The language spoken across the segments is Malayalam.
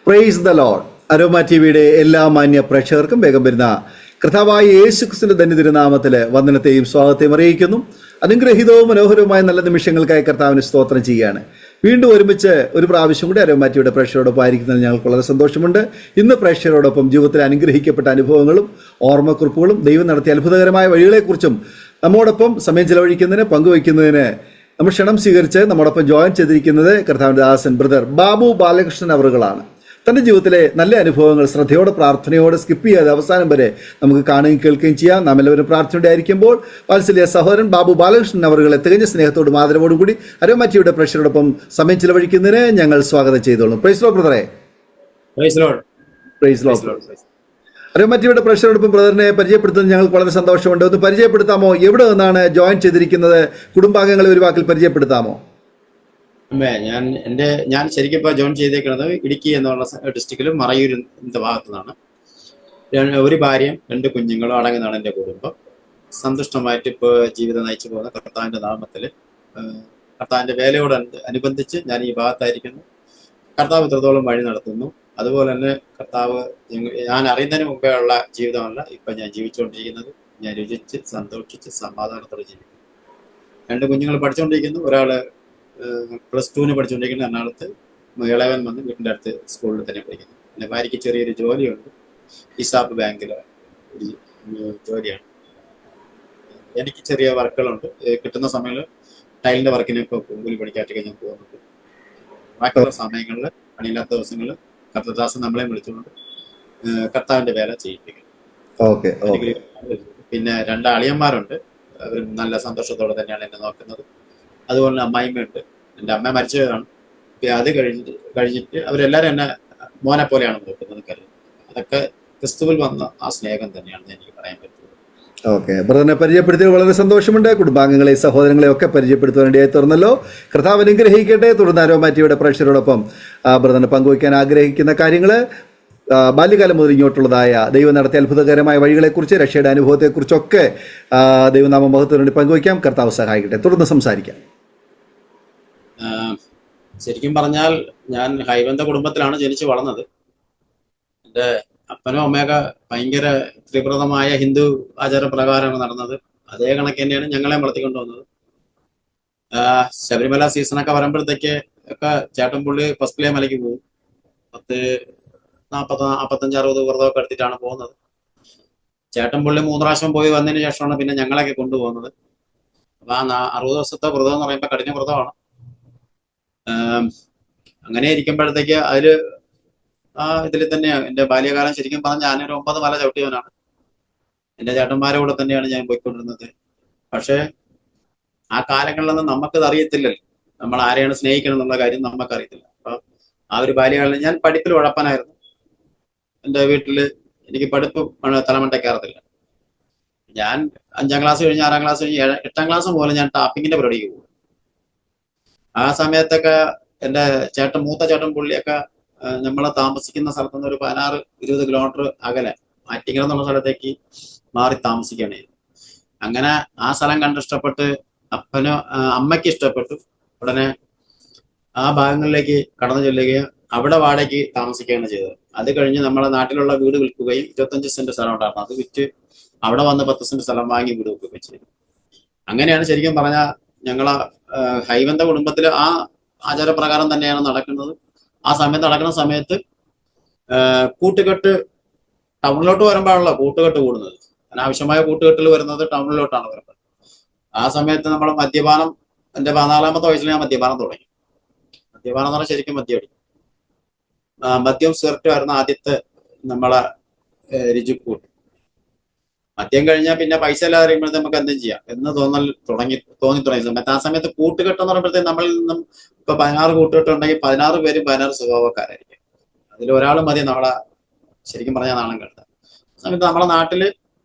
Praise the Lord. അരോമ ടി വിയുടെ എല്ലാ മാന്യ പ്രേക്ഷകർക്കും വേഗം വരുന്ന കർത്താവായ യേശുക്രിസ്തുവിന്റെ ധന്യതിരുനാമത്തിൽ വന്ദനത്തെയും സ്വാഗതത്തെയും അറിയിക്കുന്നു. അനുഗ്രഹീതവും മനോഹരവുമായ നല്ല നിമിഷങ്ങൾക്കായി കർത്താവിന് സ്തോത്രം ചെയ്യുകയാണ്. വീണ്ടും ഒരുമിച്ച് ഒരു പ്രാവശ്യം കൂടി അരോമ ടി വിയുടെ പ്രേക്ഷകരോടൊപ്പം ആയിരിക്കുന്നതിൽ ഞങ്ങൾക്ക് വളരെ സന്തോഷമുണ്ട്. ഇന്ന് പ്രേക്ഷകരോടൊപ്പം ജീവിതത്തിൽ അനുഗ്രഹിക്കപ്പെട്ട അനുഭവങ്ങളും ഓർമ്മക്കുറിപ്പുകളും ദൈവം നടത്തിയ അത്ഭുതകരമായ വഴികളെക്കുറിച്ചും നമ്മോടൊപ്പം സമയം ചെലവഴിക്കുന്നതിന് പങ്കുവയ്ക്കുന്നതിന് നമ്മൾ ക്ഷണം സ്വീകരിച്ച് നമ്മോടൊപ്പം ജോയിൻ ചെയ്തിരിക്കുന്നത് കർത്താവിൻ്റെ ദാസൻ ബ്രദർ ബാബു ബാലകൃഷ്ണൻ അവറുകളാണ്. തൻ്റെ ജീവിതത്തിലെ നല്ല അനുഭവങ്ങൾ ശ്രദ്ധയോടെ പ്രാർത്ഥനയോടെ സ്കിപ്പ് ചെയ്യാതെ അവസാനം വരെ നമുക്ക് കാണുകയും കേൾക്കുകയും ചെയ്യാം. നാം എല്ലാവരും പ്രാർത്ഥനയോടെ ആയിരിക്കുമ്പോൾ വാത്സല്യ സഹോദരൻ ബാബു ബാലകൃഷ്ണൻ അവറുകളെ തികഞ്ഞ സ്നേഹത്തോടും ആദരവോടും കൂടി അരോമ ടി വിയുടെ പ്രേക്ഷകരോടൊപ്പം സമയം ചിലവഴിക്കുന്നതിന് ഞങ്ങൾ സ്വാഗതം ചെയ്തോളും. പ്രൈസ് ലോർഡ് ബ്രദറെ. Praise lord. അരോമ ടി വിയുടെ പ്രേക്ഷകരോടൊപ്പം ബ്രദറിനെ പരിചയപ്പെടുത്തുന്നത് ഞങ്ങൾക്ക് വളരെ സന്തോഷമുണ്ട്. ഒന്ന് പരിചയപ്പെടുത്താമോ? എവിടെ നിന്നാണ് ജോയിൻ ചെയ്തിരിക്കുന്നത്? കുടുംബാംഗങ്ങളെ ഒരു വാക്കിൽ പരിചയപ്പെടുത്താമോ? ഞാൻ ശരിക്കും ഇപ്പോൾ ജോയിൻ ചെയ്തേക്കുന്നത് ഇടുക്കി എന്നുള്ള ഡിസ്ട്രിക്റ്റിൽ മറയൂർ ഭാഗത്തു നിന്നാണ്. ഒരു ഭാര്യയും 2 കുഞ്ഞുങ്ങളും അടങ്ങുന്നതാണ് എൻ്റെ കുടുംബം. സന്തുഷ്ടമായിട്ട് ഇപ്പോൾ ജീവിതം നയിച്ചു പോകുന്ന കർത്താവിൻ്റെ നാമത്തിൽ കർത്താവിൻ്റെ വേലയോട് അനുബന്ധിച്ച് ഞാൻ ഈ ഭാഗത്തായിരിക്കുന്നു. കർത്താവ് ഇത്രത്തോളം വഴി നടത്തുന്നു. അതുപോലെ തന്നെ കർത്താവ് ഞാൻ അറിയുന്നതിന് മുമ്പേ ഉള്ള ജീവിതമല്ല ഇപ്പം ഞാൻ ജീവിച്ചുകൊണ്ടിരിക്കുന്നത്. ഞാൻ രുചിച്ച് സന്തോഷിച്ച് സമാധാനത്തോടെ ജീവിക്കുന്നു. 2 കുഞ്ഞുങ്ങൾ പഠിച്ചുകൊണ്ടിരിക്കുന്നു. ഒരാൾ +2 പഠിച്ചുകൊണ്ടിരിക്കുന്ന എറണാകുളത്ത്, ഇളവൻ വന്ന് വീട്ടിൻ്റെ അടുത്ത് സ്കൂളിൽ തന്നെ പഠിക്കുന്നു. പിന്നെ ഭാര്യയ്ക്ക് ചെറിയൊരു ജോലിയുണ്ട്, ഇസാപ്പ് ബാങ്കിലെ ഒരു ജോലിയാണ്. എനിക്ക് ചെറിയ വർക്കുകളുണ്ട്. കിട്ടുന്ന സമയത്ത് ടൈലിൻ്റെ വർക്കിനൊക്കെ കൂലി പണിക്കാറ്റൊക്കെ ഞാൻ പോകുന്നുണ്ട്. ബാക്കിയുള്ള സമയങ്ങളിൽ പണിയില്ലാത്ത ദിവസങ്ങളിൽ കർത്തദാസൻ നമ്മളെ വിളിച്ചുകൊണ്ട് കർത്താവിൻ്റെ വേല ചെയ്യിപ്പിക്കും. പിന്നെ 2 അളിയന്മാരുണ്ട്. അവർ നല്ല സന്തോഷത്തോടെ തന്നെയാണ് എന്നെ നോക്കുന്നത്. അതുപോലെ അമ്മായിമ്മയുണ്ട്. എൻ്റെ അമ്മ മരിച്ചതാണ്. അത് കഴിഞ്ഞിട്ട് അവരെല്ലാവരും എന്നെ മോനെ പോലെയാണ് നോക്കുന്നത്, കരുതുന്നത്. അതൊക്കെ ക്രിസ്തുവിൽ വന്ന ആ സ്നേഹം തന്നെയാണെന്ന് എനിക്ക് പറയാൻ പറ്റുള്ളൂ. ഓക്കെ, ബ്രദറിനെ പരിചയപ്പെടുത്തിയത് വളരെ സന്തോഷമുണ്ട്. കുടുംബാംഗങ്ങളെ സഹോദരങ്ങളെ ഒക്കെ പരിചയപ്പെടുത്താൻ വേണ്ടിയായി തുറന്നല്ലോ. കർത്താവ് അനുഗ്രഹിക്കട്ടെ. തുടർന്ന് അരോമ ടി വിയുടെ പ്രേക്ഷകരോടൊപ്പം ബ്രദറിനെ പങ്കുവയ്ക്കാൻ ആഗ്രഹിക്കുന്ന കാര്യങ്ങൾ ബാല്യകാലം മുതൽ ഇങ്ങോട്ടുള്ളതായ ദൈവം നടത്തിയ അത്ഭുതകരമായ വഴികളെക്കുറിച്ച്, രക്ഷയുടെ അനുഭവത്തെക്കുറിച്ചൊക്കെ ദൈവനാമ മഹത്വത്തിന് വേണ്ടി പങ്കുവയ്ക്കാം. കർത്താവ് സഹായിക്കട്ടെ. തുടർന്ന് സംസാരിക്കാം. ശരിക്കും പറഞ്ഞാൽ ഞാൻ ഹൈബന്ധ കുടുംബത്തിലാണ് ജനിച്ചു വളർന്നത്. എൻ്റെ അപ്പനും അമ്മയൊക്കെ ഭയങ്കര തീവ്രതമായ ഹിന്ദു ആചാരപ്രകാരമാണ് നടന്നത്. അതേ കണക്ക് തന്നെയാണ് ഞങ്ങളെ വളർത്തിക്കൊണ്ടുവന്നത്. ശബരിമല സീസണൊക്കെ വരുമ്പോഴത്തേക്ക് ഒക്കെ ചേട്ടൻപുള്ളി ഫസ്റ്റിലെ മലയ്ക്ക് പോകും. 45-60 വ്രതമൊക്കെ എടുത്തിട്ടാണ് പോകുന്നത്. ചേട്ടൻപുള്ളി 3 പ്രാവശ്യം പോയി വന്നതിന് ശേഷമാണ് പിന്നെ ഞങ്ങളൊക്കെ കൊണ്ടുപോകുന്നത്. അപ്പൊ 60 ദിവസത്തെ വ്രതം എന്ന് പറയുമ്പോൾ കഠിന വ്രതമാണ്. അങ്ങനെ ഇരിക്കുമ്പോഴത്തേക്ക് ഇതിൽ തന്നെയാണ് എൻ്റെ ബാല്യകാലം. ശരിക്കും പറഞ്ഞാൽ ഞാനൊരു 9 മല ചവിട്ടിയവനാണ്. എൻ്റെ ചേട്ടന്മാരുടെ കൂടെ തന്നെയാണ് ഞാൻ പോയിക്കൊണ്ടിരുന്നത്. പക്ഷേ ആ കാലങ്ങളിലൊന്നും നമുക്കത് അറിയത്തില്ലല്ലോ. നമ്മൾ ആരെയാണ് സ്നേഹിക്കണം എന്നുള്ള കാര്യം നമുക്കറിയത്തില്ല. അപ്പൊ ആ ഒരു ബാല്യകാലം ഞാൻ പഠിപ്പിൽ ഉഴപ്പനായിരുന്നു. എൻ്റെ വീട്ടിൽ എനിക്ക് പഠിപ്പ് തലമണ്ടയ്ക്കാറത്തില്ല. ഞാൻ 5ാം ക്ലാസ് കഴിഞ്ഞ് 6ാം ക്ലാസ് കഴിഞ്ഞ് 8ാം ക്ലാസ് മുതൽ ഞാൻ ടാപ്പിങ്ങിന്റെ പരിപാടിക്ക് പോകും. ആ സമയത്തൊക്കെ എൻ്റെ മൂത്ത ചേട്ടൻ പുള്ളിയൊക്കെ നമ്മളെ താമസിക്കുന്ന സ്ഥലത്ത് നിന്ന് ഒരു 16-20 കിലോമീറ്റർ അകലെ ആറ്റിങ്ങൽ എന്നുള്ള സ്ഥലത്തേക്ക് മാറി താമസിക്കുകയാണ്. അങ്ങനെ ആ സ്ഥലം കണ്ടിഷ്ടപ്പെട്ട് അമ്മയ്ക്ക് ഇഷ്ടപ്പെട്ടു. ഉടനെ ആ ഭാഗങ്ങളിലേക്ക് കടന്നു ചെല്ലുകയും അവിടെ വാടകയ്ക്ക് താമസിക്കുകയാണ് ചെയ്തത്. അത് കഴിഞ്ഞ് നമ്മളെ നാട്ടിലുള്ള വീട് വിൽക്കുകയും 25 സെന്റ് സ്ഥലം ഉണ്ടായിരുന്നു. അത് വിറ്റ് അവിടെ വന്ന് 10 സെന്റ് സ്ഥലം വാങ്ങി വീട് വെക്കുകയും ചെയ്തു. അങ്ങനെയാണ് ശരിക്കും പറഞ്ഞാൽ ഞങ്ങളെ ഹൈബന്ധ കുടുംബത്തിൽ ആ ആചാരപ്രകാരം തന്നെയാണ് നടക്കുന്നത്. ആ സമയത്ത് നടക്കുന്ന സമയത്ത് കൂട്ടുകെട്ട് ടൗണിലോട്ട് വരുമ്പോഴാണല്ലോ കൂട്ടുകെട്ട് കൂടുന്നത്. അനാവശ്യമായ കൂട്ടുകെട്ടിൽ വരുന്നത് ടൗണിലോട്ടാണ് വരുന്നത്. ആ സമയത്ത് നമ്മൾ മദ്യപാനം, എൻ്റെ 14ാമത്തെ വയസ്സിൽ ഞാൻ മദ്യപാനം തുടങ്ങി. മദ്യപാനം എന്ന് പറഞ്ഞാൽ ശരിക്കും മദ്യപടി. മദ്യം സിഗരറ്റും ആയിരുന്നു ആദ്യത്തെ നമ്മളെ രുചിക്കൂട്ട്. മദ്യം കഴിഞ്ഞാൽ പിന്നെ പൈസ ഇല്ലാതെ അറിയുമ്പോഴത്തെ നമുക്ക് എന്തും ചെയ്യാം എന്ന് തോന്നി തുടങ്ങിയ സമയത്ത് ആ സമയത്ത് കൂട്ടുകെട്ടെന്ന് പറയുമ്പോഴത്തേക്ക് നമ്മളിൽ നിന്നും ഇപ്പൊ 16 കൂട്ടുകെട്ടുണ്ടെങ്കിൽ 16 പേരും 16 സ്വഭാവക്കാരായിരിക്കും. അതിൽ ഒരാൾ മതി നമ്മളെ ശരിക്കും പറഞ്ഞാൽ നാണം കെടുത്താൻ. ആ സമയത്ത് നമ്മളെ നാട്ടില്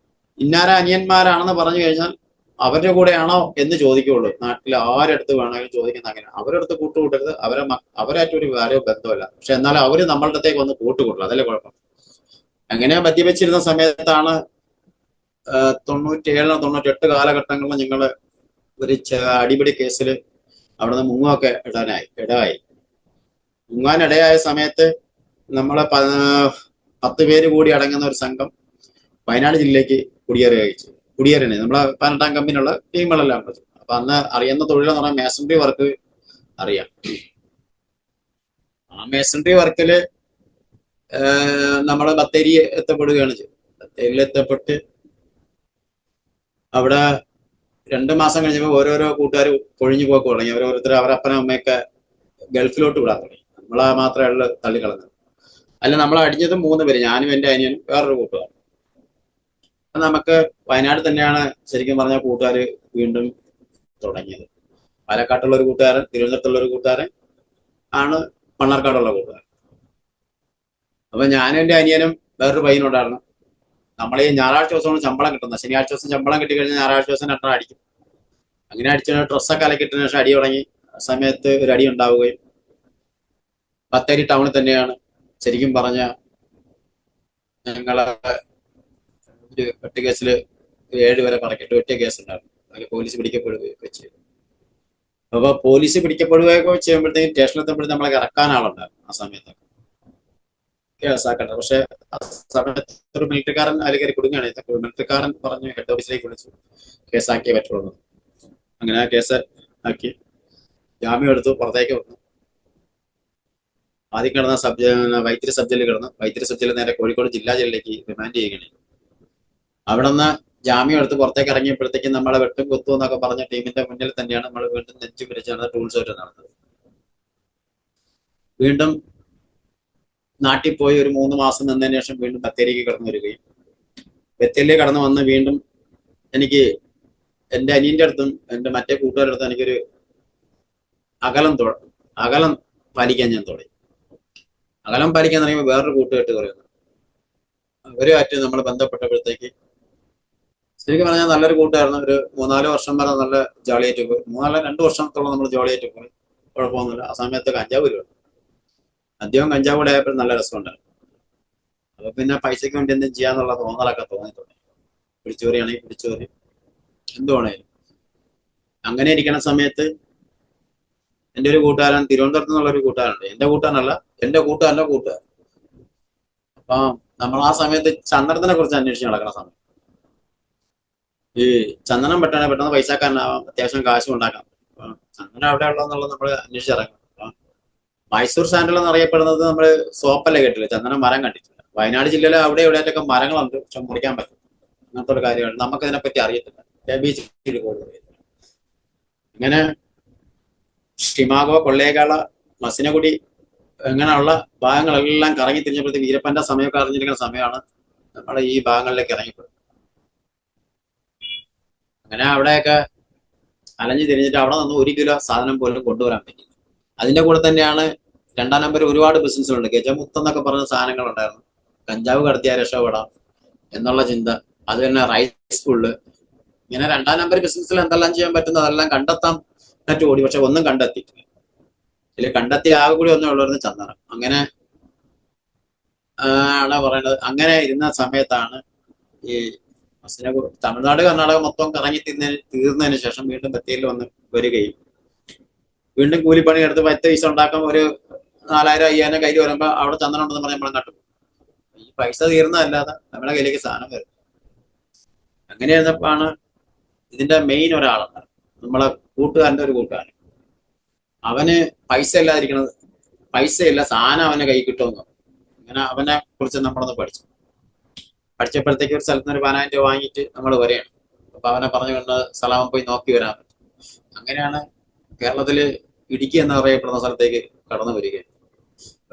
ഇന്നാര അനിയന്മാരാണെന്ന് പറഞ്ഞു കഴിഞ്ഞാൽ അവരുടെ കൂടെയാണോ എന്ന് ചോദിക്കുള്ളൂ. നാട്ടിൽ ആരെടുത്ത് വേണമെങ്കിലും ചോദിക്കുന്ന അങ്ങനെ. അവരടുത്ത് കൂട്ടുകൂട്ടരുത്. അവരായിട്ട് ഒരു കാര്യവും ബന്ധമല്ല. പക്ഷെ എന്നാലും അവര് നമ്മളുടെ അടുത്തേക്ക് വന്ന് കൂട്ടുകൂട്ടില്ല. അതല്ലേ കുഴപ്പം. അങ്ങനെ മദ്യപിച്ചിരുന്ന സമയത്താണ് 97-98 കാലഘട്ടങ്ങളിൽ ഞങ്ങൾ ഒരു അടിപിടി കേസിൽ അവിടുന്ന് മുങ്ങുമൊക്കെ ഇടയായി. മുങ്ങാനിടയായ സമയത്ത് നമ്മളെ 10 പേര് കൂടി അടങ്ങുന്ന ഒരു സംഘം വയനാട് ജില്ലയ്ക്ക് കുടിയേറിയാണ് നമ്മളെ 18-ാം കമ്പനിയുള്ള ടീമുകളെല്ലാം ഉണ്ട്. അപ്പൊ അന്ന് അറിയുന്ന തൊഴിലെന്ന് പറഞ്ഞാൽ മേസൺറി വർക്ക് അറിയാം. ആ മേസൺറി വർക്കില് നമ്മള് ബത്തേരി എത്തപ്പെടുകയാണ് ചെയ്തത്. ബത്തേരിയിൽ എത്തപ്പെട്ട് അവിടെ 2 മാസം കഴിഞ്ഞപ്പോൾ ഓരോരോ കൂട്ടുകാർ കൊഴിഞ്ഞു പോക്ക് തുടങ്ങി. ഓരോരുത്തർ അവരുടെ അപ്പനും അമ്മയൊക്കെ ഗൾഫിലോട്ട് വിടാൻ തുടങ്ങി. നമ്മളെ മാത്രമേ ഉള്ളു തള്ളിക്കളഞ്ഞത്. അല്ല, നമ്മൾ അടിഞ്ഞത് 3 പേര്, ഞാനും എൻ്റെ അനിയനും വേറൊരു കൂട്ടുകാരൻ. നമുക്ക് വയനാട് തന്നെയാണ് ശരിക്കും പറഞ്ഞ കൂട്ടുകാർ വീണ്ടും തുടങ്ങിയത്. പാലക്കാട്ടുള്ള ഒരു കൂട്ടുകാരൻ, തിരുവനന്തപുരത്തുള്ള ഒരു കൂട്ടുകാരൻ ആണ് മണ്ണാർക്കാടുള്ള കൂട്ടുകാരൻ. അപ്പൊ ഞാനും എൻ്റെ അനിയനും വേറൊരു പയ്യനുണ്ടായിരുന്നു. നമ്മൾ ഈ ഞായറാഴ്ച ദിവസമാണ് ശമ്പളം കിട്ടുന്നത്. ശനിയാഴ്ച ദിവസം ശമ്പളം കിട്ടി കഴിഞ്ഞാൽ ഞായറാഴ്ച ദിവസം 2 അടിക്കും. അങ്ങനെ അടിച്ച ഡ്രസ്സൊക്കെ അലക്കിട്ടതിന് ശേഷം അടി തുടങ്ങി. ആ സമയത്ത് ഒരു അടി ഉണ്ടാവുകയും ബത്തേരി ടൗണിൽ തന്നെയാണ് ശരിക്കും പറഞ്ഞ ഞങ്ങളെ ഒരു 8 കേസിൽ 7 വരെ പറക്കിട്ട് 8 കേസ് ഉണ്ടായിരുന്നു. അതിൽ പോലീസ് പിടിക്കപ്പെടുകയൊക്കെ ചെയ്തു. അപ്പൊ പോലീസ് പിടിക്കപ്പെടുകയൊക്കെ ചെയ്യുമ്പോഴത്തേക്കും സ്റ്റേഷനിലെത്തുമ്പോഴത്തേക്കും നമ്മളെ ഇറക്കാൻ ആളുണ്ടായിരുന്നു. ആ സമയത്തൊക്കെ കേസാക്കണ്ട. പക്ഷെ ആ സമയത്ത് ഒരു മിലിറ്ററിക്കാരൻ അതിൽ കയറി കൊടുക്കുകയാണ്. മിലിറ്ററിക്കാരൻ പറഞ്ഞു ഹെഡ് ഓഫീസിലേക്ക് വിളിച്ചു കേസാക്കിയേ പറ്റുള്ളൂ. അങ്ങനെ ആ കേസ് ആക്കി ജാമ്യം എടുത്തു, പുറത്തേക്ക് വന്നു. ആദ്യം കിടന്ന വൈത്തിരി സബ് ജയിലിൽ കിടന്നു. വൈത്തിരി സബ് ജയിലിൽ നേരെ കോഴിക്കോട് ജില്ലാ ജയിലിലേക്ക് റിമാൻഡ് ചെയ്യുകയാണ്. അവിടെ നിന്ന് ജാമ്യം എടുത്ത് പുറത്തേക്ക് ഇറങ്ങിയപ്പോഴത്തേക്കും നമ്മളെ വെട്ടും കുത്തും എന്നൊക്കെ പറഞ്ഞ ടീമിന്റെ മുന്നിൽ തന്നെയാണ് നമ്മൾ വീണ്ടും നെഞ്ചു പിരിച്ചാണ് ടൂൾസ് ആയിട്ട് നടന്നത്. വീണ്ടും നാട്ടിൽ പോയി ഒരു 3 മാസം നിന്നതിന് ശേഷം വീണ്ടും ബത്തേരിക്ക് കടന്നു വരികയും ബത്തേരിയിലേക്ക് കടന്നു വന്ന് വീണ്ടും എനിക്ക് എൻ്റെ അനിയന്റെ അടുത്തും എൻ്റെ മറ്റേ കൂട്ടുകാരുടെ അടുത്തും എനിക്കൊരു അകലം പാലിക്കാൻ ഞാൻ തുടങ്ങി. അകലം പാലിക്കാൻ തുടങ്ങിയപ്പോൾ വേറൊരു കൂട്ടുകെട്ട് പറയുന്നു. അവരുമായിട്ട് നമ്മൾ ബന്ധപ്പെട്ടപ്പോഴത്തേക്ക് ശരിക്കും പറഞ്ഞാൽ നല്ലൊരു കൂട്ടായിരുന്നു. ഒരു 3-4 വർഷം വരെ നല്ല ജോളിയായിട്ട് പോയി. 2 വർഷത്തോളം നമ്മൾ ജോളിയായിട്ട് പോയി, കുഴപ്പമൊന്നുമില്ല. ആ സമയത്ത് കഞ്ചാവ് വരുവാണ്. മദ്യവും കഞ്ചാവ് കൂടെ ആയപ്പോൾ നല്ല രസമുണ്ടായിരുന്നു. അപ്പൊ പിന്നെ പൈസയ്ക്ക് വേണ്ടി എന്തും ചെയ്യാന്നുള്ള തോന്നലൊക്കെ തോന്നിയിട്ടുണ്ട്. പിടിച്ചോറിയാണെങ്കിൽ പിടിച്ചോറി, എന്തുവാണേലും. അങ്ങനെ ഇരിക്കുന്ന സമയത്ത് എൻ്റെ ഒരു കൂട്ടുകാരൻ, തിരുവനന്തപുരത്ത് നിന്നുള്ള ഒരു കൂട്ടുകാരുണ്ട്. എൻ്റെ കൂട്ടുകാരനല്ല, എൻ്റെ കൂട്ടുകാരൻ്റെ കൂട്ടുകാരൻ. അപ്പൊ നമ്മൾ ആ സമയത്ത് ചന്ദനത്തിനെ കുറിച്ച് അന്വേഷിച്ച് നടക്കുന്ന സമയം, ഈ ചന്ദനം പെട്ടെന്ന് പൈസക്കാരനാവാം, അത്യാവശ്യം കാശും ഉണ്ടാക്കാം. ചന്ദനം എവിടെ ഉള്ളതെന്നുള്ളത് നമ്മൾ അന്വേഷിച്ചിറങ്ങും. മൈസൂർ സാൻഡൽ എന്നറിയപ്പെടുന്നത് നമ്മൾ സോപ്പല്ലേ കേട്ടില്ല, ചന്ദനം മരം കണ്ടിട്ടില്ല. വയനാട് ജില്ലയിലെ അവിടെ ഇവിടെയായിട്ടൊക്കെ മരങ്ങളുണ്ട്, പക്ഷെ മുറിക്കാൻ പറ്റും. അങ്ങനത്തെ ഒരു കാര്യമാണ്. നമുക്ക് ഇതിനെപ്പറ്റി അറിയത്തില്ല. അങ്ങനെ ഷിമാഗോ, കൊള്ളേകാള, മസിനഗുഡി അങ്ങനെയുള്ള ഭാഗങ്ങളെല്ലാം കറങ്ങി തിരിഞ്ഞപ്പോഴത്തേക്ക് വീരപ്പന്റെ സമയമൊക്കെ അറിഞ്ഞിരിക്കുന്ന സമയമാണ് നമ്മൾ ഈ ഭാഗങ്ങളിലേക്ക് ഇറങ്ങിപ്പെടുന്നത്. അങ്ങനെ അവിടെയൊക്കെ അലഞ്ഞു തിരിഞ്ഞിട്ട് അവിടെ നിന്ന് 1 കിലോ സാധനം പോലും കൊണ്ടുവരാൻ പറ്റി. അതിന്റെ കൂടെ തന്നെയാണ് 2ാം നമ്പർ ഒരുപാട് ബിസിനസ്സുകളുണ്ട്. ഗജമുത്ത് എന്നൊക്കെ പറഞ്ഞ സാധനങ്ങളുണ്ടായിരുന്നു. കഞ്ചാവ് കടത്തിയാൽ രക്ഷപ്പെടാം എന്നുള്ള ചിന്ത, അത് തന്നെ റൈസ് ഫുള്ള്. ഇങ്ങനെ 2ാം നമ്പർ ബിസിനസ്സിൽ എന്തെല്ലാം ചെയ്യാൻ പറ്റുന്ന അതെല്ലാം കണ്ടെത്താൻ പറ്റി ഓടി. പക്ഷെ ഒന്നും കണ്ടെത്തിയിട്ടില്ല. ഇതിൽ കണ്ടെത്തിയ ആകെ കൂടി ഒന്നേ ഉള്ളായിരുന്നു ചന്ദനം. അങ്ങനെ ആണ് പറയുന്നത്. അങ്ങനെ ഇരുന്ന സമയത്താണ് ഈ തമിഴ്നാട്, കർണാടക മൊത്തം കറങ്ങി തീർന്നതിന് ശേഷം വീണ്ടും ബത്തേരിയിൽ വരികയും വീണ്ടും കൂലിപ്പണി എടുത്ത് 10 പൈസ ഉണ്ടാക്കാൻ ഒരു 4000-5000 കയ്യിൽ വരുമ്പോൾ അവിടെ ചന്ദനം ഉണ്ടെന്ന് പറഞ്ഞാൽ നമ്മളെ നട്ടു. ഈ പൈസ തീർന്നതല്ലാതെ നമ്മുടെ കയ്യിലേക്ക് സാധനം വരും. അങ്ങനെ ഇരുന്നപ്പോഴാണ് ഇതിന്റെ മെയിൻ ഒരാളുണ്ട്, നമ്മളെ കൂട്ടുകാരൻ്റെ ഒരു കൂട്ടുകാരൻ. അവന് പൈസയില്ല, സാധനം അവന്റെ കൈ കിട്ടുമെന്ന്. അങ്ങനെ അവനെ കുറിച്ച് നമ്മളൊന്ന് പഠിച്ചപ്പോഴത്തേക്ക് ഒരു സ്ഥലത്ത് നിന്ന് 10,000 രൂപ വാങ്ങിയിട്ട് നമ്മൾ വരെയാണ്. അപ്പൊ അവനെ പറഞ്ഞു കൊണ്ട് സ്ഥലം പോയി നോക്കി വരാൻ പറ്റും. അങ്ങനെയാണ് കേരളത്തില് ഇടുക്കി എന്ന് പറയപ്പെടുന്ന സ്ഥലത്തേക്ക് കടന്നു വരികയാണ്.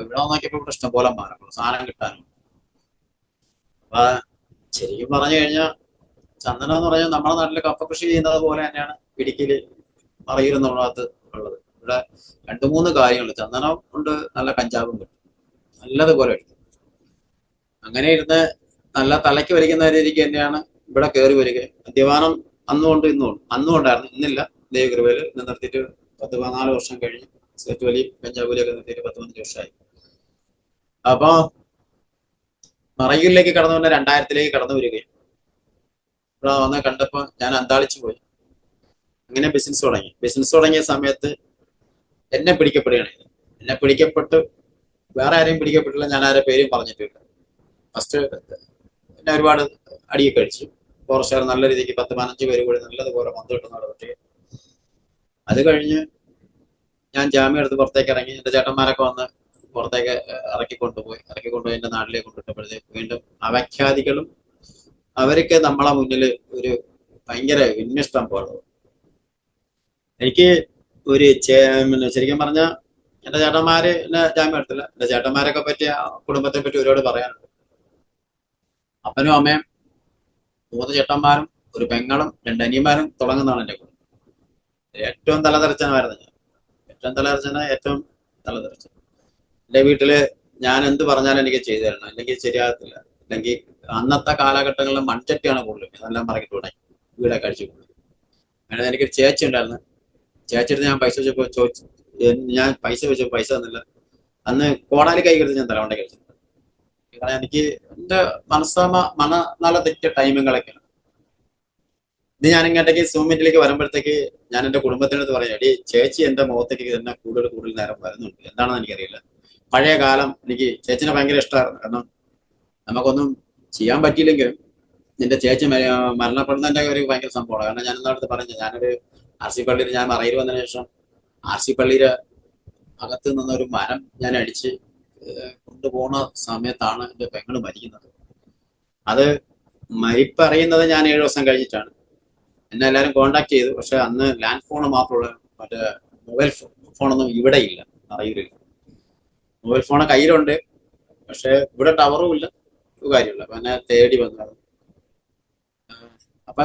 ഇവിടെ നോക്കിയപ്പോൾ ഇവിടെ ഇഷ്ടംപോലെ മാറണം, സാധനം കിട്ടാനും. അപ്പൊ ശരിക്കും പറഞ്ഞു കഴിഞ്ഞാൽ ചന്ദനം എന്ന് പറഞ്ഞാൽ നമ്മുടെ നാട്ടില് കപ്പ കൃഷി ചെയ്യുന്നത് പോലെ തന്നെയാണ് ഇടുക്കിയില് മറയൂരെന്ന ഭാഗത്ത് ഉള്ളത്. ഇവിടെ 2-3 കാര്യങ്ങളുണ്ട്. ചന്ദനം കൊണ്ട് നല്ല കഞ്ചാവും കിട്ടും, നല്ലതുപോലെ എടുക്കും. അങ്ങനെ ഇരുന്ന് നല്ല തലയ്ക്ക് വലിക്കുന്ന രീതിക്ക് തന്നെയാണ് ഇവിടെ കയറി വരിക. മദ്യപാനം അന്നുകൊണ്ട് ഉണ്ടായിരുന്നു, ഇന്നില്ല. ദൈവകൃപയില് നിർത്തിയിട്ട് 10-14 വർഷം കഴിഞ്ഞ് സെറ്റ് വലി കഞ്ചാവ് വലിയൊക്കെ നിർത്തിയിട്ട് 10-15 വർഷമായി. അപ്പൊ മറയൂരിലേക്ക് കടന്നു വന്ന 2000-ലേക്ക് കടന്നു വരികയും ഇവിടെ വന്ന് കണ്ടപ്പോ ഞാൻ അന്താളിച്ചു പോയി. അങ്ങനെ ബിസിനസ് തുടങ്ങിയ സമയത്ത് എന്നെ പിടിക്കപ്പെടുകയാണ്. എന്നെ പിടിക്കപ്പെട്ട് വേറെ ആരെയും പിടിക്കപ്പെട്ടില്ല, ഞാൻ ആരെ പേരും പറഞ്ഞിട്ടില്ല. ഫസ്റ്റ് പിന്നെ ഒരുപാട് അടിയൊക്കെ അടിച്ചു. ഫോറസ്റ്റുകാർ നല്ല രീതിക്ക് 10-15 പേര് കൂടി നല്ലതുപോലെ പന്തിട്ട് നടത്തി. അത് കഴിഞ്ഞ് ഞാൻ ജാമ്യം എടുത്ത് പുറത്തേക്ക് ഇറങ്ങി. എന്റെ ചേട്ടന്മാരൊക്കെ വന്ന് പുറത്തേക്ക് ഇറക്കി കൊണ്ടുപോയി എന്റെ നാട്ടിലേക്ക് കൊണ്ടുവിട്ടപ്പോഴത്തേക്ക് വീണ്ടും അവഖ്യാതികളും അവർക്ക് നമ്മളെ മുന്നിൽ ഒരു ഭയങ്കര വിന്യസ്തം പോലെ. എനിക്ക് ഒരു ശരിക്കും പറഞ്ഞ എന്റെ ചേട്ടന്മാര് എന്നെ ജാമ്യം എടുത്തില്ല. എന്റെ ചേട്ടന്മാരൊക്കെ പറ്റി, കുടുംബത്തെ പറ്റി ഒരുപാട് പറയാനുണ്ട്. അപ്പനും അമ്മയും 3 ചേട്ടന്മാരും ഒരു പെങ്ങളും 2 അനിയന്മാരും തുടങ്ങുന്നതാണ് എന്റെ കുടുംബം. ഏറ്റവും തലതെറിച്ചനായിരുന്നു ഞാൻ. ഏറ്റവും തലതെറിച്ചൻ. എന്റെ വീട്ടില് ഞാൻ എന്ത് പറഞ്ഞാലും എനിക്ക് ചെയ്തു തരണം, അല്ലെങ്കിൽ ശരിയാകത്തില്ല. അല്ലെങ്കിൽ അന്നത്തെ കാലഘട്ടങ്ങളിൽ മൺചട്ടിയാണ് കൂടുതലും, ഇതെല്ലാം പറഞ്ഞിട്ട് തുടങ്ങി വീടൊക്കെ അടിച്ചു കൂടുതൽ. അങ്ങനെ എനിക്കൊരു ചേച്ചി ഉണ്ടായിരുന്നു. ചേച്ചിയുടെ ഞാൻ പൈസ വെച്ചപ്പോ ഞാൻ പൈസ വെച്ചപ്പോ പൈസ തന്നില്ല. അന്ന് കോടാലി കൈ കൊടുത്ത് ഞാൻ തലവണ്ട കഴിച്ചിട്ടുണ്ട്. കാരണം എനിക്ക് എന്റെ മനനല തെറ്റിയ ടൈമുകളൊക്കെയാണ്. ഇത് ഞാൻ ഇങ്ങോട്ടേക്ക് സൂം മീറ്റിലേക്ക് വരുമ്പോഴത്തേക്ക് ഞാൻ എന്റെ കുടുംബത്തിനടുത്ത് പറയാം, എടി ചേച്ചി എന്റെ മുഖത്തേക്ക് തന്നെ കൂടുതൽ നേരം വരുന്നുണ്ട്, എന്താണെന്ന് എനിക്കറിയില്ല. പഴയ കാലം എനിക്ക് ചേച്ചിനെ ഭയങ്കര ഇഷ്ടമായിരുന്നു. കാരണം നമുക്കൊന്നും ചെയ്യാൻ പറ്റിയില്ലെങ്കിലും നിന്റെ ചേച്ചി മരണപ്പെടുന്നതിന്റെ ഒരു ഭയങ്കര സംഭവമാണ്. കാരണം ഞാൻ ഇന്നടുത്ത് പറഞ്ഞു, ഞാനൊരു RC പള്ളിയിൽ ഞാൻ മറയിൽ വന്നതിന് ശേഷം RC പള്ളിയുടെ അകത്ത് നിന്നൊരു മരം ഞാൻ അടിച്ച് കൊണ്ടുപോകുന്ന സമയത്താണ് എന്റെ പെങ്ങള് മരിക്കുന്നത്. അത് മരിപ്പറിയുന്നത് ഞാൻ 7 ദിവസം കഴിഞ്ഞിട്ടാണ്. എന്നെ എല്ലാവരും കോണ്ടാക്ട് ചെയ്തു. പക്ഷെ അന്ന് ലാൻഡ് ഫോൺ മാത്രമുള്ള, മറ്റേ മൊബൈൽ ഫോണൊന്നും ഇവിടെ ഇല്ല, അറിയില്ല. മൊബൈൽ ഫോൺ കയ്യിലുണ്ട്, പക്ഷെ ഇവിടെ ടവറും ഇല്ല, ഒരു കാര്യമില്ല. അപ്പൊ എന്നെ തേടി വന്നത്. അപ്പൊ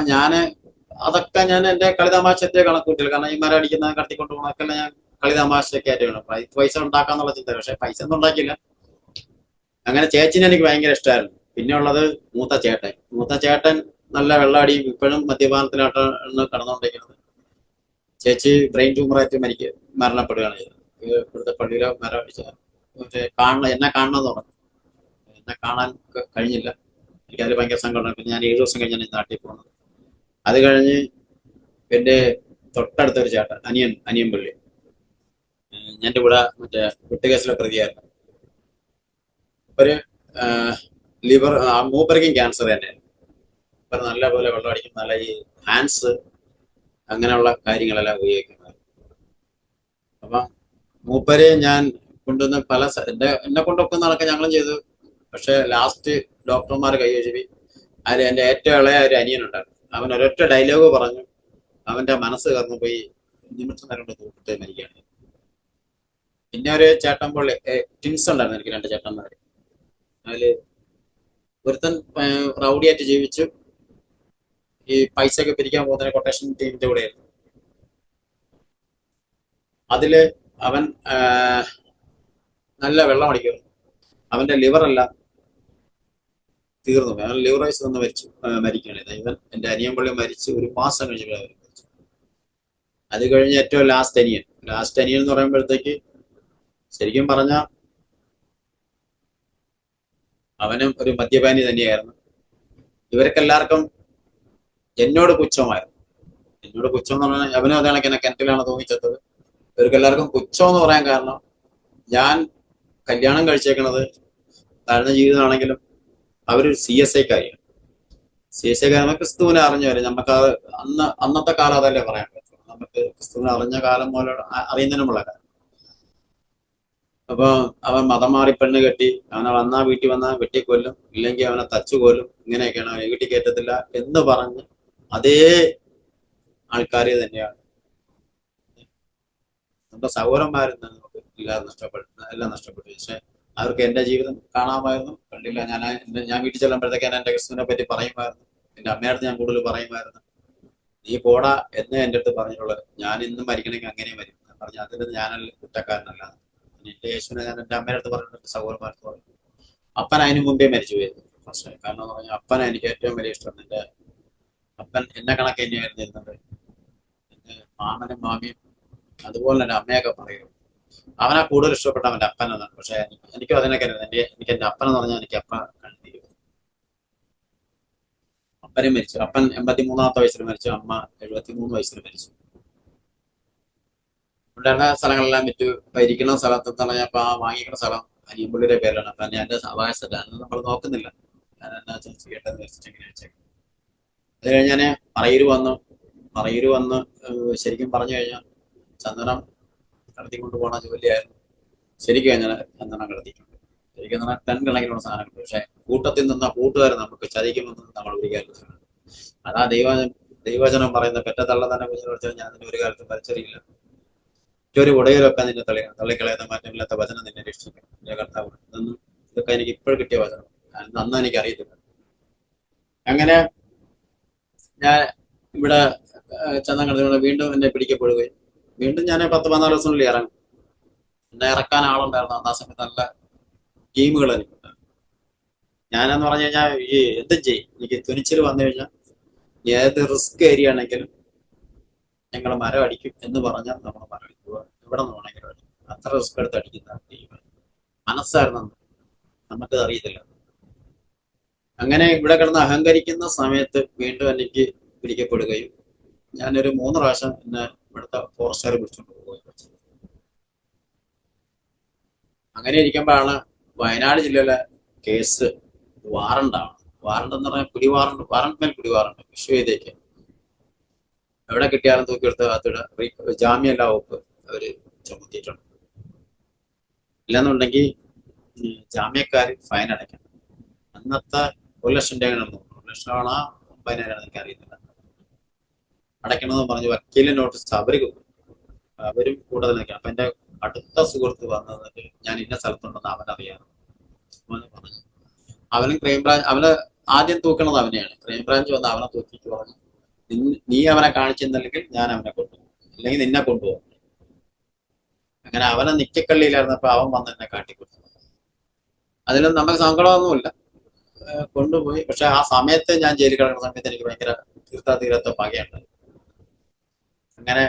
അതൊക്കെ ഞാൻ എന്റെ കളിതമാശത്തെ കണക്കൂട്ടില്ല. കാരണം ഈ മരം അടിക്കുന്ന കടത്തിക്കൊണ്ട് പോകണമൊക്കെ ഞാൻ കളിതമാശയൊക്കെ ആയിട്ട് വേണം പൈസ ഉണ്ടാക്കാന്നുള്ള ചിന്ത. പക്ഷെ പൈസ ഒന്നും ഉണ്ടാക്കില്ല. അങ്ങനെ ചേച്ചിനെ എനിക്ക് ഭയങ്കര ഇഷ്ടമായിരുന്നു. പിന്നെ ഉള്ളത് മൂത്ത ചേട്ടൻ നല്ല വെള്ളാടിയും ഇപ്പോഴും മദ്യപാനത്തിലായിട്ടാണ് കടന്നുകൊണ്ടിരിക്കുന്നത്. ചേച്ചി ബ്രെയിൻ ട്യൂമറായിട്ട് മരണപ്പെടുകയാണ് ചെയ്തത്. ഇവിടുത്തെ പള്ളിയിലെ മരം അടിച്ച എന്നെ കാണണമെന്ന് പറഞ്ഞു. എന്നെ കാണാൻ കഴിഞ്ഞില്ല. എനിക്കതിൽ ഭയങ്കര സങ്കടമാണ്. പിന്നെ ഞാൻ 7 ദിവസം കഴിഞ്ഞാണ് നാട്ടിൽ പോകുന്നത്. അത് കഴിഞ്ഞ് എന്റെ തൊട്ടടുത്തൊരു ചേട്ടൻ, അനിയൻ പള്ളി, എന്റെ കൂടെ മറ്റേ വെട്ടുകേസിലെ പ്രതിയായിരുന്നു. ഒരു മൂപ്പരയ്ക്കും ക്യാൻസർ തന്നെ. ഇപ്പൊ നല്ല പോലെ വെള്ളം അടിക്കും, നല്ല ഈ ഹാൻഡ്സ് അങ്ങനെയുള്ള കാര്യങ്ങളെല്ലാം ഉപയോഗിക്കുന്നത്. അപ്പൊ മൂപ്പരെ ഞാൻ കൊണ്ടുവന്ന് എന്നെ കൊണ്ടൊക്കെ നടക്കാൻ ഞങ്ങളും ചെയ്തു. പക്ഷെ ലാസ്റ്റ് ഡോക്ടർമാർ കൈവശി അതിൽ എന്റെ ഏറ്റവും ഇളയ ഒരു അനിയനുണ്ടായിരുന്നു. അവൻ ഒരൊറ്റ ഡയലോഗ് പറഞ്ഞു, അവന്റെ മനസ്സ് കറന്നു പോയി. നിമിഷം നേരം കൊണ്ട് തൂക്കിട്ട് മരിക്കുകയാണ്. പിന്നെ ഒരു ചേട്ടൻ പള്ളി ട്വിൻസ് ഉണ്ടായിരുന്നു എനിക്ക്, 2 ചേട്ടന്മാര്. അതില് ഒരുത്തൻ റൗഡിയായിട്ട് ജീവിച്ചു. ഈ പൈസ ഒക്കെ പിരിക്കാൻ പോകുന്ന കൊട്ടേഷൻ ടീമിന്റെ കൂടെ ആയിരുന്നു. അതില് അവൻ നല്ല വെള്ളം അടിക്കുന്നു. അവന്റെ ലിവറല്ല തീർന്നു. അവൻ ലിവറൈസ് നിന്ന് മരിക്കുകയാണ്. ഇവൻ എന്റെ അനിയൻ പള്ളി മരിച്ച് 1 മാസം കഴിഞ്ഞിട്ട് മരിച്ചു. അത് കഴിഞ്ഞ് ഏറ്റവും ലാസ്റ്റ് അനിയൻ എന്ന് പറയുമ്പോഴത്തേക്ക് ശരിക്കും പറഞ്ഞ അവനും ഒരു മദ്യപാനി തന്നെയായിരുന്നു. ഇവർക്കെല്ലാവർക്കും എന്നോട് പുച്ഛമായിരുന്നു. പുച്ഛം എന്ന് പറഞ്ഞാൽ അവനും അതേ കണക്ക് എന്നെ കിണറ്റിലാണ് തൂങ്ങിച്ചെത്തത്. ഇവർക്കെല്ലാവർക്കും പുച്ഛം എന്ന് പറയാൻ കാരണം, ഞാൻ കല്യാണം കഴിച്ചേക്കണത് താഴ്ന്ന ജീവിതമാണെങ്കിലും അവരൊരു CSI കാരിയാണ്. CSI കാരൻ ക്രിസ്തുവിനെ അറിഞ്ഞവര്. നമുക്ക് അന്നത്തെ കാലം അതല്ലേ പറയാൻ പറ്റും. നമുക്ക് ക്രിസ്തുവിനെ അറിഞ്ഞ കാലം പോലെ അറിയുന്നതിനുമുള്ള കാലം. അപ്പൊ അവൻ മതം മാറി പെണ്ണ് കെട്ടി, അവനെ വീട്ടിൽ വന്നാൽ വെട്ടിക്കൊല്ലും, ഇല്ലെങ്കിൽ അവനെ തച്ചുകൊല്ലും, ഇങ്ങനെയൊക്കെയാണ്, അവനെ വീട്ടിൽ കയറ്റത്തില്ല എന്ന് പറഞ്ഞ് അതേ ആൾക്കാര് തന്നെയാണ് നമ്മുടെ സഹോദരന്മാരിൽ നിന്ന് നമുക്ക് എല്ലാം നഷ്ടപ്പെട്ടു. പക്ഷെ അവർക്ക് എന്റെ ജീവിതം കാണാമായിരുന്നു, കണ്ടില്ല. ഞാൻ വീട്ടിൽ ചെല്ലുമ്പോഴത്തേക്ക് എന്റെ ക്രിസ്തുവിനെ പറ്റി പറയുമായിരുന്നു. എന്റെ അമ്മയടുത്ത് ഞാൻ കൂടുതൽ പറയുമായിരുന്നു. നീ പോടാ എന്ന് എന്റെ അടുത്ത് പറഞ്ഞിട്ടുള്ളത്. ഞാൻ ഇന്നും മരിക്കണമെങ്കിൽ അങ്ങനെ വരും. ഞാൻ പറഞ്ഞു, അതിന് ഞാനല്ല കുറ്റക്കാരനല്ല. എന്റെ യേശുവിനെ ഞാൻ എന്റെ അമ്മയുടെ അടുത്ത് പറഞ്ഞിട്ടുണ്ട്, സഹോദരന്മാർക്ക് പറഞ്ഞു. അപ്പൻ അതിനു മുമ്പേ മരിച്ചു പോയത്. പക്ഷേ കാരണം എന്ന് പറഞ്ഞാൽ അപ്പനെ എനിക്ക് ഏറ്റവും വലിയ ഇഷ്ടം. എന്റെ അപ്പൻ എന്നെ കണക്ക് തന്നെയായിരുന്നു ഇരുന്നത്. എന്റെ മാമനും മാമിയും അതുപോലെ തന്നെ അമ്മയൊക്കെ പറയും, അവനെ കൂടുതൽ ഇഷ്ടപ്പെട്ട അവന്റെ അപ്പൻ എന്നാണ്. പക്ഷെ എനിക്കും അതിനൊക്കെ എനിക്ക് എന്റെ അപ്പൻ എന്ന് പറഞ്ഞാൽ എനിക്ക് അപ്പ കണ്ടിരിക്കും. അപ്പനും മരിച്ചു. അപ്പൻ 83-ാമത്തെ വയസ്സിൽ മരിച്ചു. അമ്മ 73 വയസ്സിൽ മരിച്ചു. ഉണ്ടായിരുന്ന സ്ഥലങ്ങളെല്ലാം വിറ്റു. ഇരിക്കുന്ന സ്ഥലത്ത് പറഞ്ഞപ്പോ ആ വാങ്ങിക്കുന്ന സ്ഥലം അനിയമ്പുള്ളിയുടെ പേരിലാണ്. അപ്പൊ ഞാൻ എന്റെ അവകാശമല്ല, അതൊന്നും നമ്മൾ നോക്കുന്നില്ല. ഞാൻ എന്നാ ചെയ്യേണ്ടതെന്ന് വെച്ചിട്ട് ഇങ്ങനെ വെച്ചേക്കും. അത് കഴിഞ്ഞ് ഞാൻ മറയൂര് വന്ന് ശരിക്കും പറഞ്ഞു കഴിഞ്ഞാൽ ചന്ദനം കടത്തിക്കൊണ്ട് പോണ ജോലിയായിരുന്നു. ശരിക്കും അങ്ങനെ ചന്ദനം കടത്തിയിട്ടുണ്ട്. ശരിക്കും പറഞ്ഞാൽ ടൺ കണക്കിനുള്ള സാധനങ്ങൾ. പക്ഷെ കൂട്ടത്തിൽ നിന്ന് കൂട്ടുകാർ നമുക്ക് ചതിക്കുമെന്ന് നമ്മൾ ഒരു കാലത്ത് അതാ ദൈവവചനം പറയുന്ന പെറ്റത്തള്ള തന്നെ കുഞ്ഞിനെ വിളിച്ചാൽ ഞാൻ അതിന്റെ ഒരു കാലത്തും പരിചരിയില്ല. ഒരു ഉടയലൊക്കെ നിന്നെ തള്ളിക്കളയുന്ന മാറ്റമില്ലാത്ത വചനം നിന്നെ രക്ഷിക്കും എന്റെ കർത്താവ്. ഇതൊക്കെ എനിക്ക് ഇപ്പോഴും കിട്ടിയ വചനം. അന്ന് എനിക്ക് അറിയത്തില്ല. അങ്ങനെ ഞാൻ ഇവിടെ ചന്ദനം കടത്തിക്കൊണ്ട് വീണ്ടും എന്നെ പിടിക്കപ്പെടുകയും വീണ്ടും ഞാൻ 10-14 ദിവസത്തിനുള്ളിൽ ഇറങ്ങും. എന്നെ ഇറക്കാൻ ആളുണ്ടായിരുന്നു. ആ സമയത്ത് നല്ല ടീമുകൾ എനിക്കുണ്ട്. ഞാനെന്ന് പറഞ്ഞു കഴിഞ്ഞാൽ ഈ എന്തും ചെയ്യും. എനിക്ക് തുനിച്ചിൽ വന്നു കഴിഞ്ഞാൽ ഏത് റിസ്ക് ഏരിയ ആണെങ്കിലും ഞങ്ങൾ മരം അടിക്കും എന്ന് പറഞ്ഞാൽ നമ്മൾ മരം അടിക്കുക. ഇവിടെ നിന്ന് വേണമെങ്കിലും അടിക്കും. അത്ര റിസ്ക് എടുത്ത് അടിക്കുന്ന ടീം മനസ്സായിരുന്നു. നമുക്കത് അറിയത്തില്ല. അങ്ങനെ ഇവിടെ കിടന്ന് അഹങ്കരിക്കുന്ന സമയത്ത് വീണ്ടും എനിക്ക് പിടിക്കപ്പെടുകയും ഞാനൊരു 3 പ്രാവശ്യം എന്നെ ഇവിടുത്തെ ഫോറസ്റ്റുകാർ പിടിച്ചുകൊണ്ട് പോവുകയും ചെയ്തു. അങ്ങനെ ഇരിക്കുമ്പോഴാണ് വയനാട് ജില്ലയിലെ കേസ് വാറണ്ടാണ്. വാറണ്ട് എന്ന് പറഞ്ഞാൽ പിടിവാറണ്ട്, വാറണ്ട് പിടിവാറണ്ട് വിശ്വവിദ്യക്ക് എവിടെ കിട്ടിയാലും തൂക്കിയെടുത്ത് അതിവിടെ ജാമ്യല്ല വകുപ്പ് അവര് ചുമത്തിയിട്ടുണ്ട്. ഇല്ലെന്നുണ്ടെങ്കിൽ ജാമ്യക്കാർ ഫൈൻ അടയ്ക്കണം. അന്നത്തെ 1 ലക്ഷം രൂപയാണെന്ന് തോന്നുന്നു. 1 ലക്ഷമാണോ 50,000 എനിക്ക് അറിയത്തില്ല. അടയ്ക്കണമെന്ന് പറഞ്ഞു വക്കീലിന് നോട്ടീസ് അവരും കൂടുതൽ നിൽക്കണം. അപ്പൊ എന്റെ അടുത്ത സുഹൃത്ത് വന്നത് ഞാൻ ഇന്ന സ്ഥലത്തുണ്ടെന്ന് അവനറിയാം. അവന് പറഞ്ഞു. അവനും ക്രൈംബ്രാഞ്ച് അവന് ആദ്യം തൂക്കണത് അവനെയാണ്. ക്രൈംബ്രാഞ്ച് വന്ന് അവനെ തൂക്കിയിട്ട് പറഞ്ഞു നീ അവനെ കാണിച്ചെന്നല്ലെങ്കിൽ ഞാൻ അവനെ കൊണ്ടുപോകും, അല്ലെങ്കിൽ നിന്നെ കൊണ്ടുപോകും. അങ്ങനെ അവനെ നിക്കക്കള്ളിയിലായിരുന്നപ്പോ അവൻ വന്ന് എന്നെ കാട്ടിക്കൊടുത്തു. അതിലും നമുക്ക് സങ്കടമൊന്നുമില്ല, കൊണ്ടുപോയി. പക്ഷെ ആ സമയത്ത് ഞാൻ ജയിലിൽ കിടക്കുന്ന സമയത്ത് എനിക്ക് ഭയങ്കര തീരാത്ത പകയുണ്ട്. അങ്ങനെ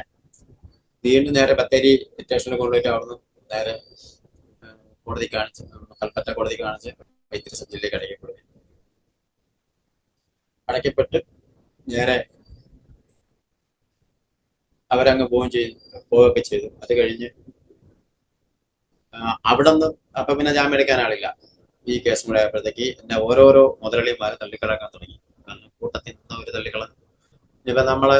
വീണ്ടും നേരെ ബത്തേരി സ്റ്റേഷനിൽ കൊണ്ടുപോയിട്ട് അവിടുന്ന് നേരെ കോടതി കാണിച്ച്, കൽപ്പറ്റ കോടതി കാണിച്ച് വൈത്തിരി സബ് ജില്ലയിലേക്ക് അടയ്ക്കപ്പെട്ട് നേരെ അവരങ്ങ് പോവുകയൊക്കെ ചെയ്തു. അത് കഴിഞ്ഞ് അവിടെ നിന്ന് അപ്പൊ പിന്നെ ജാമ്യം എടുക്കാൻ ആളില്ല. ഈ കേസും കൂടെ ആയപ്പോഴത്തേക്ക് എന്നെ ഓരോരോ മുതലാളിമാരെ തള്ളിക്കളയാൻ തുടങ്ങി. കാരണം കൂട്ടത്തിൽ നിന്ന് ഒരു തള്ളിക്കളഞ്ഞു. ഇപ്പൊ നമ്മള്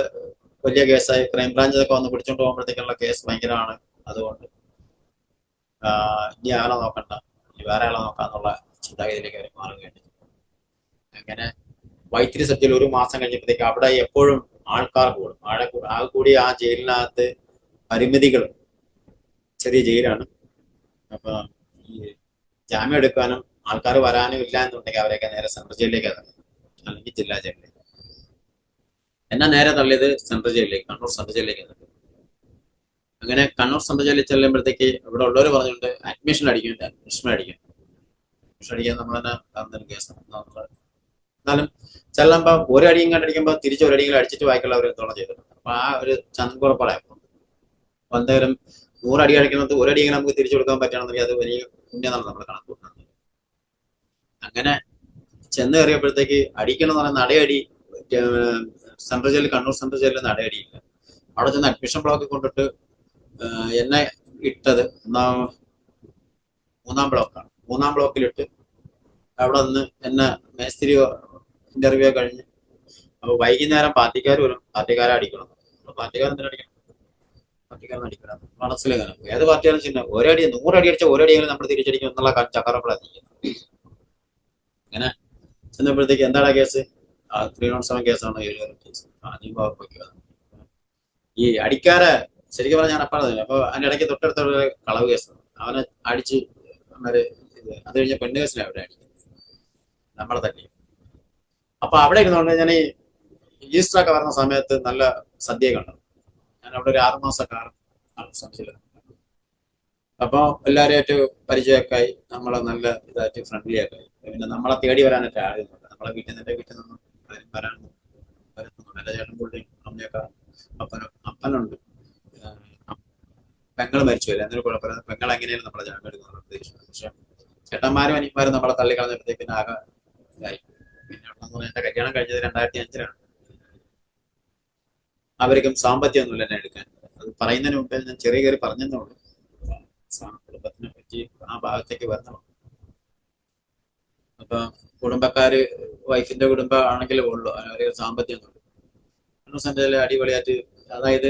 വലിയ കേസായി ക്രൈംബ്രാഞ്ചൊക്കെ വന്ന് പിടിച്ചോണ്ട് പോകുമ്പോഴത്തേക്കുള്ള കേസ് ഭയങ്കരമാണ്. അതുകൊണ്ട് ഇനി ആളെ നോക്കണ്ട, ഇനി വേറെ ആളെ നോക്കാന്നുള്ള ചിന്താഗതിയിലേക്ക് അവർ മാറുകയാണ്. അങ്ങനെ വൈത്തിരി സബ് ജില്ല 1 മാസം കഴിഞ്ഞപ്പോഴത്തേക്ക് അവിടെ എപ്പോഴും ആൾക്കാർ കൂടും. ആ കൂടി ആ ജയിലിനകത്ത് പരിമിതികൾ, ചെറിയ ജയിലാണ്. അപ്പൊ ഈ ജാമ്യം എടുക്കാനും ആൾക്കാർ വരാനും ഇല്ല എന്നുണ്ടെങ്കിൽ അവരെയൊക്കെ നേരെ സെൻട്രൽ ജയിലിലേക്ക് തള്ളി, അല്ലെങ്കിൽ ജില്ലാ ജയിലിലേക്ക്. എന്നെ നേരെ തള്ളിയത് സെൻട്രൽ ജയിലിലേക്ക്, കണ്ണൂർ സെൻട്രൽ ജയിലിലേക്ക് തള്ളി. അങ്ങനെ കണ്ണൂർ സെൻട്രൽ ജയിലിൽ ചെല്ലുമ്പോഴത്തേക്ക് ഇവിടെ ഉള്ളവർ പറഞ്ഞിട്ടുണ്ട് അഡ്മിഷൻ അടിക്കാൻ നമ്മളെന്നെ തന്നൊരു കേസാണ്. എന്നാലും ചെല്ലുമ്പോ ഒരടിയും കണ്ടടിക്കുമ്പോൾ തിരിച്ച് ഒരടിയെങ്കിലും അടിച്ചിട്ട് ബാക്കിയുള്ളവർ എന്തോളം ചെയ്തിട്ടുണ്ട്. അപ്പൊ ആ ഒരു ചന്തക്കുറപ്പാടായപ്പോ എന്തായാലും 100 അടി അടിക്കുന്നത് 1 അടിയെങ്കിലും നമുക്ക് തിരിച്ചു കൊടുക്കാൻ പറ്റുകയാണെന്നുണ്ടെങ്കിൽ അത് വലിയ പുണ്യമാണ് നമ്മൾ കണക്ക് കൂട്ടുന്നത്. അങ്ങനെ ചെന്ന് കയറിയപ്പോഴത്തേക്ക് അടിക്കണം എന്ന് പറയുന്ന നടയടി സെൻട്രൽ ജയിലിൽ, കണ്ണൂർ സെൻട്രൽ ജയിലിൽ നടയടിയില്ല. അവിടെ ചെന്ന് അഡ്മിഷൻ ബ്ലോക്കിൽ കൊണ്ടിട്ട് എന്നെ ഇട്ടത് 3-ാം ബ്ലോക്കാണ്. 3-ാം ബ്ലോക്കിലിട്ട് അവിടെ നിന്ന് എന്നെ മേസ്തിരി ഇന്റർവ്യൂ കഴിഞ്ഞ് അപ്പൊ വൈകുന്നേരം പാർട്ടിക്കാർ വരും. പാർട്ടിക്കാരെ അടിക്കണം. പാർട്ടിക്കാരെന്തിനാ അടിക്കണം? പാർട്ടിക്കാരൻ അടിക്കണം മനസ്സിലാകാൻ. ഏത് പാർട്ടിയാലും ചിന്ന 1 അടി 100 അടി അടിച്ച 1 അടിയെങ്കിലും നമ്മൾ തിരിച്ചടിക്കും എന്നുള്ള ചക്കറപ്പളാണ്. അങ്ങനെ ചെന്നപ്പോഴത്തേക്ക് എന്താണ് കേസ്? 307 കേസാണ്, 7 കേസ്. ഈ അടിക്കാരെ ശരിക്കും പറഞ്ഞാൽ ഞാൻ അപ്പാണ്. അപ്പൊ അതിന്റെ ഇടയ്ക്ക് തൊട്ടടുത്ത കളവ് കേസാണ്. അവനെ അടിച്ച് അത് കഴിഞ്ഞ പെണ്ണ് കേസിനെ അവിടെ അടിക്കുന്നത് നമ്മളെ തന്നെ. അപ്പൊ അവിടെ ഇരുന്നുകൊണ്ട് ഞാൻ ഈ ഈസ്റ്റർ ഒക്കെ വരുന്ന സമയത്ത് നല്ല സദ്യയൊക്കെ ഉണ്ടാവും. ഞാൻ അവിടെ ഒരു 6 മാസക്കാലം സംശയം. അപ്പൊ എല്ലാവരുമായിട്ട് പരിചയമൊക്കെ ആയി, നമ്മളെ നല്ല ഇതായിട്ട് ഫ്രണ്ട്ലി ഒക്കെ ആയി. പിന്നെ നമ്മളെ തേടി വരാനായിട്ട് ആളുന്നുണ്ട്. നമ്മളെ വീട്ടിൽ നിന്ന് വരാനൊന്നും വരുന്നുണ്ട്. എന്റെ ചേട്ടൻ പുള്ളിയും അമ്മയൊക്കെ അപ്പനുണ്ട്. പെങ്ങൾ മരിച്ചു വരും, എന്നൊരു കുഴപ്പമില്ല. പെങ്ങൾ എങ്ങനെയാണ് നമ്മളെ ജാമ്യം എടുക്കുന്നത് പ്രതീക്ഷിക്കുന്നത്. പക്ഷെ ചേട്ടന്മാരും അനിയന്മാരും നമ്മളെ തള്ളിക്കളഞ്ഞപ്പോഴത്തേക്ക് പിന്നെ ആകെ ഇതായി. പിന്നെ എന്റെ കല്യാണം കഴിഞ്ഞത് 2005-ലാണ്. അവർക്കും സാമ്പത്തികമൊന്നുമില്ല എന്നെ എടുക്കാൻ. അത് പറയുന്നതിന് മുമ്പേ ഞാൻ ചെറിയ കയറി പറഞ്ഞെന്നുള്ളൂ. കുടുംബത്തിനെ പറ്റി ആ ഭാഗത്തേക്ക് വരുന്നത്. അപ്പൊ കുടുംബക്കാര് വൈഫിന്റെ കുടുംബം ആണെങ്കിലേ ഉള്ളൂ ഒരു സാമ്പത്തികം സെന്റിൽ അടിപൊളിയായിട്ട്. അതായത്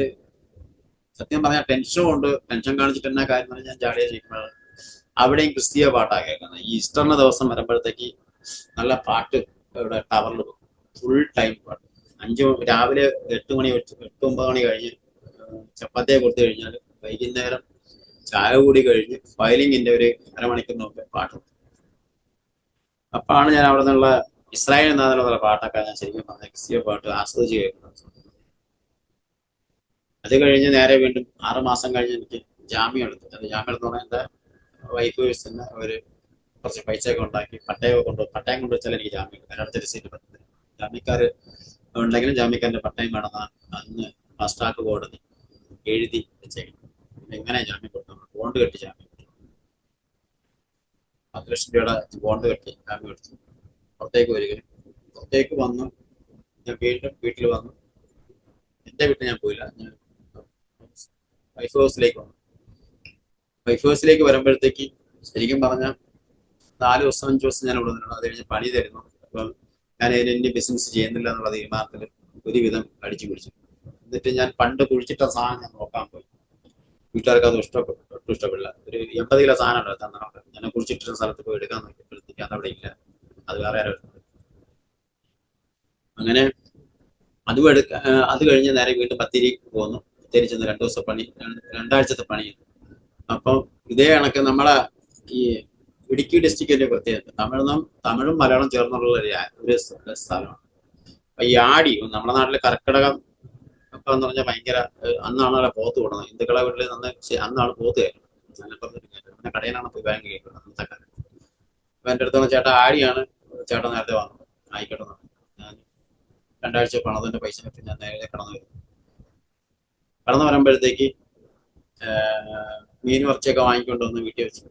സത്യം പറഞ്ഞാൽ ടെൻഷനും ഉണ്ട്. ടെൻഷൻ കാണിച്ചിട്ട് എന്നാ കാര്യം എന്ന് ഞാൻ ചാടിയ ചെയ്യുമ്പോൾ അവിടെയും ക്രിസ്തീയ പാട്ടാണ് കേൾക്കുന്നത്. ഈ ഈസ്റ്ററിന്റെ ദിവസം വരുമ്പോഴത്തേക്ക് നല്ല പാട്ട് ഇവിടെ ടവറിൽ പോകും. ഫുൾ ടൈം പാട്ട്. രാവിലെ 8 മണി 8-9 മണി കഴിഞ്ഞ് ചപ്പാത്തിയെ കൊടുത്തു കഴിഞ്ഞാൽ വൈകുന്നേരം ചായ കൂടി കഴിഞ്ഞ് ഫയലിങ്ങിന്റെ ഒരു അരമണിക്കൂർ മുമ്പ് പാട്ട്. അപ്പാണ് ഞാൻ അവിടെ നിന്നുള്ള ഇസ്രായേൽ നാഥനുള്ള പാട്ടൊക്കെ ഞാൻ ശരിക്കും പറഞ്ഞ ക്രിസ്തീയ പാട്ട് ആസ്വദിച്ച് കേൾക്കുന്നത്. അത് കഴിഞ്ഞ് നേരെ വീണ്ടും 6 മാസം കഴിഞ്ഞ് എനിക്ക് ജാമ്യം എടുത്തു. അത് ജാമ്യം എടുത്ത് പറഞ്ഞാൽ എൻ്റെ വൈഫ് തന്നെ ഒരു കുറച്ച് പൈസയൊക്കെ ഉണ്ടാക്കി പട്ടയം കൊണ്ട് വെച്ചാൽ എനിക്ക് ജാമ്യം എടുക്കും. അതിനടുത്ത് രസീറ്റ് പറ്റുന്നത് ജാമ്യക്കാര് ഉണ്ടെങ്കിലും ജാമ്യക്കാരന്റെ പട്ടയം വേണമെന്ന് അന്ന് ഫാസ്റ്റ് ട്രാക്ക് കോടതി എഴുതി വെച്ചേക്കണം. എങ്ങനെ ജാമ്യം കൊടുക്കണം? ബോണ്ട് കെട്ടി ജാമ്യം കൊടുത്തു. 10 ലക്ഷം രൂപയുടെ ബോണ്ട് കെട്ടി ജാമ്യം എടുത്തു. പുറത്തേക്ക് വരികയും പുറത്തേക്ക് വന്നു. ഞാൻ വീണ്ടും വീട്ടിൽ വന്നു. എന്റെ വീട്ടിൽ ഞാൻ പോയില്ല. ഞാൻ വൈഫ് ഹൗസിലേക്ക് വന്നു. വൈഫ് ഹൗസിലേക്ക് വരുമ്പോഴത്തേക്ക് ശരിക്കും പറഞ്ഞാൽ 4 ദിവസം 5 ദിവസം ഞാൻ ഇവിടെ നിന്നു. അത് കഴിഞ്ഞ് പണി തരുന്നു. അപ്പം ഞാൻ ഇനി ബിസിനസ് ചെയ്യുന്നില്ല എന്നുള്ള തീരുമാനത്തിൽ ഒരുവിധം അടിച്ചു പിടിച്ചു. എന്നിട്ട് ഞാൻ പണ്ട് കുഴിച്ചിട്ട സാധനം ഞാൻ നോക്കാൻ പോയി. വീട്ടുകാർക്ക് അത് ഒട്ടും ഇഷ്ടപ്പെടില്ല. ഒരു 80 കിലോ സാധനം തന്നവിടെ. ഞാൻ കുഴിച്ചിട്ടിരുന്ന സ്ഥലത്ത് പോയി എടുക്കാൻ നോക്കിയപ്പോഴത്തേക്ക് അതവിടെ ഇല്ല. അത് വേറെ ആരോ. അങ്ങനെ അതും അത് കഴിഞ്ഞ് നേരെ വീണ്ടും ബത്തേരി പോന്നു. ബത്തേരി ചെന്ന് 2 ദിവസം പണി, 2 ആഴ്ചത്തെ പണി. അപ്പം ഇതേ കണക്ക് നമ്മളെ ഈ ഇടുക്കി ഡിസ്ട്രിക്റ്റിന്റെ പ്രത്യേകത തമിഴും മലയാളം ചേർന്നുള്ള ഒരു സ്ഥലമാണ്. അപ്പൊ ഈ ആടി നമ്മുടെ നാട്ടില് കർക്കിടകം ഒക്കെ എന്ന് പറഞ്ഞാൽ ഭയങ്കര അന്നാണ് പോത്ത് കൊടുക്കുന്നത്. ഹിന്ദുക്കളെ വീട്ടിൽ അന്നാണ് പോത്ത് കയറുന്നത്. പിന്നെ കടയിലാണ് പോയി ബാങ്ക് കേൾക്കുന്നത് അന്നത്തെ കാലം. അപ്പൊ എൻ്റെ അടുത്തുള്ള ചേട്ടാ ആടിയാണ്, ചേട്ടൻ നേരത്തെ വന്നത്. ആയിക്കോട്ടെ, ഞാൻ 2 ആഴ്ച പണതിന്റെ പൈസ കിട്ടി ഞാൻ നേരെ കടന്നു വരുമ്പോഴത്തേക്ക് മീൻ കുറച്ചൊക്കെ വാങ്ങിക്കൊണ്ട് വന്ന് വീട്ടിൽ വെച്ച്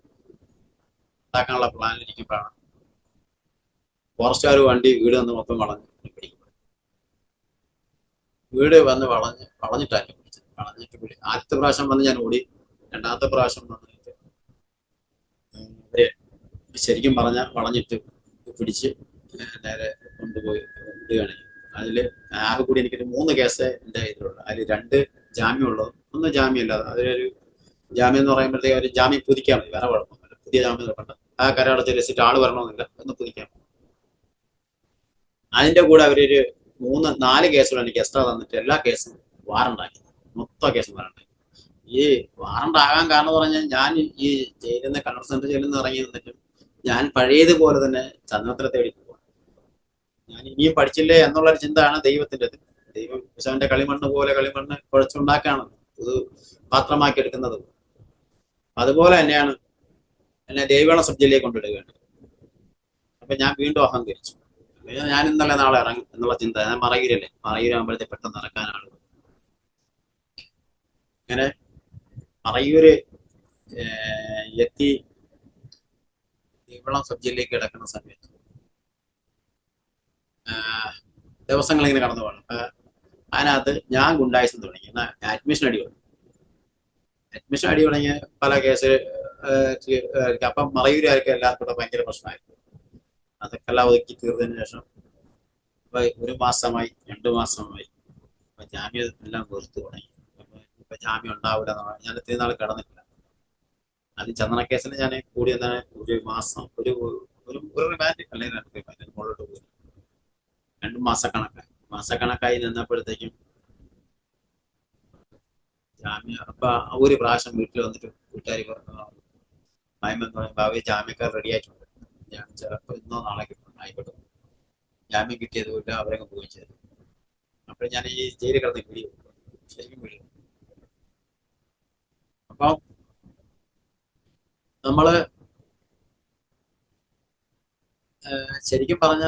ഉണ്ടാക്കാനുള്ള പ്ലാനിലിരിക്കുമ്പോഴാണ് ഫോറസ്റ്റുകാർ വണ്ടി വീട് വന്ന് മൊത്തം വളഞ്ഞ് പിടിക്കും. വീട് വന്ന് വളഞ്ഞിട്ടായിരുന്നു പിടിച്ചത്. ആദ്യത്തെ പ്രാവശ്യം വന്ന് ഞാൻ ഓടി. 2ാമത്തെ പ്രാവശ്യം വന്നിട്ട് അവര് ശരിക്കും പറഞ്ഞാൽ വളഞ്ഞിട്ട് പിടിച്ച് നേരെ കൊണ്ടുപോയി വിടുകയാണ്. അതില് ആകെ കൂടി എനിക്കൊരു 3 കേസ് എൻ്റെ ഇതിലുള്ളത്. അതിൽ 2 ജാമ്യമുള്ളത്, 1 ജാമ്യമില്ലാതെ. അതിലൊരു ജാമ്യം എന്ന് പറയുമ്പോഴത്തേക്ക് ഒരു ജാമ്യം പുതുക്കാൻ മതി, വേറെ കുഴപ്പമൊന്നുമില്ല. പുതിയ ജാമ്യം നോക്കണ്ട. ആ കരടച്ച രസീറ്റ് ആള് വരണമെന്നില്ല, ഒന്ന് പുതുക്കാൻ. അതിന്റെ കൂടെ അവരൊരു 3-4 കേസുകൾ എനിക്ക് എക്സ്ട്രാ തന്നിട്ട് എല്ലാ കേസും വാറണ്ടാക്കി. മൊത്തം കേസും വാറണ്ടാക്കി. ഈ വാറണ്ട് ആകാൻ കാരണം എന്ന് പറഞ്ഞാൽ ഞാൻ ഈ ജയിലിൽ നിന്ന് കണ്ണൂർ സെൻട്രൽ ജയിലിൽ നിന്ന് ഇറങ്ങി നിന്നിട്ടും ഞാൻ പഴയതുപോലെ തന്നെ ചന്ദ്രത്തിനെ തേടി പോകും. ഞാൻ ഇനിയും പഠിച്ചില്ലേ എന്നുള്ളൊരു ചിന്തയാണ് ദൈവത്തിന്റെ. ദൈവം അവന്റെ കളിമണ്ണ് പോലെ കളിമണ്ണ് കുഴച്ചുണ്ടാക്കുകയാണ് പുതു പാത്രമാക്കി എടുക്കുന്നത്. അതുപോലെ തന്നെയാണ് എന്നെ ദൈവീണ സബ്ജയിലേക്ക് കൊണ്ടിടുകയാണ്. അപ്പൊ ഞാൻ വീണ്ടും അഹങ്കരിച്ചു. ഞാൻ ഇന്നലെ നാളെ ഇറങ്ങും എന്നുള്ള ചിന്ത. ഞാൻ മറയൂരല്ലേ, മറയൂരാകുമ്പോഴത്തെ പെട്ടെന്ന് ഇറക്കാനാണ്. അങ്ങനെ മറയൂര് എത്തി ദൈവളം സബ്ജയിലേക്ക് കിടക്കുന്ന സമയത്ത് ദിവസങ്ങൾ ഇങ്ങനെ കടന്നു പോകണം. അതിനകത്ത് ഞാൻ ഗുണ്ടായിസം തുടങ്ങി. അഡ്മിഷൻ അടി തുടങ്ങിയ പല കേസ്. അപ്പം മറയൂരുകാർക്ക് എല്ലാവർക്കും കൂടെ ഭയങ്കര പ്രശ്നമായിരുന്നു. അതൊക്കെ എല്ലാം ഒതുക്കി തീർന്നതിന് ശേഷം 1 മാസമായി 2 മാസമായി അപ്പൊ ജാമ്യം എല്ലാം വെറുത്തു തുടങ്ങി. ഇപ്പൊ ജാമ്യം ഉണ്ടാവില്ല. ഞാൻ ഇത്രയും നാൾ കിടന്നിട്ടില്ല. അത് ചന്ദന കേസിന് ഞാൻ കൂടി എന്താണ് 1 മാസം ഒരു റിമാൻഡ് അല്ലെങ്കിൽ 2 റിമാൻഡ് മുകളിലോട്ട് പോയി. 2 മാസക്കണക്കായി നിന്നപ്പോഴത്തേക്കും ജാമ്യം. അപ്പൊ 1 പ്രാവശ്യം വീട്ടിൽ വന്നിട്ട് വീട്ടുകാർ മയമെന്ന് പറയുമ്പോൾ അവർ ജാമ്യക്കാർ റെഡി ആയിട്ടുണ്ട്. ഞാൻ ചിലപ്പോൾ ഇന്നോ നാളെ കിട്ടും, ആയിക്കോട്ടെ. ജാമ്യം കിട്ടിയതുമില്ല, അവരൊക്കെ പോയി ചെയ്തു. അപ്പോൾ ഞാൻ ഈ ജയിലിൽ കിടന്ന് പിടി ശരിക്കും പിടി. അപ്പൊ നമ്മള് ശരിക്കും പറഞ്ഞ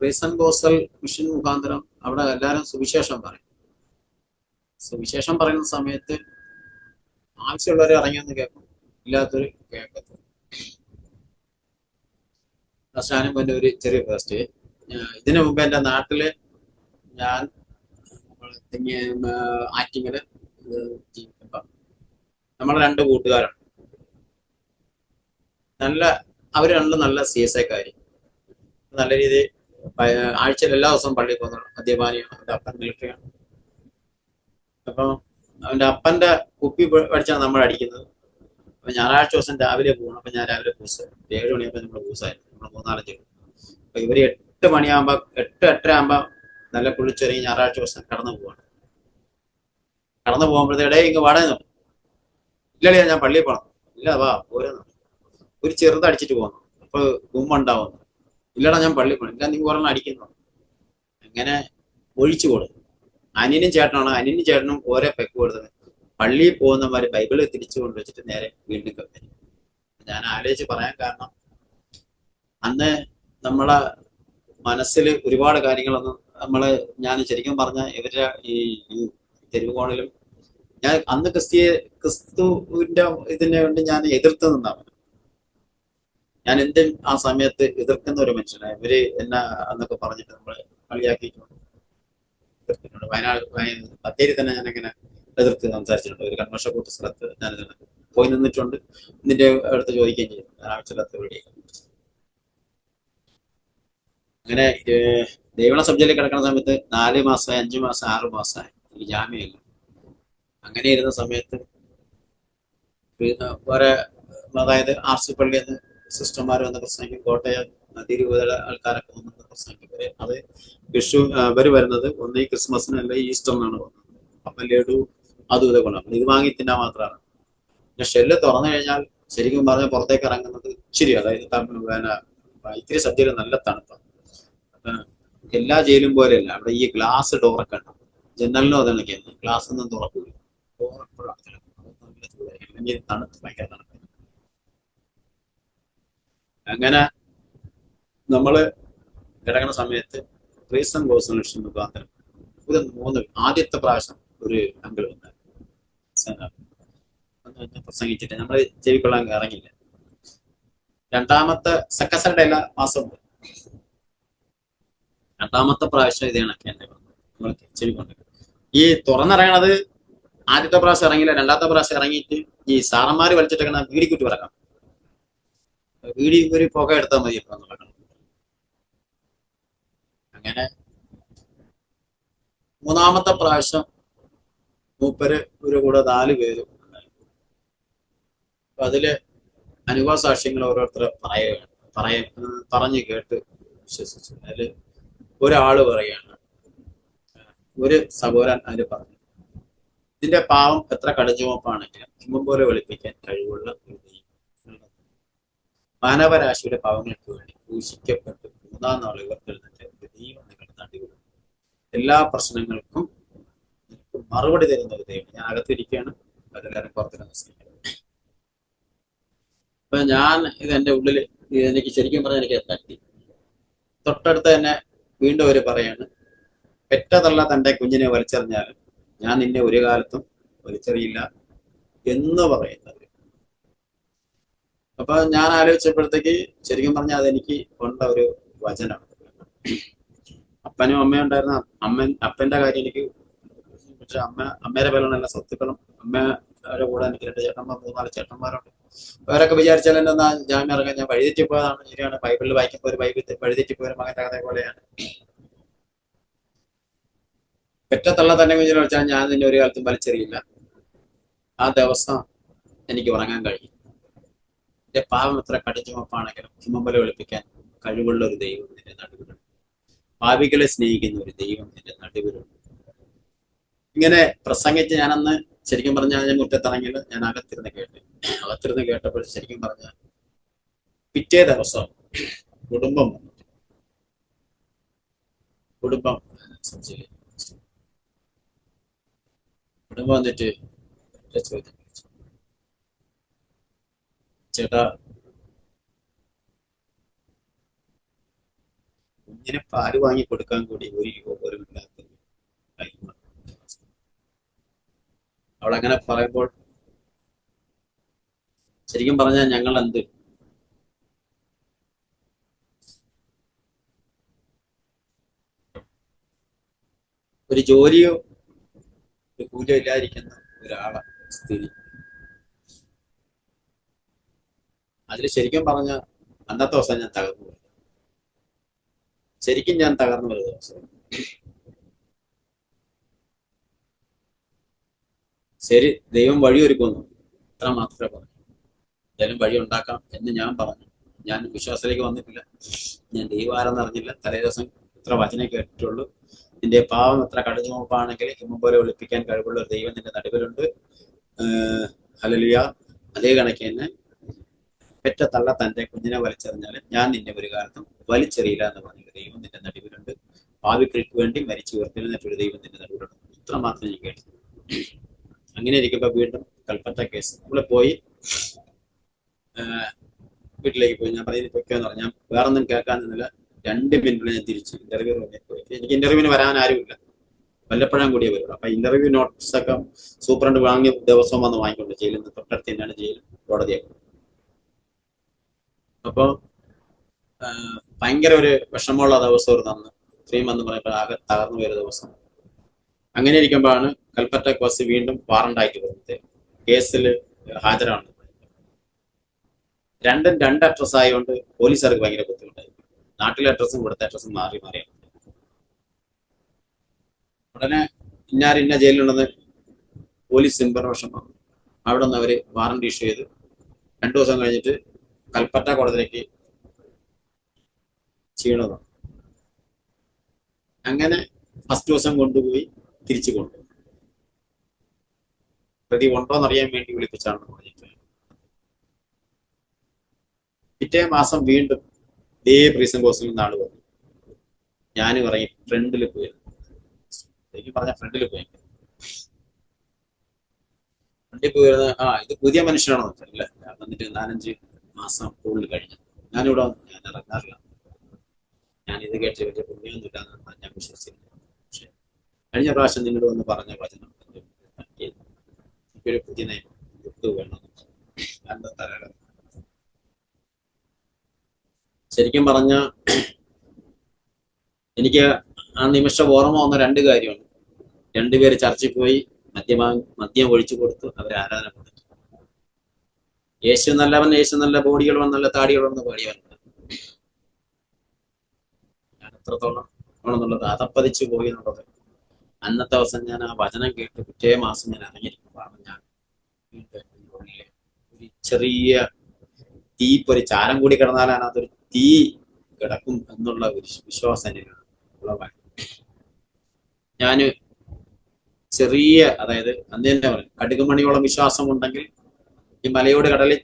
റീസൺ ബോസൽ മിഷൻ മുഖാന്തരം അവിടെ എല്ലാവരും സുവിശേഷം പറയും. സുവിശേഷം പറയുന്ന സമയത്ത് ആവശ്യമുള്ളവരെ ഇറങ്ങിയൊന്ന് കേൾക്കും, ഇല്ലാത്തൊരു കേൾക്കത്തില്ല. ഞാനും പിന്നെ ഒരു ചെറിയ ഫസ്റ്റ്. ഇതിനു മുമ്പ് എൻ്റെ നാട്ടില് ഞാൻ ആറ്റിങ്ങല് ജീവിക്കുമ്പോ നമ്മളെ 2 കൂട്ടുകാരാണ്. നല്ല അവർ രണ്ടും നല്ല CSI നല്ല രീതിയിൽ ആഴ്ചയിൽ എല്ലാ ദിവസവും പള്ളിയിൽ പോകുന്നു. മദ്യപാനിയാണ്. അവന്റെ അപ്പൻ മിലിറ്ററിയാണ്. അപ്പം അവന്റെ അപ്പന്റെ കുപ്പി പഠിച്ചാണ് നമ്മൾ അടിക്കുന്നത്. അപ്പൊ ഞായറാഴ്ച ദിവസം രാവിലെ പോകണം. അപ്പൊ ഞാൻ രാവിലെ പൂസ് 7 മണിയാകുമ്പോൾ നമ്മൾ പൂസായിരുന്നു. നമ്മൾ 3-4 അപ്പൊ ഇവര് 8 മണിയാകുമ്പോ 8-8:30 ആകുമ്പോ നല്ല കുളിച്ചൊരുങ്ങി ഞായറാഴ്ച ദിവസം കടന്നു പോവാണ്. കടന്നു പോകുമ്പോഴത്തേടെ ഇങ്ങ് വാടക ഇല്ലല്ലേ, ഞാൻ പള്ളിയിൽ പോകണം. ഇല്ല, വാ പോരുന്നു. ഒരു ചെറുതടിച്ചിട്ട് പോകുന്നു. അപ്പൊ ഗുമ്മുണ്ടാവുന്നു. ഇല്ലടാ, ഞാൻ പള്ളിയിൽ പോകണം. ഇല്ല, നീ ഒരെണ്ണം അടിക്കുന്നു. അങ്ങനെ ഒഴിച്ചു കൊടുക്കും. അനിയനും ചേട്ടനാണ്. അനിയനും ചേട്ടനും ഓരോ പെക്ക് കൊടുത്തത്. പള്ളിയിൽ പോകുന്നവര് ബൈബിള് തിരിച്ചു കൊണ്ടുവച്ചിട്ട് നേരെ വീണ്ടും കമ്പനി. ഞാൻ ആലോചിച്ച് പറയാൻ കാരണം, അന്ന് നമ്മളെ മനസ്സിൽ ഒരുപാട് കാര്യങ്ങളൊന്നും ഞാൻ ശരിക്കും പറഞ്ഞ ഇവരുടെ ഈ തെരുവുകോണിലും ഞാൻ അന്ന് ക്രിസ്തുവിന്റെ ഇതിനെ കൊണ്ട് ഞാൻ എതിർത്ത് നിന്നാണ്. ഞാൻ എന്തും ആ സമയത്ത് എതിർക്കുന്ന ഒരു മനുഷ്യനാണ്. ഇവര് എന്നാ എന്നൊക്കെ പറഞ്ഞിട്ട് നമ്മള് കളിയാക്കിയിട്ടുണ്ട്, എതിർത്തിട്ടുണ്ട്. ബത്തേരി തന്നെ ഞാനിങ്ങനെ എതിർത്ത് സംസാരിച്ചിട്ടുണ്ട്. ഒരു കൺവെൻഷൻ കൂട്ട സ്ഥലത്ത് ഞാനിത് പോയി നിന്നിട്ടുണ്ട്. ഇതിന്റെ അടുത്ത് ചോദിക്കുകയും ചെയ്തു. ഞാൻ ആവശ്യമില്ലാത്ത വീഡിയോ. അങ്ങനെ ദൈവണ സബ്ജക്റ്റിൽ കിടക്കുന്ന സമയത്ത് 4 മാസമായി, 5 മാസം, 6 മാസമായി എനിക്ക് ജാമ്യമില്ല. അങ്ങനെ ഇരുന്ന സമയത്ത് വേറെ, അതായത് RC പള്ളി എന്ന് സിസ്റ്റർമാർ വന്ന് പ്രസംഗിക്കും. കോട്ടയം തിരുവതയുടെ ആൾക്കാരൊക്കെ വന്ന് പ്രസംഗിക്കും. അത് ഇവര് വരുന്നത് ഒന്നീ ക്രിസ്മസിന് അല്ല ഈസ്റ്ററിനാണ് വന്നത്. അപ്പൊ ലഡു അതും ഇതൊക്കെ ഉണ്ടാകും. ഇത് വാങ്ങി തിന്നാൻ മാത്രമാണ്. പിന്നെ ഷെല്ല് തുറന്നു കഴിഞ്ഞാൽ ശരിക്കും പറഞ്ഞാൽ പുറത്തേക്ക് ഇറങ്ങുന്നത് ഇച്ചിരി, അതായത് ഇത്തിരി സദ്യയിൽ നല്ല തണുപ്പാണ്. അപ്പൊ എല്ലാ ജയിലും പോലെയല്ല. അവിടെ ഈ ഗ്ലാസ് ഡോറൊക്കെ ഉണ്ടാവും. ജനലിനും അതൊക്കെയാണ്. ഗ്ലാസ് ഒന്നും തുറക്കൂല. ഡോർ എപ്പോഴും നല്ല ചൂടായിരിക്കും. അല്ലെങ്കിൽ തണുപ്പ്, ഭയങ്കര തണുപ്പ്. അങ്ങനെ നമ്മള് കിടക്കുന്ന സമയത്ത് റീസൺ കോൺസൾട്ടേഷൻ മുഖാന്തരം ആദ്യത്തെ പ്രാവശ്യം ഒരു അങ്കിൾ വന്ന് പ്രസംഗിച്ചിട്ട് നമ്മൾ ചെവിക്കൊള്ളാൻ ഇറങ്ങില്ല. രണ്ടാമത്തെ സെക്കൻഡ് എല്ലാ മാസമുണ്ട്. രണ്ടാമത്തെ പ്രാവശ്യം ഇത് കണക്കെ നമ്മൾ ചെവിക്കൊണ്ട് ഈ തുറന്നിറങ്ങണത്. ആദ്യത്തെ പ്രാവശ്യം ഇറങ്ങിയില്ല. രണ്ടാമത്തെ പ്രാവശ്യം ഇറങ്ങിയിട്ട് ഈ സാറന്മാര് വലിച്ചിട്ടേക്കണ വീടിക്കുറ്റി പറക്കാം. വീടി ഒരു പുക എടുത്താൽ മതി ഇപ്പൊ നടക്കണം. അങ്ങനെ മൂന്നാമത്തെ പ്രാവശ്യം മൂപ്പര് ഒരു കൂടെ 4 പേരും ഉണ്ടായി. അപ്പൊ അതില് അനുഭവ സാക്ഷ്യങ്ങൾ ഓരോരുത്തർ പറഞ്ഞു കേട്ട് വിശ്വസിച്ചു. അതില് ഒരാള് പറയാണ്, ഒരു സഹോദരൻ അതിന് പറഞ്ഞു, ഇതിന്റെ പാവം എത്ര കടുചുമപ്പാണെങ്കിലും ഹിമം പോലെ വെളുപ്പിക്കാൻ കഴിവുള്ള ഒരു ദൈവം. മാനവരാശിയുടെ പാവങ്ങൾക്ക് വേണ്ടി ക്രൂശിക്കപ്പെട്ട് 3-ാം നാൾ ഉയർത്തെഴുന്നേറ്റ ഒരു ദൈവം നിങ്ങളുടെ നടുവിലുണ്ട്. എല്ലാ പ്രശ്നങ്ങൾക്കും മറുപടി തരുന്ന ഒരു ദൈവം. ഞാൻ അകത്തിരിക്കുകയാണ്, അതെല്ലാവരും പുറത്തിരുന്ന് മനസ്സിലാക്കുന്നത്. അപ്പൊ ഞാൻ എന്റെ ഉള്ളിൽ എനിക്ക് ശരിക്കും പറഞ്ഞാൽ എനിക്ക് തട്ടി. തൊട്ടടുത്ത് തന്നെ വീണ്ടും അവര് പറയാണ്, പെറ്റതള്ള തന്റെ കുഞ്ഞിനെ വലിച്ചെറിഞ്ഞാലും ഞാൻ നിന്നെ ഒരു കാലത്തും വലിച്ചെറിയില്ല എന്ന് പറയുന്നവര്. അപ്പൊ ഞാൻ ആലോചിച്ചപ്പോഴത്തേക്ക് ശരിക്കും പറഞ്ഞാൽ അതെനിക്ക് കൊണ്ട ഒരു വചനമാണ്. അപ്പനും അമ്മയും ഉണ്ടായിരുന്ന അപ്പന്റെ കാര്യം എനിക്ക്, പക്ഷെ അമ്മയുടെ പേരുള്ള സ്വത്തുക്കളും അമ്മയുടെ കൂടെ എനിക്ക് 2 ചേട്ടന്മാർ, 3-4 ചേട്ടന്മാരുണ്ട്. അവരൊക്കെ വിചാരിച്ചാൽ എന്താ ജാമ്യം ഇറങ്ങാൻ ഞാൻ വഴിതെറ്റിപ്പോയതാണ്. ശരിയാണ്. ബൈബിളിൽ വായിക്കുമ്പോൾ ഒരു വഴിതെറ്റിപ്പോയ ഒരു മകന്റെ കഥ പോലെയാണ്. പെറ്റത്തള്ള തന്നെ കുഞ്ഞിനെ വെച്ചാൽ ഞാൻ നിന്നെ ഒരു കാലത്തും വലിച്ചെറിയില്ല. ആ ദിവസം എനിക്ക് ഉറങ്ങാൻ കഴിയും. എന്റെ പാവം എത്ര കടുചുമപ്പാണെങ്കിലും ഹിമമ്പല വെളുപ്പിക്കാൻ കഴിവുള്ള ഒരു ദൈവം നിന്റെ നടുവിലുണ്ട്. പാപികളെ സ്നേഹിക്കുന്ന ഒരു ദൈവം നിന്റെ നടുവിലുണ്ട്. ഇങ്ങനെ പ്രസംഗിച്ച് ഞാനന്ന് ശരിക്കും പറഞ്ഞാൽ ഞാൻ മുറ്റത്തിറങ്ങിയത് ഞാൻ അകത്തിരുന്ന് കേട്ടപ്പോൾ ശരിക്കും പറഞ്ഞാൽ പിറ്റേ ദിവസം കുടുംബം വന്നിട്ട് ചോദ്യം, ചേട്ടാ കുഞ്ഞിനെ പാല് വാങ്ങി കൊടുക്കാൻ കൂടി 1 രൂപ പോലും ഇല്ലാത്ത അവളങ്ങനെ പറയുമ്പോൾ ശരിക്കും പറഞ്ഞാൽ ഞങ്ങൾ എന്ത് ഒരു ജോലിയോ ഒരു കൂലിയോ ഇല്ലാതിരിക്കുന്ന ഒരാളെ സ്ഥിതി. അതിൽ ശരിക്കും പറഞ്ഞ അന്നത്തെ ദിവസം ഞാൻ തകർന്നു പോയി. ശരിക്കും ഞാൻ തകർന്നു ഒരു ദിവസം. ശരി, ദൈവം വഴിയൊരുക്കുന്നു, അത്ര മാത്രമേ പറഞ്ഞു. എന്തായാലും വഴി ഉണ്ടാക്കാം എന്ന് ഞാൻ പറഞ്ഞു. ഞാൻ വിശ്വാസത്തിലേക്ക് വന്നിട്ടില്ല. ഞാൻ ദൈവാരെന്ന് അറിഞ്ഞില്ല. തലേ ദിവസം ഇത്ര വചനം കേട്ടിട്ടുള്ളൂ. നിന്റെ പാവം എത്ര കടുതു നോപ്പാണെങ്കിൽ ഹിമം പോലെ ഒളിപ്പിക്കാൻ കഴിവുള്ള ഒരു ദൈവം നിന്റെ നടുവിലുണ്ട്. ഹല്ലേലൂയ. അതേ കണക്ക് തന്നെ പെറ്റ തള്ള തന്റെ കുഞ്ഞിനെ വലിച്ചെറിഞ്ഞാൽ ഞാൻ നിന്നെ ഒരു കാലത്തും വലിച്ചെറിയില്ല എന്ന് പറഞ്ഞൊരു ദൈവം നിന്റെ നടുവിലുണ്ട്. പാപികൾക്ക് വേണ്ടി മരിച്ചു ഉയർത്തെഴുന്നേറ്റൊരു ദൈവം നിന്റെ നടുവിലുണ്ട്. ഇത്ര മാത്രം ഞാൻ കേട്ടു. അങ്ങനെ ഇരിക്കുമ്പോ വീണ്ടും കൽപ്പറ്റ കേസ് നമ്മള് പോയി വീട്ടിലേക്ക് പോയി. ഞാൻ പറയുന്നത് പൊയ്ക്കോന്ന് പറഞ്ഞു. ഞാൻ വേറെ ഒന്നും കേൾക്കാൻ നിന്നില്ല. 2 മിനിറ്റിൽ ഞാൻ തിരിച്ചു ഇന്റർവ്യൂ പോയി. എനിക്ക് ഇന്റർവ്യൂവിന് വരാൻ ആരുമില്ല, വല്ലപ്പോഴും കൂടിയേ വരുള്ളൂ. അപ്പൊ ഇന്റർവ്യൂ നോട്ട്സ് ഒക്കെ സൂപ്രണ്ട് വാങ്ങിയ ദിവസം വന്ന് വാങ്ങിക്കൊണ്ട്, ജയിലിൽ നിന്ന് തൊട്ടടുത്ത് തന്നെയാണ് ജയിൽ, കോടതിയൊക്കെ. അപ്പൊ ഭയങ്കര ഒരു വിഷമമുള്ള ദിവസം ഒരു തന്നു 3 മന്ത് പറയുമ്പോൾ ആകെ തകർന്നു പോയൊരു ദിവസം. അങ്ങനെ ഇരിക്കുമ്പോഴാണ് കൽപ്പറ്റ കേസ് വീണ്ടും വാറണ്ടായിട്ട് വരുന്നത്. കേസിൽ ഹാജരാണ്. രണ്ടും 2 അഡ്രസ് ആയതുകൊണ്ട് പോലീസുകാർക്ക് ഭയങ്കര ബുദ്ധിമുട്ടായി. നാട്ടിലെ അഡ്രസ്സും ഇവിടുത്തെ അഡ്രസ്സും മാറി മാറിയാണ്. ഉടനെ ഇന്ന ജയിലിലുണ്ടെന്ന് പോലീസ് ഇൻഫർമേഷൻ വന്നു. അവിടെ നിന്ന് അവര് വാറണ്ട് ഇഷ്യൂ ചെയ്ത് 2 ദിവസം കഴിഞ്ഞിട്ട് കൽപ്പറ്റ കോടതിയിലേക്ക് ചെയ്യണതാണ്. അങ്ങനെ ഫസ്റ്റ് ദിവസം കൊണ്ടുപോയി തിരിച്ചു കൊണ്ടുപോയി. പ്രതി ഉണ്ടോന്നറിയാൻ വേണ്ടി വിളിപ്പിച്ചാണ് പറഞ്ഞിട്ട്. പിറ്റേ മാസം വീണ്ടും ഇതേ പ്രീസൺ കോഴ്സിൽ നിന്ന് ആള് വന്നു. ഞാൻ പറയും ഫ്രണ്ടിൽ പോയി, എനിക്ക് പറഞ്ഞ ഫ്രണ്ടിൽ പോയി. ഫ്രണ്ടിൽ പോയിരുന്ന ഇത് പുതിയ മനുഷ്യനാണോ വെച്ചാൽ ഞാൻ വന്നിട്ട് 4-5 മാസം കൂടുതൽ കഴിഞ്ഞു. ഞാനിവിടെ ഞാൻ ഇറങ്ങാറില്ല. ഞാൻ ഇത് കേട്ട് വലിയ പുണ്യൊന്നുമില്ല എന്ന് ഞാൻ വിശ്വസിച്ചില്ല. പക്ഷെ കഴിഞ്ഞ പ്രാവശ്യം നിന്നോട് വന്ന് പറഞ്ഞ വചനം ഒരു പുതിയ നിയമം ബുക്ക് വേണം. ശരിക്കും പറഞ്ഞ എനിക്ക് ആ നിമിഷം ഓർമ്മ വന്ന 2 കാര്യമാണ്. 2 പേര് ചർച്ചിൽ പോയി മദ്യം ഒഴിച്ചു കൊടുത്തു, അവരെ ആരാധന കൊടുത്തു. യേശു നല്ലവൻ, യേശു നല്ല ബോഡികളും നല്ല താടികളും പാടിയവൻ. ഞാൻ എത്രത്തോളം ആണെന്നുള്ളത് അതപ്പതിച്ചു പോയി എന്നുള്ളത് അന്നത്തെ ദിവസം ഞാൻ ആ വചനം കേട്ട് പിറ്റേ മാസം ഞാൻ ഇറങ്ങിയിരിക്കുമ്പോഴാണ് ഞാൻ ഉള്ളിൽ ഒരു ചെറിയ തീ, ഒരു ചാരം കൂടി കിടന്നാലാണ് അതൊരു തീ കിടക്കും എന്നുള്ള ഒരു വിശ്വാസം എന്നിലാണ് ഉളവായി. ഞാന് ചെറിയ, അതായത് അന്ന് തന്നെ പറയും, കടുകുമണിയോളം വിശ്വാസം ഉണ്ടെങ്കിൽ ഈ മലയോട് കടലിൽ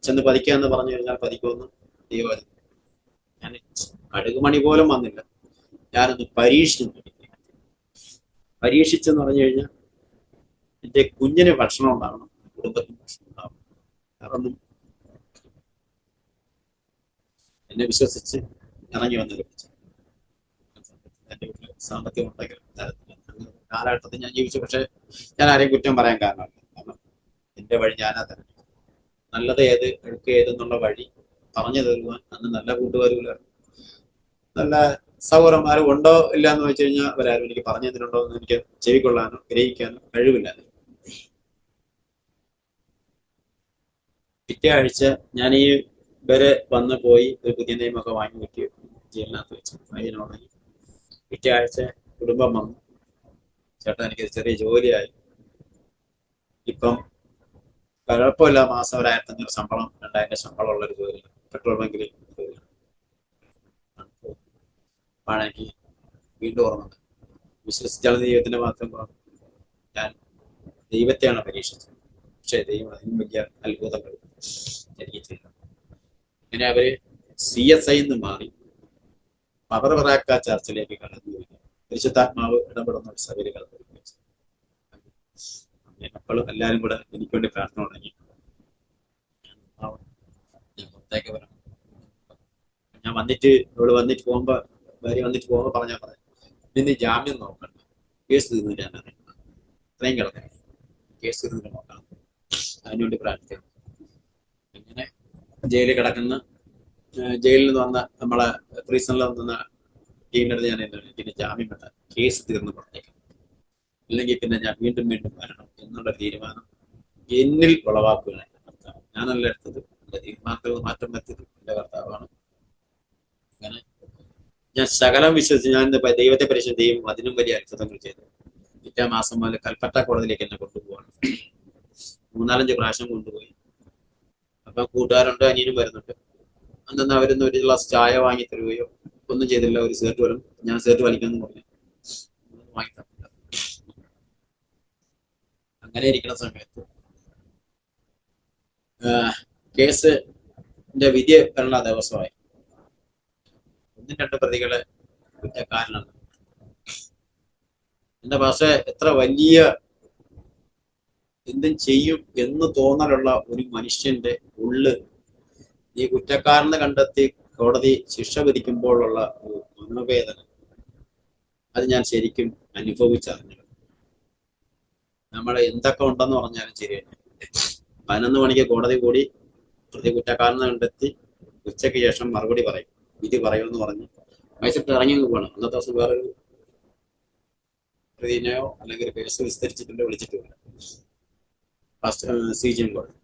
ചെന്ന് പതിക്കുക എന്ന് പറഞ്ഞു കഴിഞ്ഞാൽ പതിക്കുമെന്ന് ദൈവം. ഞാൻ കടുകുമണി പോലും വന്നില്ല. ഞാനൊന്ന് പരീക്ഷിച്ചെന്ന് പറഞ്ഞു കഴിഞ്ഞാൽ എന്റെ കുഞ്ഞിന് ഭക്ഷണം ഉണ്ടാവണം, കുടുംബത്തിന് ഭക്ഷണം ഉണ്ടാവണം. അതൊന്നും എന്നെ വിശ്വസിച്ച് ഇറങ്ങി വന്നത്. എന്റെ വീട്ടിൽ സാമ്പത്തികം ഉണ്ടെങ്കിൽ കാലഘട്ടത്തിൽ ഞാൻ ജീവിച്ചു. പക്ഷെ ഞാൻ ആരെയും കുറ്റം പറയാൻ കാരണമല്ല. കാരണം എന്റെ വഴി ഞാനാ തന്നെ. നല്ലത് ഏത്, എടുക്കുക ഏതെന്നുള്ള വഴി പറഞ്ഞു തരുവാൻ അന്ന് നല്ല കൂട്ടുകാരുമില്ല, നല്ല സഹോദരന്മാരും ഉണ്ടോ ഇല്ല എന്ന് വെച്ച് കഴിഞ്ഞാൽ അവരാരും എനിക്ക് പറഞ്ഞു തന്നിട്ടുണ്ടോ എന്ന് എനിക്ക് ചെവിക്കൊള്ളാനോ ഗ്രഹിക്കാനോ കഴിവില്ല. പിറ്റേ ആഴ്ച ഞാൻ ഈ ഇവരെ വന്ന് പോയി ഒരു പുതിയ നിയമൊക്കെ വാങ്ങി വെക്കി ജയിലിനകത്ത് വെച്ച് അതിനുണങ്ങി. പിറ്റേ ആഴ്ച കുടുംബം വന്നു. ചേട്ടാ എനിക്ക് ചെറിയ ജോലിയായി, ഇപ്പം കുഴപ്പമില്ല, മാസം ഒരു 1500 ശമ്പളം, 2000 ശമ്പളം ഉള്ളൊരു ജോലി, പെട്രോൾ ബങ്കിൽ ജോലിയാണ്. ആണെങ്കിൽ വീണ്ടും ഓർമ്മ വിശ്വസിച്ചാൽ ദൈവത്തിന്റെ മാത്രം ഞാൻ ദൈവത്തെയാണ് പരീക്ഷിച്ചത്. പക്ഷെ ദൈവം അതിന് വലിയ അത്ഭുതങ്ങൾ എനിക്ക് ചെയ്തു. അങ്ങനെ അവര് CSI നിന്ന് മാറി പവർ വറാക്ക ചർച്ചിലേക്ക് കടന്നു വരിക. പരിശുദ്ധാത്മാവ് ഇടപെടുന്ന ഒരു സഭയിൽ കടന്നു വരിക. മക്കളും എല്ലാവരും കൂടെ എനിക്ക് വേണ്ടി പ്രാർത്ഥന തുടങ്ങി. ഞാൻ പുറത്തേക്ക് വരണം. ഞാൻ വന്നിട്ട് പോകുമ്പോ ഭാര്യ വന്നിട്ട് പോകുമ്പോ പറഞ്ഞാൽ ഇന്ന് ജാമ്യം നോക്കണ്ട, കേസ് തീർന്നു, ഞാൻ ഇത്രയും കിടക്കാൻ കേസ് തീർന്നിട്ട് നോക്കണം, അതിനുവേണ്ടി പ്രാർത്ഥിക്കണം. അങ്ങനെ ജയിലിൽ കിടക്കുന്ന, ജയിലിൽ നിന്ന് വന്ന നമ്മളെ പ്രീസണിൽ വന്ന ടീമിനടുത്ത് ഞാൻ പിന്നെ ജാമ്യം വേണ്ട, കേസ് തീർന്ന് പറഞ്ഞേക്കാം, ഇല്ലെങ്കിൽ പിന്നെ ഞാൻ വീണ്ടും വരണം എന്നുള്ള തീരുമാനം എന്നിൽ ഉളവാക്കുകയാണ്. ഞാനല്ല എടുത്തത്, എന്റെ തീരുമാനം ആത്മാർത്ഥത മാറ്റം വരുത്തിയത് എന്റെ കർത്താവാണ്. അങ്ങനെ ഞാൻ ശകലം വിശ്വസിച്ച് ഞാൻ ദൈവത്തെ പരിശുദ്ധിയും അതിനും വലിയ അത്ഭുതങ്ങൾ ചെയ്തു. പിറ്റേ മാസം മുതൽ കൽപ്പറ്റ കോടതിയിലേക്ക് എന്നെ കൊണ്ടുപോവാണ്. 3-4 പ്രാവശ്യം കൊണ്ടുപോയി. അപ്പൊ കൂട്ടുകാരുണ്ട്, അനിയനും വരുന്നുണ്ട്. അന്ന് അവരൊന്ന് ഒരു ഗ്ലാസ് ചായ വാങ്ങി തരുകയോ ഒന്നും ചെയ്തില്ല. ഒരു സിഗരറ്റ് പോലും, ഞാൻ സിഗരറ്റ് വലിക്കാന്ന് പറഞ്ഞു, വാങ്ങി തന്നില്ല. അങ്ങനെ ഇരിക്കുന്ന സമയത്ത് കേസിന്റെ വിധി വരണ ദിവസമായി. 1-2 പ്രതികളെ കുറ്റക്കാരനാണ്. എന്റെ ഭാഷ എത്ര വലിയ എന്തും ചെയ്യും എന്ന് തോന്നലുള്ള ഒരു മനുഷ്യന്റെ ഉള്ള് ഈ കുറ്റക്കാരനെ കണ്ടെത്തി കോടതി ശിക്ഷ വിധിക്കുമ്പോഴുള്ള ഒരു മനോവേദന, അത് ഞാൻ ശരിക്കും അനുഭവിച്ചറിഞ്ഞു. നമ്മൾ എന്തൊക്കെ ഉണ്ടെന്ന് പറഞ്ഞാലും ശരിയല്ല. 11 മണിക്ക് കോടതി കൂടി പ്രതി കുറ്റക്കാരനെ കണ്ടെത്തി ഉച്ചയ്ക്ക് ശേഷം മറുപടി പറയും, വിധി പറയുമെന്ന് പറഞ്ഞ് മൈസൂരിൽ ഇറങ്ങി പോകണം. അന്നത്തെ ദിവസം വേറൊരു പ്രതിനെയോ അല്ലെങ്കിൽ ഒരു കേസ് വിസ്തരിച്ചിട്ടുണ്ടോ വിളിച്ചിട്ടില്ല. ഫസ്റ്റ് CJM കോടതി.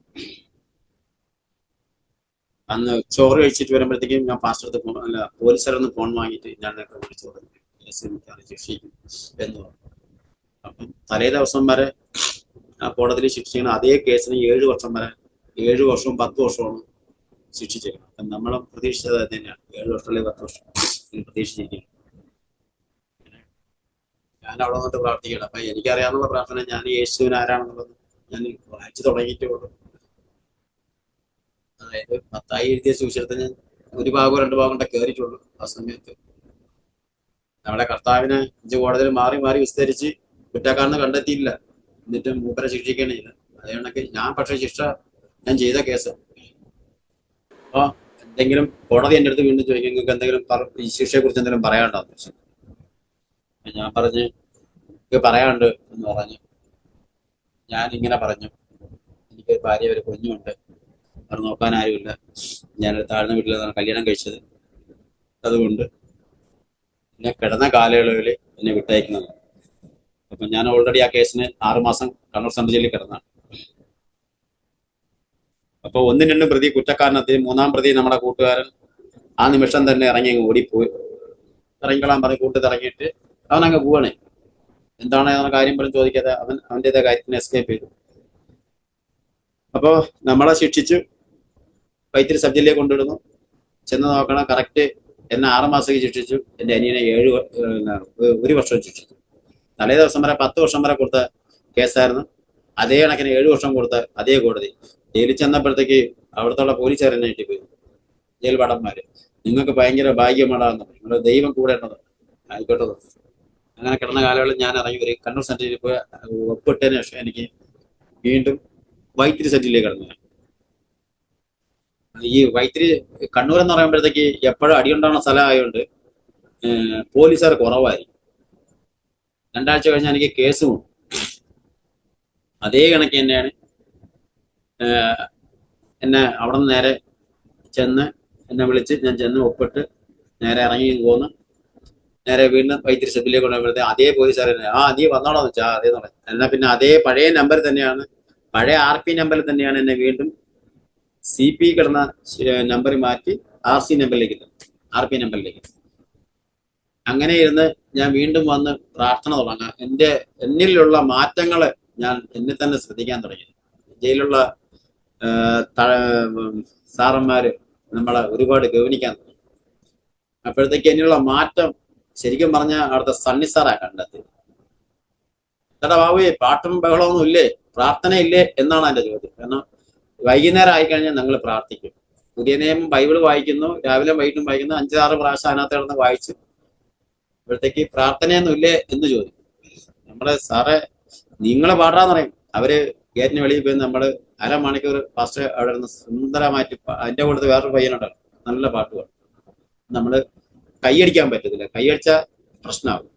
അന്ന് ചോറ് കഴിച്ചിട്ട് വരുമ്പോഴത്തേക്കും ഞാൻ പാസ്റ്റർ ഫോൺ, അല്ല പോലീസുകാരൊന്ന് ഫോൺ വാങ്ങിയിട്ട് ഞാൻ വിളിച്ചു പറഞ്ഞു ശിക്ഷിക്കും എന്ന് പറഞ്ഞു. അപ്പം തലേ ദിവസം വരെ ആ കോടതിയിൽ ശിക്ഷിക്കുന്ന അതേ കേസിന് 7 വർഷം വരെ, 7 വർഷവും 10 വർഷമാണ് ശിക്ഷിച്ചേക്കണം. അപ്പം നമ്മൾ പ്രതീക്ഷിച്ചത് തന്നെയാണ്, 7 വർഷം അല്ലെങ്കിൽ 10 വർഷം പ്രതീക്ഷിച്ചിരിക്കുന്നു. ഞാൻ അവിടെ വന്നിട്ട് പ്രാർത്ഥിക്കണം. അപ്പൊ എനിക്കറിയാവുന്ന പ്രാർത്ഥന, ഞാൻ യേശുവിന് ആരാണെന്നുള്ളത് ഞാൻ വായിച്ചു തുടങ്ങിയിട്ടേ ഉള്ളൂ. അതായത് മത്തായി എഴുതിയ സുവിശേഷത്തിന് 1 ഭാഗമോ 2 ഭാഗം കൊണ്ടേ കയറിയിട്ടുള്ളൂ. ആ സമയത്ത് നമ്മളെ കർത്താവിനെ 5 കോടതിയിൽ മാറി മാറി വിസ്തരിച്ച് കുറ്റക്കാരനെ കണ്ടെത്തിയില്ല, എന്നിട്ട് മൂപ്പരെ ശിക്ഷിക്കണില്ല. അതേ കണക്ക് ഞാൻ പക്ഷേ ശിക്ഷ ഞാൻ ചെയ്ത കേസ്. അപ്പൊ എന്തെങ്കിലും കോടതി എൻ്റെ അടുത്ത് വീണ്ടും ചോദിക്കും, നിങ്ങൾക്ക് എന്തെങ്കിലും ഈ ശിക്ഷയെ കുറിച്ച് എന്തെങ്കിലും പറയാനുണ്ടോ? ഞാൻ പറഞ്ഞ് എനിക്ക് പറയാനുണ്ട് എന്ന് പറഞ്ഞു. ഞാൻ ഇങ്ങനെ പറഞ്ഞു, എനിക്ക് ഭാര്യ ഒരു കുഞ്ഞുണ്ട്, അവർ നോക്കാൻ ആരുമില്ല, ഞാനൊരു താഴ്ന്ന വീട്ടിലാണ് കല്യാണം കഴിച്ചത്, അതുകൊണ്ട് എന്നെ കിടന്ന കാലയളവിൽ എന്നെ വിട്ടയക്കുന്നത്. അപ്പൊ ഞാൻ ഓൾറെഡി ആ കേസിന് 6 മാസം കണ്ണൂർ സെൻട്രൽ ജയിലിൽ കിടന്നാണ്. അപ്പൊ 1-2 പ്രതി കുറ്റക്കാരനെത്തി, 3-ാം പ്രതി നമ്മുടെ കൂട്ടുകാരൻ ആ നിമിഷം തന്നെ ഇറങ്ങി ഓടിപ്പോയി. ഇറങ്ങിക്കൊള്ളാൻ പറഞ്ഞ് കൂട്ടത്തിൽ ഇറങ്ങിയിട്ട് അവൻ അങ്ങ് പോവാണേ. എന്താണ് കാര്യം പോലും ചോദിക്കാതെ അവൻ അവൻ്റെതായ കാര്യത്തിന് എസ്കേപ്പ് ചെയ്തു. അപ്പോ നമ്മളെ ശിക്ഷിച്ചു വൈത്തിരി സബ് ജില്ലയിൽ കൊണ്ടിടുന്നു. ചെന്ന് നോക്കണം, കറക്റ്റ് എന്നെ 6 മാസത്തേക്ക് ശിക്ഷിച്ചു, എൻ്റെ അനിയനെ 1 വർഷം ശിക്ഷിച്ചു. തലേ ദിവസം വരെ 10 വർഷം വരെ കൊടുത്ത കേസായിരുന്നു. അതേ കണക്കിന് 7 വർഷം കൊടുത്ത അതേ കോടതി. ജയിലിൽ ചെന്നപ്പോഴത്തേക്ക് അവിടുത്തെ പോലീസുകാർ എന്നെ ഇട്ടിപ്പോയി, ജയിൽ ഭടന്മാര്. നിങ്ങൾക്ക് ഭയങ്കര ഭാഗ്യമാണെന്ന്, നിങ്ങളുടെ ദൈവം കൂടെ ഉള്ളത് ആയിക്കോട്ടെ. അങ്ങനെ കിടന്ന കാലങ്ങളിൽ ഞാൻ ഇറങ്ങി ഒരു കണ്ണൂർ സെന്ററിൽ പോയി ഒപ്പിട്ടതിന് ശേഷം എനിക്ക് വീണ്ടും വൈത്തിരി സെന്ററിലേക്ക് കടന്നു. ഈ വൈത്തിരി കണ്ണൂർ എന്ന് പറയുമ്പോഴത്തേക്ക് എപ്പോഴും അടിയുണ്ടാകുന്ന സ്ഥലമായതുകൊണ്ട് പോലീസുകാർ കുറവായിരിക്കും. 2 ആഴ്ച കഴിഞ്ഞാൽ എനിക്ക് കേസും അതേ കണക്ക് തന്നെയാണ്. എന്നെ അവിടെ നിന്ന് നേരെ ചെന്ന് എന്നെ വിളിച്ച് ഞാൻ ചെന്ന് ഒപ്പിട്ട് നേരെ ഇറങ്ങി പോന്ന് നേരെ വീണ്ടും വൈത്തിരി സെബിലേക്ക് കൊണ്ടുപോകുമ്പോഴത്തേ അതേ പോലീസുകാർ തന്നെ നീ വന്നോളാന്ന് വെച്ചാൽ അതേ പറഞ്ഞു. എന്നാൽ പിന്നെ അതേ പഴയ നമ്പർ തന്നെയാണ്, പഴയ RP നമ്പറിൽ തന്നെയാണ് എന്നെ വീണ്ടും CP കിടന്ന നമ്പർ മാറ്റി RC നമ്പറിലേക്ക്, RP നമ്പറിലേക്ക്. അങ്ങനെ ഇരുന്ന് ഞാൻ വീണ്ടും വന്ന് പ്രാർത്ഥന തുടങ്ങാം. എന്നിലുള്ള മാറ്റങ്ങള് ഞാൻ എന്നെ തന്നെ ശ്രദ്ധിക്കാൻ തുടങ്ങി. ജയിലുള്ള സാറന്മാര് നമ്മളെ ഒരുപാട് ഗൗനിക്കാൻ തുടങ്ങി. അപ്പോഴത്തേക്ക് എന്നിലുള്ള മാറ്റം ശരിക്കും പറഞ്ഞാൽ അവിടുത്തെ സണ്ണി സാറാ കണ്ടെത്തി. എടാ ബാബുയെ, പാട്ടും ബഹളമൊന്നും ഇല്ലേ, പ്രാർത്ഥന ഇല്ലേ എന്നാണ് എൻ്റെ ചോദ്യം. കാരണം വൈകുന്നേരം ആയിക്കഴിഞ്ഞാൽ ഞങ്ങൾ പ്രാർത്ഥിക്കും. പുതിയ നിയമം ബൈബിൾ വായിക്കുന്നു, രാവിലെ വൈകിട്ടും വായിക്കുന്നു, 5-6 പ്രാവശ്യം അതിനകത്ത് കിടന്ന് വായിച്ചു. അപ്പോഴത്തേക്ക് പ്രാർത്ഥനയൊന്നും ഇല്ലേ എന്ന് ചോദിക്കും. നമ്മള് സാറേ നിങ്ങള് പാടാന്ന് പറയും. അവര് ഗേറ്റിന് വെളിയിൽ പോയി നമ്മള് 1/2 മണിക്കൂർ ഫാസ്റ്റ് അവിടെ നിന്ന് സുന്ദരമായിട്ട്, അതിന്റെ കൂട്ടത്തിൽ വേറൊരു പയ്യനുണ്ടല്ലോ നല്ല പാട്ട് പാടും. നമ്മള് കൈയടിക്കാൻ പറ്റത്തില്ല, കൈയടിച്ചാൽ പ്രശ്നമാകും.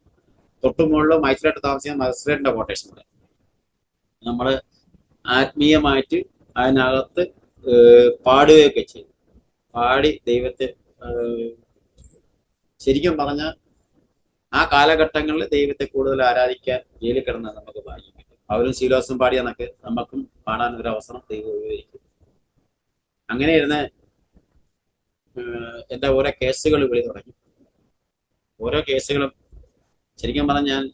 തൊട്ടു മുകളിൽ മജിസ്ട്രേറ്റ് താമസിക്കുന്ന മജിസ്ട്രേറ്റിന്റെ കോട്ടേഷൻ ഉണ്ട്. നമ്മള് ആത്മീയമായിട്ട് അതിനകത്ത് പാടുകയൊക്കെ ചെയ്യും. പാടി ദൈവത്തെ ശരിക്കും പറഞ്ഞ ആ കാലഘട്ടങ്ങളിൽ ദൈവത്തെ കൂടുതൽ ആരാധിക്കാൻ ജയിലിൽ കിടന്നാൽ നമുക്ക് ഭാഗ്യം കിട്ടും. അവരും ശീലോസം പാടിയെന്നൊക്കെ നമുക്കും പാടാൻ ഒരു അവസരം ദൈവം ഉപയോഗിക്കും. അങ്ങനെ ഇരുന്ന് എൻ്റെ ഓരോ കേസുകൾ വിളി തുടങ്ങി. ഓരോ കേസുകളും ശരിക്കും പറഞ്ഞാൽ ഞാൻ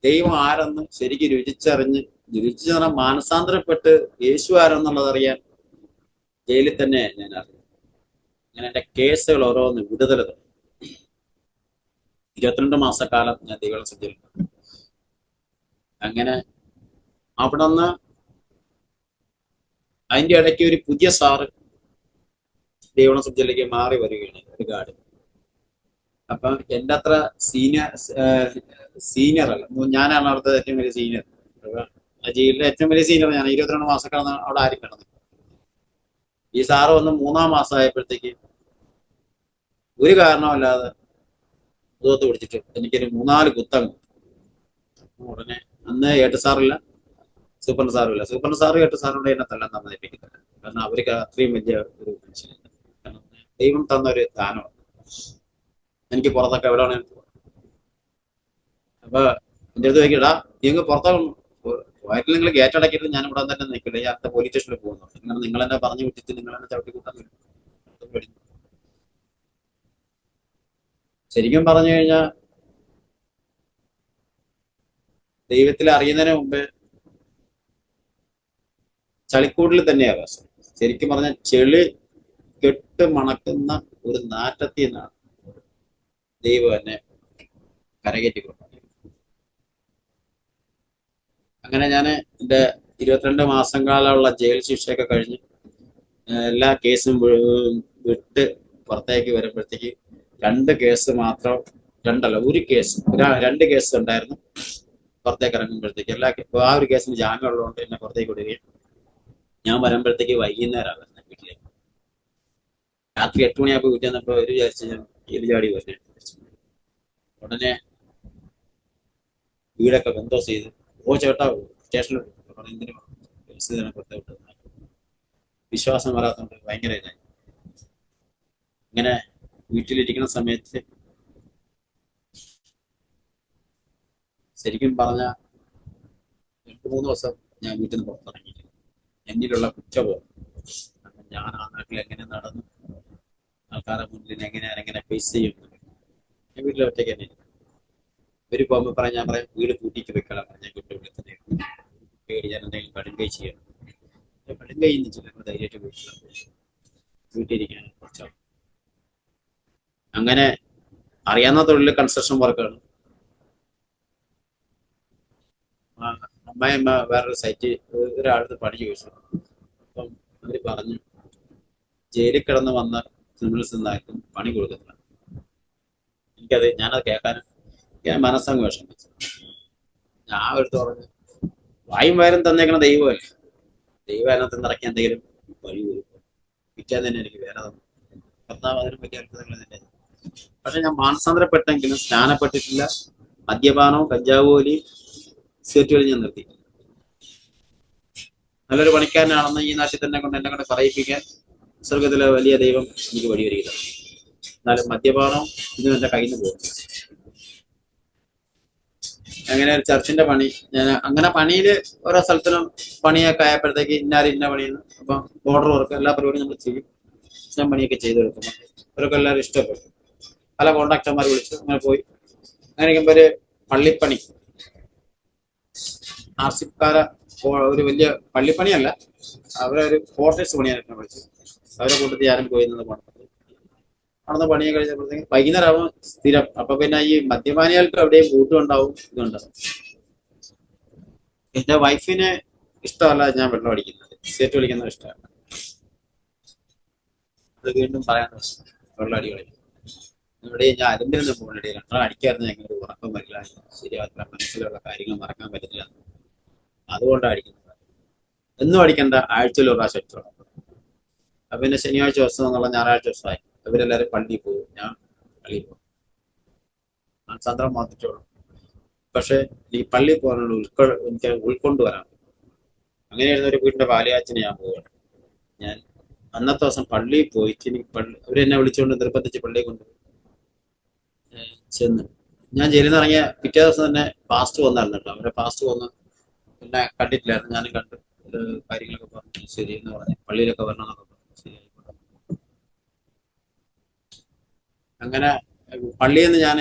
ദൈവം ആരെന്ന് ശരിക്കും രുചിച്ചു പറഞ്ഞാൽ മാനസാന്തരപ്പെട്ട് യേശു ആരെന്നുള്ളത് അറിയാൻ ജയിലിൽ തന്നെ ഞാൻ അറിഞ്ഞു. അങ്ങനെ എൻ്റെ കേസുകൾ ഓരോന്ന് വിടുതൽ തുടങ്ങി. 22 മാസക്കാലം ഞാൻ ദൈവം സജ്ജയിൽ. അങ്ങനെ അവിടെ നിന്ന് അതിന്റെ ഇടയ്ക്ക് ഒരു പുതിയ സാറ് ദൈവം സബ്ജയിലേക്ക് മാറി വരികയാണ്, ഒരു ഗാർഡ്. അപ്പൊ എൻ്റെ അത്ര സീനിയർ അല്ല, ഞാനാണ് അവിടുത്തെ ഏറ്റവും വലിയ സീനിയർ. ആ ജയിലിലെ ഏറ്റവും വലിയ സീനിയർ ഞാൻ. 22 മാസക്കാലം അവിടെ ആരും കിടന്നു. ഈ സാറ് വന്ന് 3-ാം മാസമായപ്പോഴത്തേക്ക് ഒരു കാരണമല്ലാതെ മുഖത്ത് പിടിച്ചിട്ട് എനിക്കൊരു 3-4 കുത്തം. ഉടനെ അന്ന് ഏട്ട് സാറില്ല, സൂപ്പറിന്റെ സാറുമില്ല. സൂപ്പറിന്റെ സാറും ഏട്ട് സാറിനോട് എന്നെ തല്ലാൻ സമ്മതിപ്പിക്കത്തില്ല. കാരണം അവർക്ക് അത്രയും വലിയ ഒരു മനുഷ്യനില്ല. കാരണം ദൈവം തന്ന ഒരു ദാനമാണ്. എനിക്ക് പുറത്തൊക്കെ എവിടെ വേണമെങ്കിൽ പോകാം. അപ്പൊ എൻ്റെ അടുത്ത് ചോദിക്കടാ, നിങ്ങൾ പുറത്താകും വയറ്റിൽ നിങ്ങൾ ഗേറ്റ് അടക്കിയിട്ട് ഞാൻ ഇവിടെ തന്നെ നിൽക്കില്ല, ഈ അടുത്ത പോലീസ് സ്റ്റേഷനിൽ പോകുന്നു. അങ്ങനെ നിങ്ങൾ എന്നെ പറഞ്ഞു വിട്ടിട്ട് നിങ്ങൾ എന്നെ ചവിട്ടി കൂട്ടാൻ വരും. ശരിക്കും പറഞ്ഞു കഴിഞ്ഞാൽ ദൈവത്തിൽ അറിയുന്നതിന് മുമ്പ് ചളിക്കൂടിൽ തന്നെയാണ് വാസം. ശരിക്കും പറഞ്ഞാൽ ചെളി കെട്ട് മണക്കുന്ന ഒരു നാറ്റത്തിൽ നിന്നാണ് ദൈവം എന്നെ കരകയറ്റി കൊടുക്കുന്നത്. അങ്ങനെ ഞാൻ എൻ്റെ 22 മാസം കാലമുള്ള ജയിൽ ശിക്ഷയൊക്കെ കഴിഞ്ഞ് എല്ലാ കേസും വിട്ട് പുറത്തേക്ക് വരുമ്പോഴത്തേക്ക് 2 കേസ് മാത്രം, 1 കേസ്, 2 കേസ് ഉണ്ടായിരുന്നു. പുറത്തേക്ക് ഇറങ്ങുമ്പോഴത്തേക്ക് ആ ഒരു കേസിന് ജാമ്യം ഉള്ളതുകൊണ്ട് എന്നെ പുറത്തേക്ക് വിടുകയും ഞാൻ വരുമ്പോഴത്തേക്ക് വൈകുന്നേരമാണ് വരുന്നത് വീട്ടിലേക്ക്. രാത്രി 8 മണിയാകുമ്പോൾ വീട്ടിൽ വന്നപ്പോൾ ഒരു വിചാരിച്ച് ഞാൻ എലിചാടി വരുന്നത്. ഉടനെ വീടൊക്കെ ബന്ധോസ് ചെയ്ത് ചേട്ടാ സ്റ്റേഷനിൽ പുറത്തോട്ട് വിശ്വാസം വരാത്തോണ്ട് ഭയങ്കര ഇതായി. ഇങ്ങനെ വീട്ടിലിരിക്കുന്ന സമയത്ത് ശരിക്കും പറഞ്ഞ 2-3 ദിവസം ഞാൻ വീട്ടിൽ നിന്ന് പുറത്തിറങ്ങിയിട്ടില്ല. എന്നിലുള്ള കുറ്റബോധം. ഞാൻ ആ നാട്ടിൽ എങ്ങനെ നടന്നു, ആൾക്കാരുടെ മുന്നിൽ എങ്ങനെ ഫേസ് ചെയ്യും. ഞാൻ വീട്ടിൽ ഒറ്റയ്ക്ക് തന്നെ ഇരിക്കും. ഇവര് പോകുമ്പോൾ പറയാം, ഞാൻ പറയാം വീട് കൂട്ടിയിട്ട് വെക്കണം, ഞാൻ കുട്ടികളിൽ തന്നെ പേടി, ഞാൻ എന്തെങ്കിലും കടുങ്കൈ ചെയ്യണം. കടുങ്കൈ ചിലപ്പോൾ ധൈര്യമായിട്ട് വീട്ടിലിരിക്കാൻ കുറച്ചാണ്. അങ്ങനെ അറിയാവുന്ന തൊഴിൽ കൺസ്ട്രക്ഷൻ വർക്കാണ്. അമ്മായിമ്മ വേറൊരു സൈറ്റ് ഒരാളുടെ പണി ചോദിച്ചു. അപ്പം അവര് പറഞ്ഞു ജയിലിൽ കിടന്ന് വന്ന ക്രിമിനൽസ് നിന്നായിരിക്കും പണി കൊടുക്കുന്നില്ല. ഞാനത് കേൾക്കാനും ഞാൻ മനസ്സങ്ങ് വിഷമിച്ചു. ഞാൻ എടുത്ത് പറഞ്ഞു, വായും വയറും തന്നേക്കണ ദൈവമല്ലേ, ദൈവം അതിനകത്ത് നിറയ്ക്കാൻ എന്തെങ്കിലും വഴി കൊടുക്കും. പിറ്റേന്ന് തന്നെ എനിക്ക് വേറെ തന്നു. കർത്താവ് അതിനും വലിയ അത്ഭുതങ്ങൾ തന്നെ. പക്ഷെ ഞാൻ മാനസാന്തരപ്പെട്ടെങ്കിലും സ്നാനപ്പെട്ടിട്ടില്ല. മദ്യപാനവും കഞ്ചാവോലിയും സിഗരറ്റുകളും ഞാൻ നിർത്തി. നല്ലൊരു പണിക്കാരനാണെന്ന് ഈ നാട്ടിൽ തന്നെ കൊണ്ട് എന്നെ കൊണ്ട് പറയിപ്പിക്കാൻ സ്വർഗത്തിലെ വലിയ ദൈവം എനിക്ക് വഴിയൊരുക്കില്ല. എന്നാലും മദ്യപാനവും ഇന്നും എൻ്റെ കയ്യിൽ നിന്ന് പോകും. അങ്ങനെ ഒരു ചർച്ചിന്റെ പണി, ഞാൻ അങ്ങനെ പണിയിൽ ഓരോ സ്ഥലത്തിനും പണിയൊക്കെ ആയപ്പോഴത്തേക്ക് ഇന്ന പണിയെന്ന്. അപ്പം ബോർഡർ വർക്ക് എല്ലാ പരിപാടിയും നമ്മൾ ചെയ്യും. ഞാൻ പണിയൊക്കെ ചെയ്ത് കൊടുക്കുമ്പോൾ അവരൊക്കെ എല്ലാവരും ഇഷ്ടപ്പെട്ടു. പല കോൺട്രാക്ടർമാർ വിളിച്ചു. അങ്ങനെ പോയി. അങ്ങനെ ഇരിക്കുമ്പോൾ ഒരു പള്ളിപ്പണി, ആർസിക്കാര ഒരു വലിയ പള്ളിപ്പണിയല്ല, അവരൊരു ക്വാർട്ടേഴ്സ് പണിയാനായിട്ട് വിളിച്ചു. അവരെ കൂട്ടത്തിൽ ആരും പോയി നിന്ന് പണിത് അവിടുന്ന് പണിയെ കഴിഞ്ഞപ്പോഴത്തേക്ക് വൈകുന്നേരം ആവും സ്ഥിരം. അപ്പൊ പിന്നെ ഈ മദ്യപാനികൾക്ക് എവിടെയും ബൂട്ടും ഉണ്ടാവും, ഇതുണ്ടാവും. എന്റെ വൈഫിന് ഇഷ്ടമല്ല ഞാൻ വെള്ളം അടിക്കുന്നത്, സിഗരറ്റ് വലിക്കുന്നത് ഇഷ്ടമല്ല. അത് വീണ്ടും പറയാൻ വെള്ളം അടി കളിക്കും. ഇവിടെ ഞാൻ അതിൻ്റെ ഒന്നും പോകണ്ടേ, 2 അടിക്കായിരുന്നു. ഞങ്ങൾക്ക് ഉറക്കം വരില്ല, ശരിയാത്ര മനസ്സിലുള്ള കാര്യങ്ങൾ മറക്കാൻ പറ്റത്തില്ല, അതുകൊണ്ടാണ് അടിക്കുന്നത്. എന്നും അടിക്കണ്ട, ആഴ്ചയിൽ 1 പ്രാവശ്യം അടിച്ചോളാം. അപ്പൊ പിന്നെ ശനിയാഴ്ച ദിവസം എന്നുള്ള ഞായറാഴ്ച ദിവസമായി അവരെല്ലാവരും പള്ളിയിൽ പോകും, ഞാൻ പള്ളിയിൽ പോകും. മാനസാന്തരം മാത്രമേ. പക്ഷെ ഈ പള്ളിയിൽ പോകാനുള്ള എനിക്ക് ഉൾക്കൊണ്ടുവരാൻ. അങ്ങനെയായിരുന്നു ഒരു വീടിന്റെ പാലയാച്ചിന് ഞാൻ പോവുകയാണ്. ഞാൻ അന്നത്തെ ദിവസം പള്ളിയിൽ പോയിട്ട് അവരെന്നെ വിളിച്ചുകൊണ്ട് നിർബന്ധിച്ച് പള്ളിയിൽ കൊണ്ട് ചെന്ന് ഞാൻ ജയിലിൽ നിന്ന് ഇറങ്ങിയ പിറ്റേ ദിവസം തന്നെ പാസ്റ്റ് വന്നായിരുന്നു കേട്ടോ. അവരെ പാസ്റ്റ് വന്ന് പിന്നെ കണ്ടിട്ടില്ലായിരുന്നു. ഞാനും കണ്ട് കാര്യങ്ങളൊക്കെ പറഞ്ഞു. ശരി എന്ന് പറഞ്ഞു, പള്ളിയിലൊക്കെ വരണമെന്നൊക്കെ പറഞ്ഞു. ശരിയായിക്കോട്ടെ. അങ്ങനെ പള്ളിയിൽ നിന്ന് ഞാൻ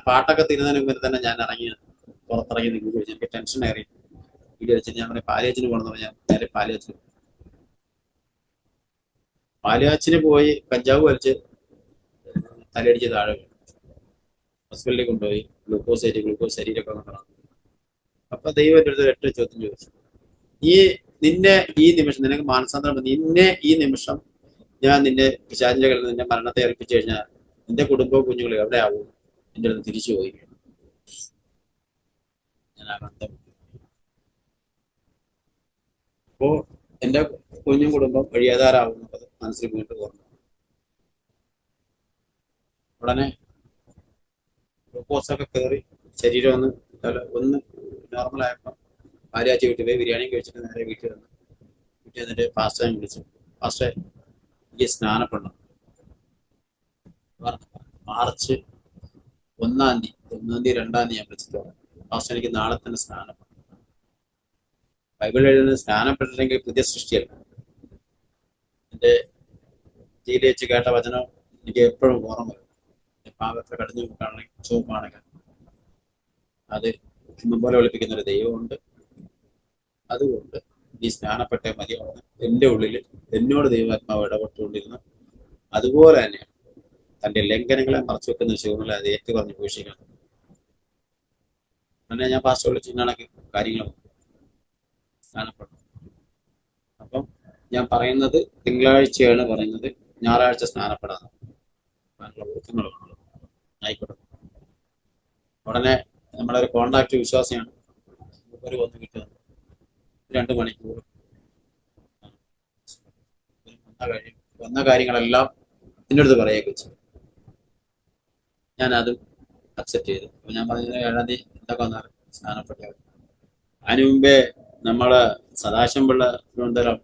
പാട്ടൊക്കെ തീരുന്നതിന് മുമ്പ് തന്നെ ഞാൻ പുറത്തിറങ്ങി നിന്ന് ചോദിച്ചു. എനിക്ക് ടെൻഷൻ കയറി. വീഡിയോ വെച്ച് ഞാൻ പാലിയാച്ചിന് പോകണമെന്ന് പറഞ്ഞാൽ നേരെ പാലിയാച്ചിന് പോയി കഞ്ചാവ് വലിച്ച് തലയടിച്ച് താഴെ വീണു. ഹോസ്പിറ്റലിൽ കൊണ്ടുപോയി ഗ്ലൂക്കോസ് ശരീരമൊക്കെ നോക്കണം. അപ്പൊ ദൈവം എൻ്റെ അടുത്ത് 8 ചോദ്യം ചോദിച്ചു. നിന്നെ ഈ നിമിഷം നിനക്ക് മാനസാന്തരം, നിന്നെ ഈ നിമിഷം ഞാൻ നിന്റെ പിശാചിന്റെ കയ്യിൽ നിന്റെ മരണത്തെ ഏൽപ്പിച്ചു കഴിഞ്ഞാൽ നിന്റെ കുടുംബവും കുഞ്ഞുങ്ങളും എവിടെ ആവും? എൻ്റെ അടുത്ത് തിരിച്ചു പോയി. ഞാൻ അപ്പോ എന്റെ കുഞ്ഞും കുടുംബം വഴിയാധാരാവും എന്നുള്ളത് മനസ്സിൽ വീണ്ടും ഓർമ്മ. ഉടനെ ഗ്ലൂക്കോസൊക്കെ കയറി ശരീരം ഒന്ന് നോർമലായപ്പോൾ പാലിയാച്ചി വീട്ടിൽ പോയി ബിരിയാണിയും കഴിച്ചിട്ട് നേരെ വീട്ടിൽ വന്നിട്ട് പാസ്റ്ററെ വിളിച്ചു. പാസ്റ്ററെ, എനിക്ക് സ്നാനപ്പെടണം. മാർച്ച് 1-ാം തീയതി 2-ാം തീയതി ഞാൻ വിളിച്ചിട്ട് പറഞ്ഞു, പാസ്റ്റർ എനിക്ക് നാളെ തന്നെ സ്നാനപ്പെടണം. ബൈബിൾ എഴുതുന്നത് സ്നാനപ്പെട്ടില്ലെങ്കിൽ പുതിയ സൃഷ്ടിയല്ല. എൻ്റെ ജീവിതം വെച്ച് കേട്ട വചനം എനിക്ക് എപ്പോഴും ഓർമ്മ വരും. പാപത്തെ കടഞ്ഞു നോക്കുകയാണെങ്കിൽ ചുവപ്പാണെങ്കിൽ അത് ഹിമം പോലെ ഒളിപ്പിക്കുന്ന ഒരു ദൈവമുണ്ട്. അതുകൊണ്ട് ഈ സ്നാനപ്പെട്ട മതിയാവുന്ന എൻ്റെ ഉള്ളിൽ എന്നോട് ദൈവാത്മാവ് ഇടപെട്ടുകൊണ്ടിരുന്നു. അതുപോലെ തന്നെയാണ് തൻ്റെ ലംഘനങ്ങളെ മറച്ചു വെക്കുന്ന ശിവങ്ങളെ അത് ഏറ്റു പറഞ്ഞ് ഘോഷിക്കണം. അങ്ങനെ ഞാൻ പാസ്റ്റർ വിളിച്ച് ഇന്നണക്ക് കാര്യങ്ങൾ സ്നാനപ്പെട്ടു. അപ്പം ഞാൻ പറയുന്നത് തിങ്കളാഴ്ചയാണ് പറയുന്നത്, ഞായറാഴ്ച സ്നാനപ്പെടാൻ ഒരുക്കങ്ങളുണ്ട്. ആയിക്കോട്ടെ. ഉടനെ നമ്മുടെ ഒരു കോണ്ടാക്ട് വിശ്വാസിയാണ്, ഒരു വന്ന് കിട്ടുന്നത് 2 മണിക്കൂർ വന്ന കാര്യങ്ങളെല്ലാം എൻ്റെ അടുത്ത് പറയുകയൊക്കെ വെച്ചു. ഞാൻ അതും അക്സെപ്റ്റ് ചെയ്തു. അപ്പൊ ഞാൻ പറഞ്ഞത് 7-ാം തീയതി എന്തൊക്കെ വന്നാൽ സ്നാനപ്പെട്ടവർ. അതിനു മുമ്പേ നമ്മള് സദാശിവം പിള്ള തിരുവനന്തപുരം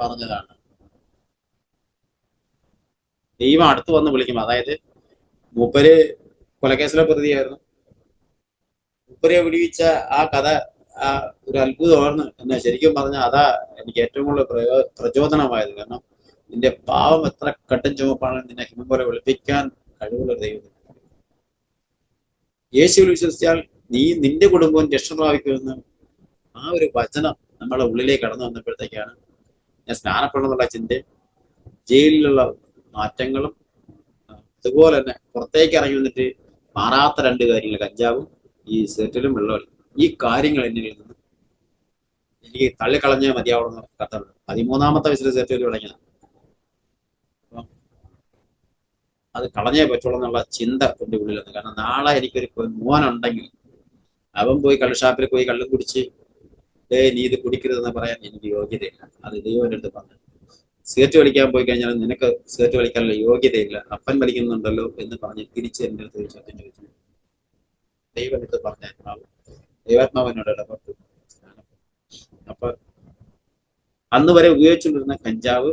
പറഞ്ഞതാണ്, ദൈവം അടുത്ത് വന്ന് വിളിക്കും. അതായത് മൂപ്പര് കൊലക്കേസിലെ പ്രതിയായിരുന്നു. മൂപ്പരെ വിടുവിച്ച ആ കഥ ഒരു അത്ഭുതമായിരുന്നു എന്ന് ശരിക്കും പറഞ്ഞാൽ അതാ എനിക്ക് ഏറ്റവും കൂടുതൽ പ്രചോദനമായത്. കാരണം നിന്റെ പാവം എത്ര കട്ടും ചുമപ്പാണ് നിന്നെ ഹിമം പോലെ വെളുപ്പിക്കാൻ കഴിവുള്ള ദൈവം. യേശുവിൽ വിശ്വസിച്ചാൽ നിന്റെ കുടുംബവും രക്ഷ പ്രാപിക്കുമെന്ന് ആ ഒരു വചനം നമ്മളെ ഉള്ളിലേക്ക് കടന്നു വന്നപ്പോഴത്തേക്കാണ് ഞാൻ സ്നാനപ്പെടണമെന്നുള്ള ചിന്തയും ജയിലിലുള്ള മാറ്റങ്ങളും അതുപോലെ തന്നെ പുറത്തേക്ക് ഇറങ്ങി വന്നിട്ട് മാറാത്ത 2 കാര്യങ്ങൾ, കഞ്ചാവും ഈ സെറ്റിലും വെള്ളവും. ഈ കാര്യങ്ങൾ എന്നിൽ നിന്ന് എനിക്ക് തള്ളിക്കളഞ്ഞേ മതിയാവുന്ന കഥയുണ്ട്. 13-ാമത്തെ വയസ്സിൽ സെറ്റിൽ തുടങ്ങിയതാണ്. അപ്പം അത് കളഞ്ഞേ പറ്റുള്ളൂ എന്നുള്ള ചിന്ത എൻ്റെ ഉള്ളിലുണ്ട്. കാരണം നാളെ എനിക്കൊരു മോനുണ്ടെങ്കിൽ അവൻ പോയി കള്ളുഷാപ്പിൽ പോയി കള്ളും കുടിച്ച് നീ ഇത് കുടിക്കരുതെന്ന് പറയാൻ എനിക്ക് യോഗ്യതയില്ല. അത് ദൈവം എൻ്റെ അടുത്ത് പറഞ്ഞു. സിഗരറ്റ് വലിക്കാൻ പോയി കഴിഞ്ഞാൽ നിനക്ക് സിഗരറ്റ് വലിക്കാനുള്ള യോഗ്യതയില്ല, അപ്പൻ വലിക്കുന്നുണ്ടല്ലോ എന്ന് പറഞ്ഞ് തിരിച്ച് എൻ്റെ അടുത്ത് ചോദ്യം ചോദിച്ചു. ദൈവം എൻ്റെ അടുത്ത് പറഞ്ഞ ദൈവാത്മാവ് എന്നോട് ഇടപെട്ടു. അപ്പൊ അന്ന് വരെ ഉപയോഗിച്ചുകൊണ്ടിരുന്ന കഞ്ചാവ്,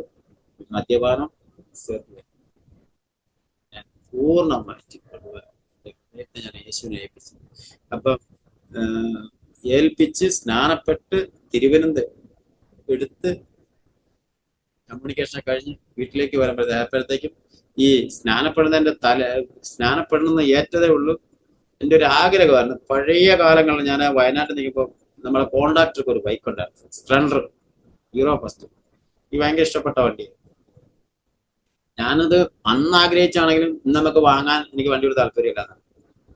മദ്യപാനം, ഞാൻ പൂർണ്ണമായിട്ട് ഞാൻ യേശുവിനെ ഏൽപ്പിച്ചു. അപ്പൊ ഏൽപ്പിച്ച് സ്നാനപ്പെട്ട് തിരുവനന്തപുരം എടുത്ത് കമ്മ്യൂണിക്കേഷൻ കഴിഞ്ഞ് വീട്ടിലേക്ക് വരുമ്പോഴത്തേക്കും ഈ സ്നാനപ്പെടുന്ന ഏറ്റതേ ഉള്ളൂ. എൻ്റെ ഒരു ആഗ്രഹമായിരുന്നു. പഴയ കാലങ്ങളിൽ ഞാൻ വയനാട്ടിൽ നിൽക്കുമ്പോൾ നമ്മളെ കോൺട്രാക്ടർക്ക് ഒരു ബൈക്ക് ഉണ്ടായിരുന്നു, സ്പ്ലെൻഡർ ഹീറോ ഫസ്റ്റ്. ഈ ഭയങ്കര ഇഷ്ടപ്പെട്ട വണ്ടി. ഞാനത് അന്ന് ആഗ്രഹിച്ചാണെങ്കിലും ഇന്ന് നമുക്ക് വാങ്ങാൻ എനിക്ക് വണ്ടിയോട് താല്പര്യമില്ല.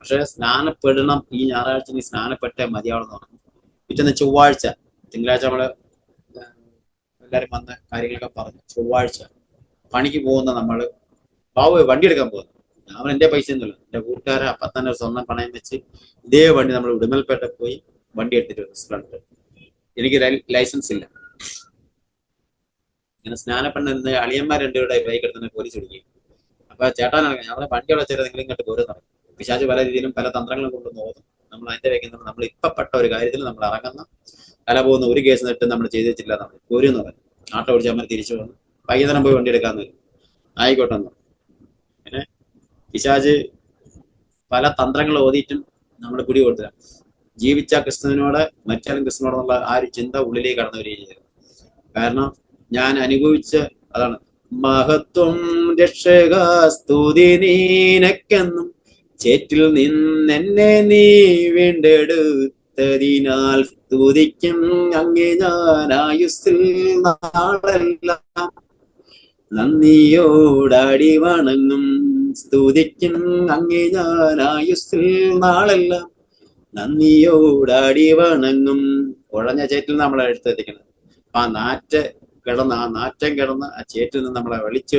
പക്ഷെ സ്നാനപ്പെടണം, ഈ ഞായറാഴ്ച നീ സ്നാനപ്പെട്ടേ മതിയാവണമെന്ന് പറഞ്ഞു. പിറ്റേന്ന് ചൊവ്വാഴ്ച, തിങ്കളാഴ്ച നമ്മള് എല്ലാവരും വന്ന് കാര്യങ്ങളൊക്കെ പറഞ്ഞു. ചൊവ്വാഴ്ച പണിക്ക് പോകുന്ന നമ്മള് വണ്ടി എടുക്കാൻ പോകുന്നു. അവൻ എൻ്റെ പൈസ ഒന്നുമില്ല, എൻ്റെ കൂട്ടുകാരെ അപ്പം തന്നെ സ്വർണ്ണം പണയം വെച്ച് ഇതേ വണ്ടി നമ്മൾ ഉടുമൽപേട്ട പോയി വണ്ടി എടുത്തിട്ട് വന്നു, സ്പ്ലെൻഡർ. എനിക്ക് ലൈസൻസ് ഇല്ല. ഇങ്ങനെ സ്നാനപ്പെണ്ണ അളിയന്മാർ 2 പേരുടെ ബൈക്ക് എടുത്ത് പോലീസ് പിടിക്കും. അപ്പൊ ചേട്ടാനാണ് ഞങ്ങളെ വണ്ടി വെച്ചാൽ നിങ്ങൾ ഇങ്ങോട്ട് പോരുന്നത്. പിശാച് പല രീതിയിലും പല തന്ത്രങ്ങളും കൊണ്ട് നോക്കും. നമ്മൾ അതിന്റെ വെക്കുന്നത് നമ്മൾ ഇപ്പപ്പെട്ട ഒരു കാര്യത്തിൽ നമ്മൾ ഇറങ്ങുന്ന തല പോകുന്ന ഒരു കേസ് നെട്ട് നമ്മൾ ചെയ്ത് വെച്ചില്ല. നമ്മൾ പോരുന്നു പറഞ്ഞു. ആട്ടോ ഓടിച്ച് അമ്മ തിരിച്ചു വന്നു. വൈകുന്നേരം പോയി വണ്ടി എടുക്കാന്ന് വരും. ആയിക്കോട്ടെ എന്ന്. പിന്നെ പിശാച് പല തന്ത്രങ്ങൾ ഓതിയിട്ടും നമ്മൾ പിടി കൊടുത്തില്ല. ജീവിച്ച ക്രിസ്തുവിനോട് മറ്റാലും ക്രിസ്തുവിനോടെന്നുള്ള ആ ഒരു ചിന്ത ഉള്ളിലേക്ക് കടന്നു വരികയും ചെയ്തു. കാരണം ഞാൻ അനുഭവിച്ച അതാണ്, മഹത്വം രക്ഷക സ്തുതി നീനക്കെന്നും ചേറ്റിൽ നിന്നെന്നെ നീ വീണ്ടെടുത്തതിനാൽ സ്തുതിക്കും അങ്ങേ ഞാൻ ആയുസ്സിൽ നാളെല്ലാം നന്ദിയോടാടി വണങ്ങും. സ്തുതിക്കും അങ്ങേ ഞാൻ ആയുസ്സിൽ നാളെല്ലാം നന്ദിയോടാടി വണങ്ങും. കുഴഞ്ഞ ചേറ്റിൽ നമ്മളെ എടുത്തെത്തിക്കണം. ആ നാറ്റം കിടന്ന് ആ ചേറ്റിൽ നിന്ന് നമ്മളെ വലിച്ച്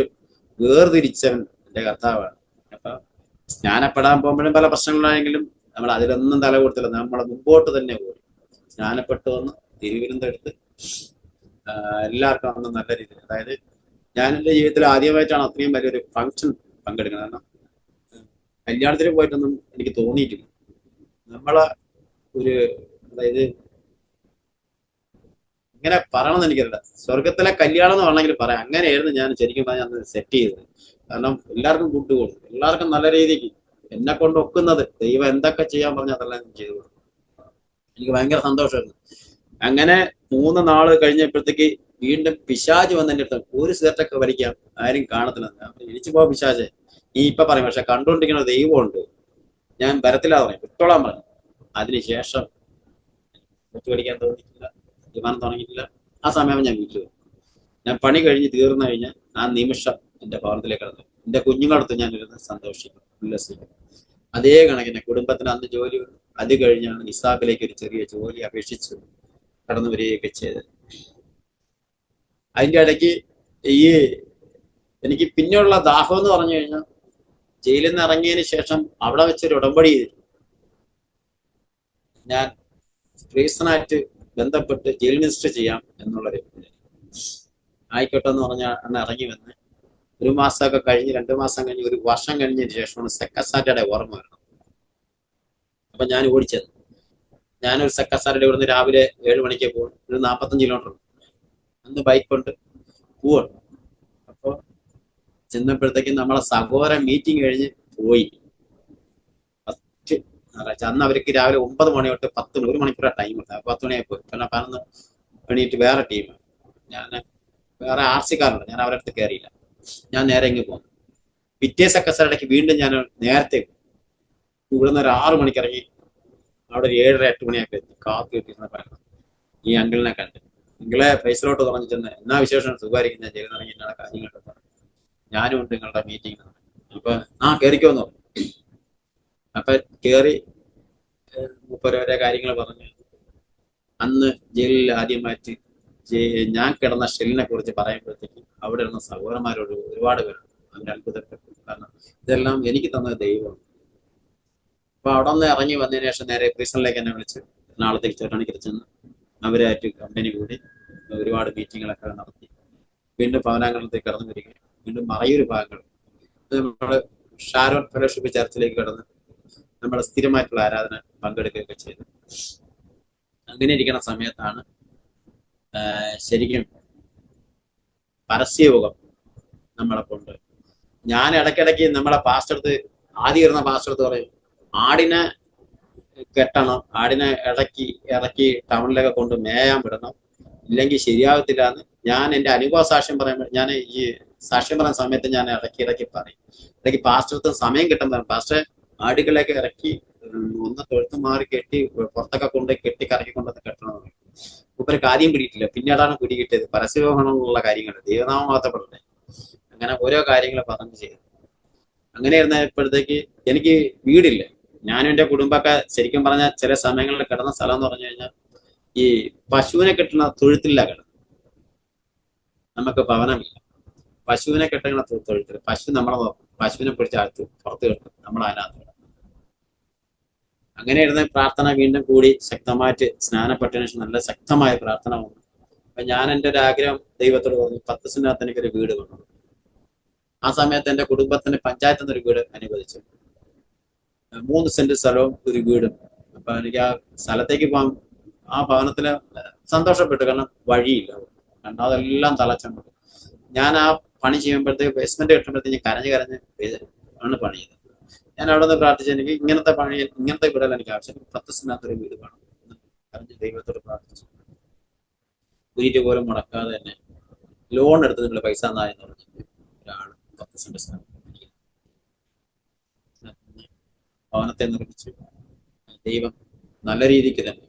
വേർതിരിച്ചവൻ എൻ്റെ കർത്താവാണ്. അപ്പൊ സ്നാനപ്പെടാൻ പോകുമ്പോഴും പല പ്രശ്നങ്ങളായെങ്കിലും നമ്മൾ അതിലൊന്നും തല കൊടുത്തില്ല. നമ്മളെ മുമ്പോട്ട് തന്നെ പോയി സ്നാനപ്പെട്ടു വന്ന് തിരുവിരുന്നെടുത്ത് എല്ലാവർക്കും അന്ന് നല്ല രീതിയിൽ, അതായത് ഞാൻ എൻ്റെ ജീവിതത്തിൽ ആദ്യമായിട്ടാണ് അത്രയും വലിയൊരു ഫംഗ്ഷൻ പങ്കെടുക്കുന്നത്. കാരണം കല്യാണത്തിന് പോയിട്ടൊന്നും എനിക്ക് തോന്നിയിട്ടില്ല. നമ്മളെ ഒരു, അതായത് ഇങ്ങനെ പറയണമെന്ന് എനിക്കറിയില്ല. സ്വർഗത്തിലെ കല്യാണം എന്ന് വേണമെങ്കിൽ പറയാം. അങ്ങനെയായിരുന്നു ഞാൻ ശരിക്കും പറഞ്ഞാൽ അന്ന് സെറ്റ് ചെയ്തത്. കാരണം എല്ലാവർക്കും കൂട്ടുകൊടുക്കും, എല്ലാവർക്കും നല്ല രീതിക്ക് എന്നെ കൊണ്ട് ഒക്കുന്നത് ദൈവം എന്തൊക്കെ ചെയ്യാൻ പറഞ്ഞാൽ അതെല്ലാം ഞാൻ ചെയ്തു കൊടുക്കും. എനിക്ക് ഭയങ്കര സന്തോഷമായിരുന്നു. അങ്ങനെ 3 നാള് കഴിഞ്ഞപ്പോഴത്തേക്ക് വീണ്ടും പിശാച് വന്നെൻ്റെ അടുത്ത് ഒരു സിഗരറ്റൊക്കെ വലിക്കാം, ആരും കാണത്തില്ല. എനിക്ക് പോവാ പിശാചെ, നീ ഇപ്പൊ പറയും, പക്ഷെ കണ്ടുകൊണ്ടിരിക്കുന്ന ദൈവമുണ്ട്, ഞാൻ വരത്തില്ല പറയും, വിട്ടോളാൻ പറഞ്ഞു. അതിനുശേഷം വലിക്കാൻ തോന്നിയിട്ടില്ല, തീരുമാനം തുടങ്ങിയിട്ടില്ല. ആ സമയം ഞാൻ വീട്ടിൽ വരും. ഞാൻ പണി കഴിഞ്ഞ് തീർന്നു കഴിഞ്ഞാൽ ആ നിമിഷം എൻ്റെ ഭവനത്തിലേക്ക് കടന്നു എൻ്റെ കുഞ്ഞുങ്ങളടുത്ത് ഞാൻ ഇരുന്ന് സന്തോഷിക്കും, ഉല്ലസിക്കും. അതേ കണക്കിന് കുടുംബത്തിന് അന്ന് ജോലി, അത് കഴിഞ്ഞാണ് നിസാബിലേക്ക് ഒരു ചെറിയ ജോലി അപേക്ഷിച്ച് കടന്നു വരികയൊക്കെ ചെയ്തത്. അതിൻ്റെ ഇടയ്ക്ക് ഈ എനിക്ക് പിന്നെയുള്ള ദാഹം എന്ന് പറഞ്ഞു കഴിഞ്ഞാൽ, ജയിലിൽ നിന്ന് ഇറങ്ങിയതിന് ശേഷം അവിടെ വെച്ചൊരു ഉടമ്പടി ചെയ്തു. ഞാൻ പ്രീസണായിട്ട് ബന്ധപ്പെട്ട് ജയിൽ മിനിസ്റ്റർ ചെയ്യാം എന്നുള്ളൊരു ആയിക്കോട്ടെ എന്ന് പറഞ്ഞാൽ അന്ന് ഇറങ്ങി വന്ന് 1 മാസമൊക്കെ കഴിഞ്ഞ് 2 മാസം കഴിഞ്ഞ് 1 വർഷം കഴിഞ്ഞതിന് ശേഷമാണ് സെക്രസാറ്റയുടെ ഓർമ്മ വരണം. അപ്പൊ ഞാൻ ഓടിച്ചത്, ഞാനൊരു സെക്രസാറ്റയുടെ ഇവിടുന്ന് രാവിലെ 7 മണിക്ക് പോകും, ഒരു 45 കിലോമീറ്റർ ഉണ്ട്. അന്ന് ബൈക്ക് കൊണ്ട് പോവാണ്. അപ്പോൾ ചെന്നപ്പോഴത്തേക്കും നമ്മളെ സഹോദര മീറ്റിംഗ് കഴിഞ്ഞ് പോയി. ഫസ്റ്റ് അന്ന് അവർക്ക് രാവിലെ 9 മണി തൊട്ട് 10 മണി, 1 മണിക്കൂറാണ് ടൈം ഉണ്ട്. 10 മണിയായി പോയി. പിന്നെ 11 എണീറ്റ് വേറെ ടീം, ഞാൻ വേറെ RC കാറുണ്ട്, ഞാൻ അവരുടെ അടുത്ത് കയറിയില്ല. ഞാൻ നേരെ ഇങ്ങ് പോകുന്നു. പിറ്റേ സെക്രട്ടറിക്ക് വീണ്ടും ഞാൻ നേരത്തെ ഇവിടുന്ന് ഒരു 6 മണിക്ക് ഇറങ്ങി അവിടെ ഒരു 7:30 8 മണിയൊക്കെ എത്തി. കാത്തു കിട്ടിയിരുന്ന പറയണം, ഈ അങ്കിളിനെ കണ്ട്, നിങ്ങളെ പ്രൈസിലോട്ട് തുടങ്ങി ചെന്ന് എന്നാ വിശേഷം, സുഖമായിരിക്കും, ഞാൻ ചെയ്ത് തുടങ്ങി എന്നുള്ള കാര്യങ്ങളൊക്കെ പറഞ്ഞു. ഞാനും ഉണ്ട് നിങ്ങളുടെ മീറ്റിംഗ്. അപ്പൊ കയറിക്കോന്ന് പറഞ്ഞു. അപ്പൊ കയറി മൂപ്പരോരോ കാര്യങ്ങൾ പറഞ്ഞു. അന്ന് ജയിലിൽ ആദ്യമായിട്ട് ഞാൻ കിടന്ന ഷെല്ലിനെ കുറിച്ച് പറയുമ്പോഴത്തേക്ക് അവിടെ ഇരുന്ന സഹോദരന്മാരോട് ഒരുപാട് പേരുണ്ട്. അതിന്റെ അത്ഭുതപ്പെട്ടു. കാരണം ഇതെല്ലാം എനിക്ക് തന്നത് ദൈവമാണ്. അപ്പൊ അവിടെ നിന്ന് ഇറങ്ങി വന്നതിന് ശേഷം നേരെ പ്രീസണിലേക്ക് എന്നെ വിളിച്ച് നാളത്തേക്ക് ചേട്ടണിക്ക് ചെന്ന് അവരായിട്ട് കമ്പനി കൂടി ഒരുപാട് മീറ്റിങ്ങുകളൊക്കെ നടത്തി. വീണ്ടും ഭവനാംഗണത്തേക്ക് കടന്നു വരികയും വീണ്ടും മറയൂർ ഭാഗങ്ങൾ നമ്മൾ ഷാരോൺ ഫെലോഷിപ്പ് ചർച്ചിലേക്ക് കടന്ന് നമ്മുടെ സ്ഥിരമായിട്ടുള്ള ആരാധന പങ്കെടുക്കുകയൊക്കെ ചെയ്തു. അങ്ങനെ ഇരിക്കുന്ന സമയത്താണ് ശരിക്കും പരസ്യയോഗം നമ്മളെ കൊണ്ട്, ഞാൻ ഇടയ്ക്കിടയ്ക്ക് നമ്മളെ പാസ്റ്റടുത്ത്, ആദ്യം ഇരുന്ന പാസ്റ്റടുത്ത് പറയും, ആടിനെ കെട്ടണം, ആടിനെ ഇറക്കി ടൗണിലൊക്കെ കൊണ്ട് മേയാൻ വിടണം, ഇല്ലെങ്കിൽ ശരിയാകത്തില്ല എന്ന് ഞാൻ എൻ്റെ അനുഭവ സാക്ഷ്യം പറയുമ്പോൾ, ഞാൻ ഈ സാക്ഷ്യം പറയുന്ന സമയത്ത് ഞാൻ ഇടയ്ക്ക് പറയും. ഇടയ്ക്ക് പാസ്റ്റർക്ക് സമയം കിട്ടുന്നതാണ്, പാസ്റ്റർ ആടുകളെയൊക്കെ ഇറക്കി ഒന്ന് തൊഴുത്ത് മാറി കെട്ടി പുറത്തൊക്കെ കൊണ്ട് കെട്ടി കറക്കി കൊണ്ടൊന്ന് കെട്ടണമെന്ന്. ഇപ്പൊ കാര്യം പിടിയിട്ടില്ല, പിന്നീടാണ് പിടികിട്ടിയത്. പരസ്യബോധമുള്ള കാര്യങ്ങൾ, ദൈവനാമം മാത്രപ്പെടട്ടെ. അങ്ങനെ ഓരോ കാര്യങ്ങൾ പറഞ്ഞു ചെയ്തു. അങ്ങനെ ഇരുന്നപ്പോഴത്തേക്ക് എനിക്ക് വീടില്ല. ഞാനും എൻ്റെ കുടുംബമൊക്കെ ശരിക്കും പറഞ്ഞാൽ ചില സമയങ്ങളിൽ കിടന്ന സ്ഥലം എന്ന് പറഞ്ഞു കഴിഞ്ഞാൽ ഈ പശുവിനെ കെട്ടുന്ന തൊഴുത്തില്ല കിടന്നു. നമുക്ക് ഭവനമില്ല, പശുവിനെ കെട്ടുന്ന തൊഴുത്തിൽ പശു നമ്മളെ നോക്കും, പശുവിനെ പിടിച്ച് അകത്ത് പുറത്ത് കെട്ടും, നമ്മൾ അതിനകത്ത് കിടക്കും. അങ്ങനെ ഇരുന്ന പ്രാർത്ഥന വീണ്ടും കൂടി ശക്തമായിട്ട് സ്നാനപ്പെട്ടതിന് ശേഷം നല്ല ശക്തമായ പ്രാർത്ഥന വന്നു. അപ്പൊ ഞാൻ എൻ്റെ ഒരു ആഗ്രഹം ദൈവത്തോട് പറഞ്ഞു, 10 സെന്റിനകത്ത് എനിക്കൊരു വീട് കൊണ്ടു. ആ സമയത്ത് എൻ്റെ കുടുംബത്തിന് പഞ്ചായത്തിൽ നിന്ന് ഒരു വീട് അനുവദിച്ചു, 3 സെന്റ് സ്ഥലവും ഒരു വീടും. അപ്പൊ എനിക്ക് ആ സ്ഥലത്തേക്ക് പോകാൻ, ആ ഭവനത്തില് സന്തോഷപ്പെട്ടു. കാരണം വഴിയില്ല, രണ്ടാമതെല്ലാം തളച്ചുണ്ട്. ഞാൻ ആ പണി ചെയ്യുമ്പോഴത്തേക്ക് ബേസ്മെന്റ് കെട്ടുമ്പോഴത്തേക്ക് കരഞ്ഞ് ആണ് പണി ചെയ്തത്. ഞാൻ അവിടെ നിന്ന് പ്രാർത്ഥിച്ചു, എനിക്ക് ഇങ്ങനത്തെ വീടല്ല എനിക്ക് ആവശ്യം, 10 സെന്റിനകത്തൊരു വീട് വേണം എന്ന് കരഞ്ഞ് ദൈവത്തോട് പ്രാർത്ഥിച്ചു. ഒരു പോലും മുടക്കാതെ തന്നെ ലോൺ എടുത്ത് നിങ്ങൾ പൈസ എന്നായെന്ന് പറഞ്ഞു ഒരാൾ 10 സൺഡേ സ്കൂൾ ഭവനത്തെ നിർമ്മിച്ചു. ദൈവം നല്ല രീതിക്ക് തന്നെ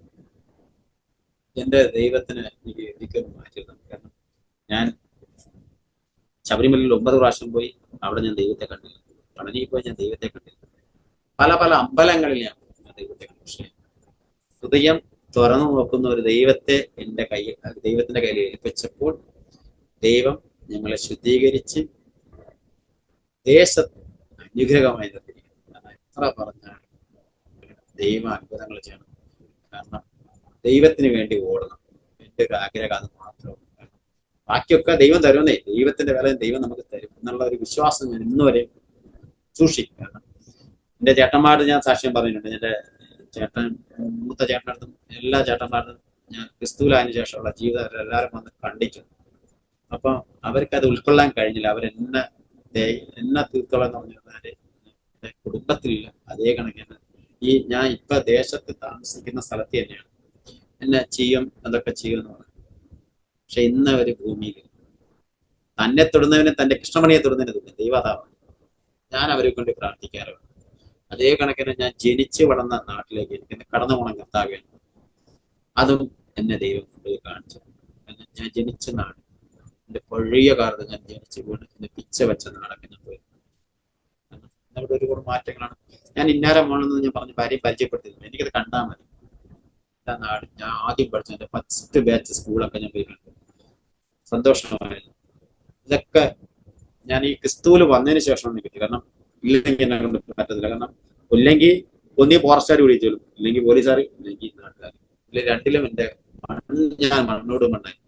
എൻ്റെ ദൈവത്തിന് എനിക്ക് ഒരിക്കലും മാറ്റിയിരുന്നു. കാരണം ഞാൻ ശബരിമലയിൽ 9 പ്രാവശ്യം പോയി, അവിടെ ഞാൻ ദൈവത്തെ കണ്ടില്ല. പളനിയിൽ പോയി ഞാൻ ദൈവത്തെ കണ്ടില്ല. പല പല അമ്പലങ്ങളിൽ ഞാൻ ദൈവത്തെ കണ്ടു. പക്ഷേ ഹൃദയം തുറന്നു നോക്കുന്ന ഒരു ദൈവത്തെ ദൈവത്തിന്റെ കയ്യിൽ ഏൽപ്പിച്ചപ്പോൾ ദൈവം ഞങ്ങളെ ശുദ്ധീകരിച്ച് ദേശത്ത് അനുഗ്രഹമായി നിർത്തിയിരിക്കുന്നു. എത്ര പറഞ്ഞാൽ ദൈവം അത്ഭുതങ്ങൾ ചെയ്യണം. കാരണം ദൈവത്തിന് വേണ്ടി ഓടണം. എൻ്റെ ഒരു ആഗ്രഹം അത് മാത്രമാണ്. ബാക്കിയൊക്കെ ദൈവം തരുമെന്നേ, ദൈവത്തിന്റെ വില ദൈവം നമുക്ക് തരും എന്നുള്ള ഒരു വിശ്വാസം ഞാൻ ഇന്നുവരെ സൂക്ഷിക്കും. കാരണം എൻ്റെ ചേട്ടന്മാരുടെ ഞാൻ സാക്ഷ്യം പറഞ്ഞിട്ടുണ്ട്. എൻ്റെ ചേട്ടൻ, മൂത്ത ചേട്ടനടുത്തും എല്ലാ ചേട്ടന്മാരുടെ ഞാൻ ക്രിസ്തുവിലായതിനു ശേഷമുള്ള ജീവിതം എല്ലാവരും വന്ന് കണ്ടിട്ടുണ്ട്. അപ്പൊ അവർക്കത് ഉൾക്കൊള്ളാൻ കഴിഞ്ഞില്ല. എന്നെ തീർത്തോളം എന്ന് പറഞ്ഞാല് എൻ്റെ കുടുംബത്തിലില്ല. അതേ കണക്കിന് ഞാൻ ഇപ്പൊ ദേശത്ത് താമസിക്കുന്ന സ്ഥലത്ത് തന്നെയാണ് എന്നെ ചെയ്യും അതൊക്കെ ചെയ്യുമെന്ന് പറഞ്ഞു. പക്ഷെ ഇന്ന് ഒരു ഭൂമിയിൽ തന്നെ തൊടുന്നവന് തന്റെ കൃഷ്ണമണിയെ തൊടുന്നതിന് തുല്യം ദൈവതാവാണ്. ഞാൻ അവരെ കൊണ്ട് പ്രാർത്ഥിക്കാറുണ്ട്. അതേ കണക്കിന് ഞാൻ ജനിച്ചു വളർന്ന നാട്ടിലേക്ക് എനിക്ക് കടന്നു പോകണം കർത്താവേണ്. അതും എന്നെ ദൈവം കൊണ്ടുപോയി കാണിച്ചു. ഞാൻ ജനിച്ച നാട്, എൻ്റെ പഴയ കാലത്ത് ഞാൻ ജനിച്ചു വീണ് എന്നെ പിച്ച വെച്ച നാടൊക്കെ ഞാൻ പോയി. അവിടെ ഒരുപാട് മാറ്റങ്ങളാണ്. ഞാൻ ഇന്നാരം വേണമെന്ന് ഞാൻ പറഞ്ഞ് ഭാര്യയെ പരിചയപ്പെടുത്തിയില്ല. എനിക്കത് കണ്ടാൽ മതി. നാട് ഞാൻ ആദ്യം പഠിച്ച എൻ്റെ ഫസ്റ്റ് ബാച്ച് സ്കൂളൊക്കെ ഞാൻ പോയി കണ്ടു. സന്തോഷമായിരുന്നു. ഇതൊക്കെ ഞാൻ ഈ ക്രിസ്തുവിൽ വന്നതിന് ശേഷമാണ് കിട്ടി. കാരണം ഇല്ലെങ്കിൽ എന്നെ കൊണ്ട് പറ്റത്തില്ല. കാരണം ഇല്ലെങ്കിൽ ഒന്നീ ഫോറസ്റ്റുകാർ വിളിച്ചോളും, ഇല്ലെങ്കിൽ പോലീസുകാർ, ഇല്ലെങ്കിൽ നാട്ടുകാർ. ഇല്ല രണ്ടിലും എൻ്റെ ഞാൻ മണ്ണോട് മണ്ണായി.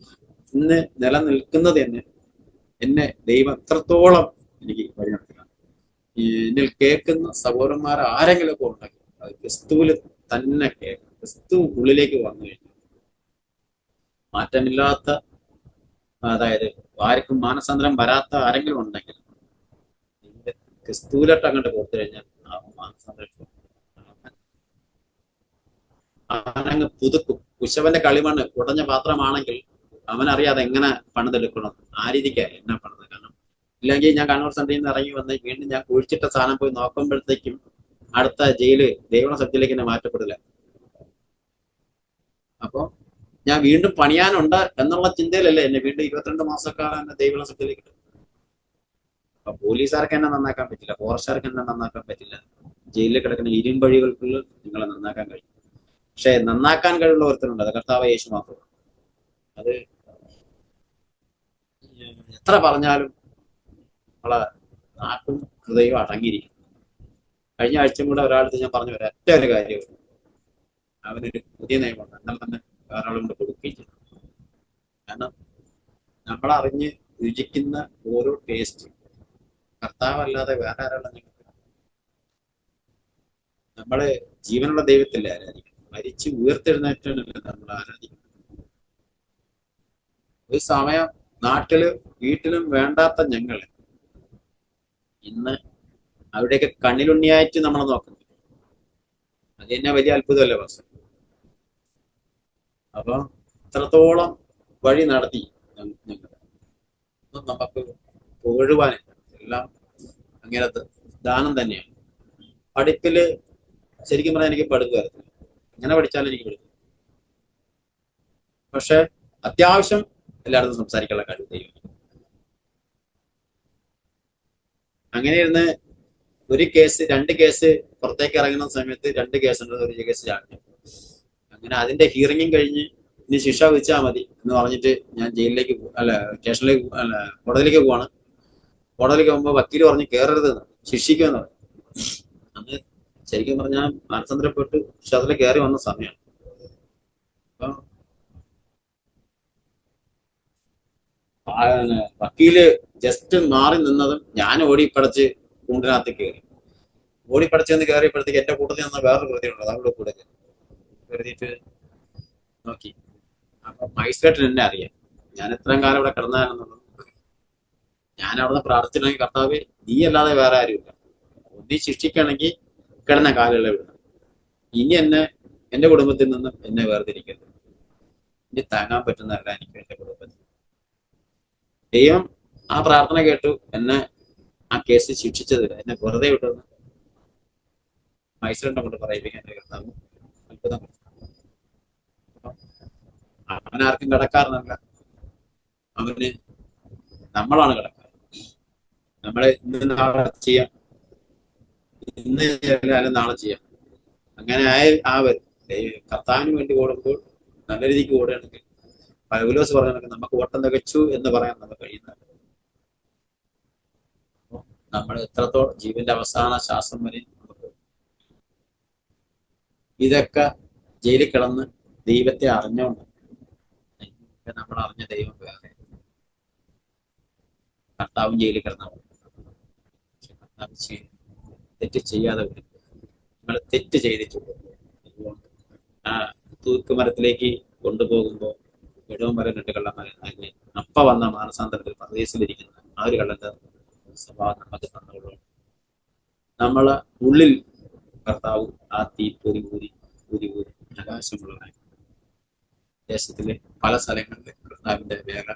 ഇന്ന് നിലനിൽക്കുന്നത് എന്നെ ദൈവം എത്രത്തോളം എനിക്ക് വഴി നടത്തുക. എന്നിൽ കേൾക്കുന്ന സഹോദരന്മാർ ആരെങ്കിലും ഒക്കെ ഉണ്ടെങ്കിൽ അത് ക്രിസ്തുവിൽ തന്നെ കേൾക്കണം. ക്രിസ്തു ഉള്ളിലേക്ക് വന്നു കഴിഞ്ഞു മാറ്റമില്ലാത്ത, അതായത് ആർക്കും മാനസാന്തരം വരാത്ത ആരെങ്കിലും ഉണ്ടെങ്കിൽ ക്രിസ്തുവിലോട്ട് അങ്ങോട്ട് കൊടുത്തു കഴിഞ്ഞാൽ ആ മാനസാന്തരം അവനങ്ങ് പുതുക്കും. കുശവന്റെ കളിമണ്ണ് ഉടഞ്ഞ പാത്രമാണെങ്കിൽ അവനറിയാതെ എങ്ങനെ പണിതെടുക്കണം, ആ രീതിക്ക് എന്നെ പണിത്. കാരണം ഇല്ലെങ്കിൽ ഞാൻ കണ്ണൂർ സെന്ററിൽ നിന്ന് ഇറങ്ങി വന്ന് വീണ്ടും ഞാൻ കുഴിച്ചിട്ട സാധനം പോയി നോക്കുമ്പോഴത്തേക്കും അടുത്ത ജയില് ദൈവ സത്യത്തിലേക്ക് എന്നെ മാറ്റപ്പെടില്ല. അപ്പൊ ഞാൻ വീണ്ടും പണിയാനുണ്ട് എന്നുള്ള ചിന്തയിലല്ലേ എന്നെ വീണ്ടും 22 മാസക്കാലം എന്നെ ദൈവ സത്യത്തിലേക്ക്. അപ്പൊ പോലീസുകാർക്ക് എന്നെ നന്നാക്കാൻ പറ്റില്ല, ഫോറസ്റ്റുകാർക്ക് എന്നെ നന്നാക്കാൻ പറ്റില്ല. ജയിലിൽ കിടക്കുന്ന ഇരുമ്പഴികൾക്കുള്ള നിങ്ങളെ നന്നാക്കാൻ കഴിയും. പക്ഷെ നന്നാക്കാൻ കഴിവുള്ള ഒരുത്തനുണ്ട്, അത് കർത്താവ് യേശു മാത്രം. അത് എത്ര പറഞ്ഞാലും നമ്മളെ നാക്കും ഹൃദയവും അടങ്ങിയിരിക്കും. കഴിഞ്ഞ ആഴ്ചയും കൂടെ ഒരാളടുത്ത് ഞാൻ പറഞ്ഞു ഒരൊറ്റ ഒരു കാര്യം, അവനൊരു പുതിയ നിയമമുണ്ട്, എന്നാൽ തന്നെ വേറൊരാളും കൊണ്ട് കൊടുക്കുകയും ചെയ്തു. കാരണം നമ്മളറിഞ്ഞ് രുചിക്കുന്ന ഓരോ ടേസ്റ്റ് കർത്താവല്ലാതെ വേറെ ആരാളും നമ്മള് ജീവനുള്ള ദൈവത്തില്ലേ ആരാധിക്കും, മരിച്ച് ഉയർത്തെഴുന്നേറ്റാണല്ലോ നമ്മൾ ആരാധിക്കുന്നത്. ഒരു സമയം നാട്ടില് വീട്ടിലും വേണ്ടാത്ത ഞങ്ങള് ഇന്ന് അവിടെയൊക്കെ കണ്ണിലുണ്ണിയായിട്ട് നമ്മളെ നോക്കുന്നു. അത് തന്നെ വലിയ അത്ഭുതമല്ലേ ബസ്. അപ്പൊ ഇത്രത്തോളം വഴി നടത്തി ഞങ്ങൾ നമുക്ക് പുകഴുവാനില്ല. എല്ലാം അങ്ങനത്തെ ദാനം തന്നെയാണ്. പഠിപ്പില് ശരിക്കും പറഞ്ഞാൽ എനിക്ക് പഠിക്കുമായിരുന്നു, എങ്ങനെ പഠിച്ചാലും എനിക്ക് പഠിക്കും. പക്ഷെ അത്യാവശ്യം എല്ലായിടത്തും സംസാരിക്കാനുള്ള കഴിവ് ദൈവം. അങ്ങനെ ഇരുന്ന് ഒരു കേസ് 2 കേസ് പുറത്തേക്ക് ഇറങ്ങുന്ന സമയത്ത് 2 കേസുണ്ട്, ഒരു കേസ് ചാടി. അങ്ങനെ അതിന്റെ ഹിയറിംഗും കഴിഞ്ഞ് ഇനി ശിക്ഷ വിധിച്ചാൽ മതി എന്ന് പറഞ്ഞിട്ട് ഞാൻ ജയിലിലേക്ക് സ്റ്റേഷനിലേക്ക് കോടതിയിലേക്ക് പോവാണ്. കോടതിയിലേക്ക് പോകുമ്പോൾ വക്കീല് പറഞ്ഞ് കയറരുത്, ശിക്ഷിക്കുമെന്ന് പറഞ്ഞു. അന്ന് ശരിക്കും പറഞ്ഞാൽ മാനസാന്തരപ്പെട്ട് പക്ഷെ അതിൽ കയറി വന്ന സമയമാണ്. അപ്പൊ വക്കീല് ജസ്റ്റ് മാറി നിന്നതും ഞാൻ ഓടിപ്പടച്ച് കൂണ്ടിനകത്ത് കയറി. ഓടിപ്പടച്ചെന്ന് കയറിയപ്പോഴത്തേക്ക് എന്റെ കൂട്ടത്തിൽ നിന്ന് വേറൊരു പ്രതിയുണ്ട്, അവരുടെ കൂടെ കരുതിയിട്ട് നോക്കി. അപ്പൊ മജിസ്ട്രേറ്റിന് എന്നെ അറിയാം, ഞാൻ എത്രയും കാലം ഇവിടെ കിടന്നാണെന്നുള്ളത്. ഞാൻ അവിടെ പ്രാർത്ഥിച്ചിട്ടുണ്ടെങ്കിൽ കർത്താവ് നീ അല്ലാതെ വേറെ ആരുമില്ല, ഒന്നി ശിക്ഷിക്കുകയാണെങ്കിൽ കിടന്ന കാലുകളെ വിടണം. ഇനി എന്റെ കുടുംബത്തിൽ നിന്നും എന്നെ വേർതിരിക്കരുത്. ഇനി താങ്ങാൻ പറ്റുന്നതല്ല എനിക്ക് എന്റെ കുടുംബത്തിൽ. ദൈവം ആ പ്രാർത്ഥന കേട്ടു, എന്നെ ആ കേസ് ശിക്ഷിച്ചത് എന്നെ വെറുതെ വിട്ടത് മൈസൂരിനെ കൊണ്ട് പറയിപ്പിക്കാൻ എൻ്റെ കർത്താവ് അത്ഭുതം കൊടുത്തു. അപ്പം അവനാർക്കും കടക്കാരനല്ല, അവന് നമ്മളാണ് കടക്കാരൻ. നമ്മളെ ഇന്ന് നാളെ ചെയ്യാം, ഇന്ന് ചെയ്താലും നാളെ ചെയ്യാം. അങ്ങനെ ആവരുത്. കർത്താവിന് വേണ്ടി ഓടുമ്പോൾ നല്ല രീതിക്ക് ഓടുകയാണെങ്കിൽ പൗലോസ് പറഞ്ഞ നമുക്ക് ഓട്ടം തികച്ചു എന്ന് പറയാൻ നമുക്ക് കഴിയുന്നത്. നമ്മൾ എത്രത്തോളം ജീവന്റെ അവസാന ശ്വാസം വരെ നമുക്ക് ഇതൊക്കെ ജയിലിൽ കിടന്ന് ദൈവത്തെ അറിഞ്ഞോണ്ട് നമ്മൾ അറിഞ്ഞ ദൈവം വേറെ, കർത്താവും ജയിലിൽ കിടന്നവർ തെറ്റ് ചെയ്യാതെ വരും. നമ്മൾ തെറ്റ് ചെയ്തിട്ടുണ്ട്. ആ തൂക്കുമരത്തിലേക്ക് കൊണ്ടുപോകുമ്പോൾ ഇടവും മരം രണ്ട് കള്ളന്മാരെ അതിന് അപ്പ വന്ന മാനസാന്തരത്തിൽ പ്രദേശത്തിലിരിക്കുന്ന ആ ഒരു കള്ളന്റെ സ്വഭാവം നമുക്ക് തന്നുള്ളൂ. നമ്മളെ ഉള്ളിൽ കർത്താവ് ആ തീ പൊരി ഊരി ഊരി ഊരി ആകാശമുള്ളതായി ദേശത്തിലെ പല സ്ഥലങ്ങളിൽ കർത്താവിന്റെ വേല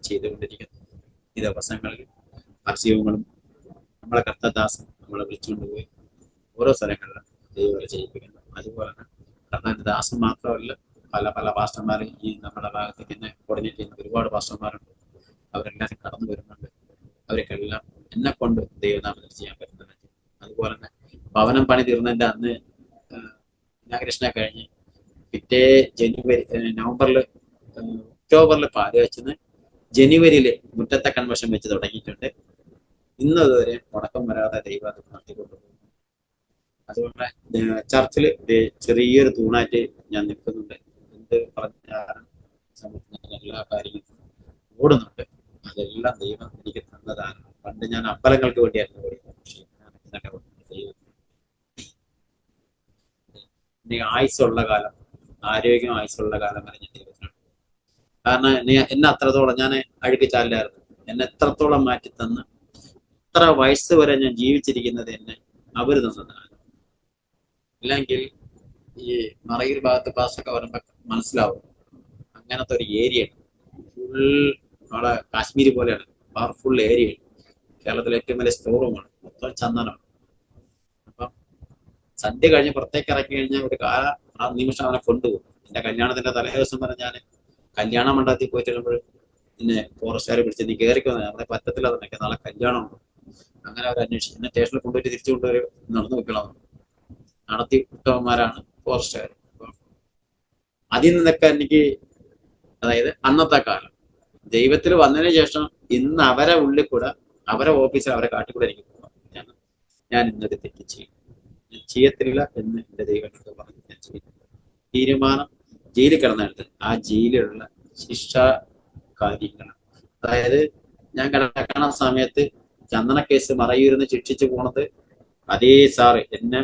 ചെയ്തുകൊണ്ടിരിക്കുന്നു. ഈ ദിവസങ്ങളിൽ അർശീവങ്ങളും നമ്മളെ കർത്തദാസൻ നമ്മളെ വിളിച്ചുകൊണ്ടുപോയി ഓരോ സ്ഥലങ്ങളിലും ദൈവം ചെയ്യിപ്പിക്കുന്നു. അതുപോലെ തന്നെ കർത്താവിന്റെ ദാസൻ മാത്രമല്ല, പല പല പാസ്റ്റർമാരും ഈ നമ്മുടെ ഭാഗത്തേക്ക് തന്നെ കോർഡിനേറ്റ് ചെയ്യുന്ന ഒരുപാട് പാസ്റ്റർമാരുണ്ട്. അവരെല്ലാവരും കടന്നു വരുന്നുണ്ട്. അവർക്കെല്ലാം എന്നെ കൊണ്ട് ദൈവനാമത്തിൽ ചെയ്യാൻ പറ്റുന്നത്. അതുപോലെ തന്നെ ഭവനം പണി തീർന്നതിന്റെ അന്ന് ഇനാഗ്രേഷനെ കഴിഞ്ഞ് പിറ്റേ നവംബറിൽ ഒക്ടോബറിൽ പാല് വെച്ചെന്ന് ജനുവരിയില് മുറ്റത്തെ കൺവെൻഷൻ വെച്ച് തുടങ്ങിയിട്ടുണ്ട്. ഇന്നതുവരെ മുടക്കം വരാതെ ദൈവം അത് നടത്തിക്കൊണ്ടുപോകും. അതുകൊണ്ട് ചർച്ചിൽ ചെറിയൊരു തൂണായിട്ട് ഞാൻ നിൽക്കുന്നുണ്ട്. എന്ത് പറഞ്ഞാലും എല്ലാ കാര്യങ്ങളും ഓടുന്നുണ്ട്. അതെല്ലാം ദൈവം എനിക്ക് തന്നതാണ്. പണ്ട് ഞാൻ അമ്പലങ്ങൾക്ക് വേണ്ടിയായിരുന്നു ഓടിയത്. പക്ഷേ ദൈവം ആയുസ്സുള്ള കാലം, ആരോഗ്യം ആയുസ്സുള്ള കാലം വരെ ഞാൻ ദൈവത്തിനാണ്. കാരണം എന്നെ അത്രത്തോളം ഞാൻ അഴുക്ക് ചാലായിരുന്നു. എന്നെ എത്രത്തോളം മാറ്റി തന്ന് എത്ര വയസ്സ് വരെ ഞാൻ ജീവിച്ചിരിക്കുന്നത് എന്നെ അവർ തന്നതാണ്. ഇല്ലെങ്കിൽ ഈ മറയൂർ ഭാഗത്ത് പാസൊക്കെ വരുമ്പോൾ മനസ്സിലാവും. അങ്ങനത്തെ ഒരു ഏരിയ ഫുൾ നമ്മളെ കാശ്മീരി പോലെയാണ്. Powerful area. കേരളത്തിലെ ഏറ്റവും വലിയ സ്റ്റോറൂമാണ്. മൊത്തം ചന്ദനമാണ്. അപ്പം സന്ധ്യ കഴിഞ്ഞ് പുറത്തേക്ക് ഇറക്കി കഴിഞ്ഞാൽ ഒരു ആ നിമിഷം അവനെ കൊണ്ടുപോകും. എന്റെ കല്യാണത്തിന്റെ തലേ ദിവസം വരെ ഞാൻ കല്യാണ മണ്ഡലത്തിൽ പോയി ചെല്ലുമ്പോൾ പിന്നെ ഫോറസ്റ്റുകാർ പിടിച്ച് നീ കയറിക്കൊന്നെ അവിടെ പറ്റത്തില്ല, തന്നെ നാളെ കല്യാണമുണ്ട്. അങ്ങനെ അവർ അന്വേഷിച്ചു. എന്നെ സ്റ്റേഷനിൽ കൊണ്ടുപോയിട്ട് തിരിച്ചു കൊണ്ടുവരും. നടന്നു വെക്കണം. നടത്തി വിട്ടവന്മാരാണ് ഫോറസ്റ്റുകാർ. അതിൽ നിന്നൊക്കെ എനിക്ക്, അതായത് അന്നത്തെ കാലം ദൈവത്തിൽ വന്നതിന് ശേഷം ഇന്ന് അവരെ ഉള്ളിൽ കൂടെ അവരെ ഓഫീസിൽ അവരെ കാട്ടിക്കൂടെ എനിക്ക് പോകാം. ഞാൻ ഇന്നൊരു തെറ്റ് ചെയ്യും, ഞാൻ ചെയ്യത്തില്ല എന്ന് എന്റെ ദൈവം പറഞ്ഞു. ഞാൻ ചെയ്യുന്നു തീരുമാനം. ജയിലിൽ കിടന്നെടുത്ത് ആ ജയിലിലുള്ള ശിക്ഷാ കാര്യങ്ങൾ, അതായത് ഞാൻ കിടക്കണ സമയത്ത് ചന്ദന കേസ് മറയൂരിന്ന് ശിക്ഷിച്ചു പോണത് അതേ സാറ് എന്നെ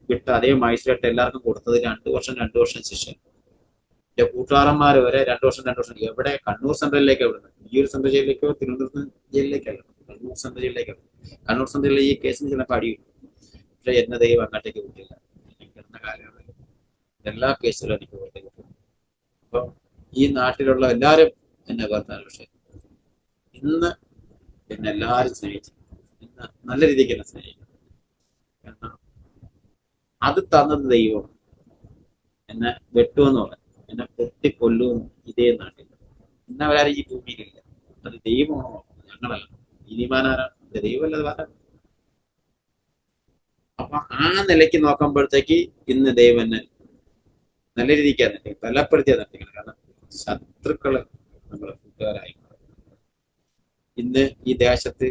വിട്ട് അതേ മജിസ്ട്രേറ്റ് എല്ലാവർക്കും കൊടുത്തത് 2 വർഷം 2 വർഷം ശിക്ഷ. എന്റെ കൂട്ടുകാരന്മാർ വരെ 2 വർഷം 2 വർഷം. എവിടെ? കണ്ണൂർ സെൻട്രലിലേക്ക് എവിടെ? ഈ ഒരു സെൻട്രൽ ജയിലിലേക്കോ തിരുവനന്തപുരം ജയിലിലേക്കല്ല, കണ്ണൂർ സെൻട്രൽ ജയിലിലേക്കാണ്. കണ്ണൂർ സെൻട്രലിൽ ഈ കേസിന് ചിലപ്പോൾ അടിയും. പക്ഷെ എന്നെ ദൈവം അങ്ങോട്ടേക്ക് വിട്ടില്ല. കിടന്ന കാലങ്ങളിൽ എല്ലാ കേസുകളും എനിക്ക് പുറത്തേക്ക് കിട്ടും. അപ്പൊ ഈ നാട്ടിലുള്ള എല്ലാവരും എന്നെ പറഞ്ഞാൽ, പക്ഷെ ഇന്ന് എന്നെ എല്ലാവരും സ്നേഹിച്ചു. ഇന്ന് നല്ല രീതിക്ക് എന്നെ സ്നേഹിക്കും. കാരണം അത് തന്നത് ദൈവം. എന്നെ വെട്ടുമെന്ന് പറഞ്ഞു, എന്നെ പൊട്ടിക്കൊല്ലുമെന്ന് ഇതേ നാട്ടിൽ ഇന്നവരാരും ഈ ഭൂമിയിലില്ല. അത് ദൈവമാണോ? ഞങ്ങളല്ല. ഇനിമാനാരാണ്? ദൈവമല്ലത് പറയാം. അപ്പൊ ആ നിലയ്ക്ക് നോക്കുമ്പോഴത്തേക്ക് ഇന്ന് ദൈവം എന്നെ നല്ല രീതിക്കാണ് ബലപ്പെടുത്തിയാൽ നടത്തിക്കണം. കാരണം ശത്രുക്കള് നമ്മളെ കൂട്ടുകാരായി. ഇന്ന് ഈ ദേശത്ത്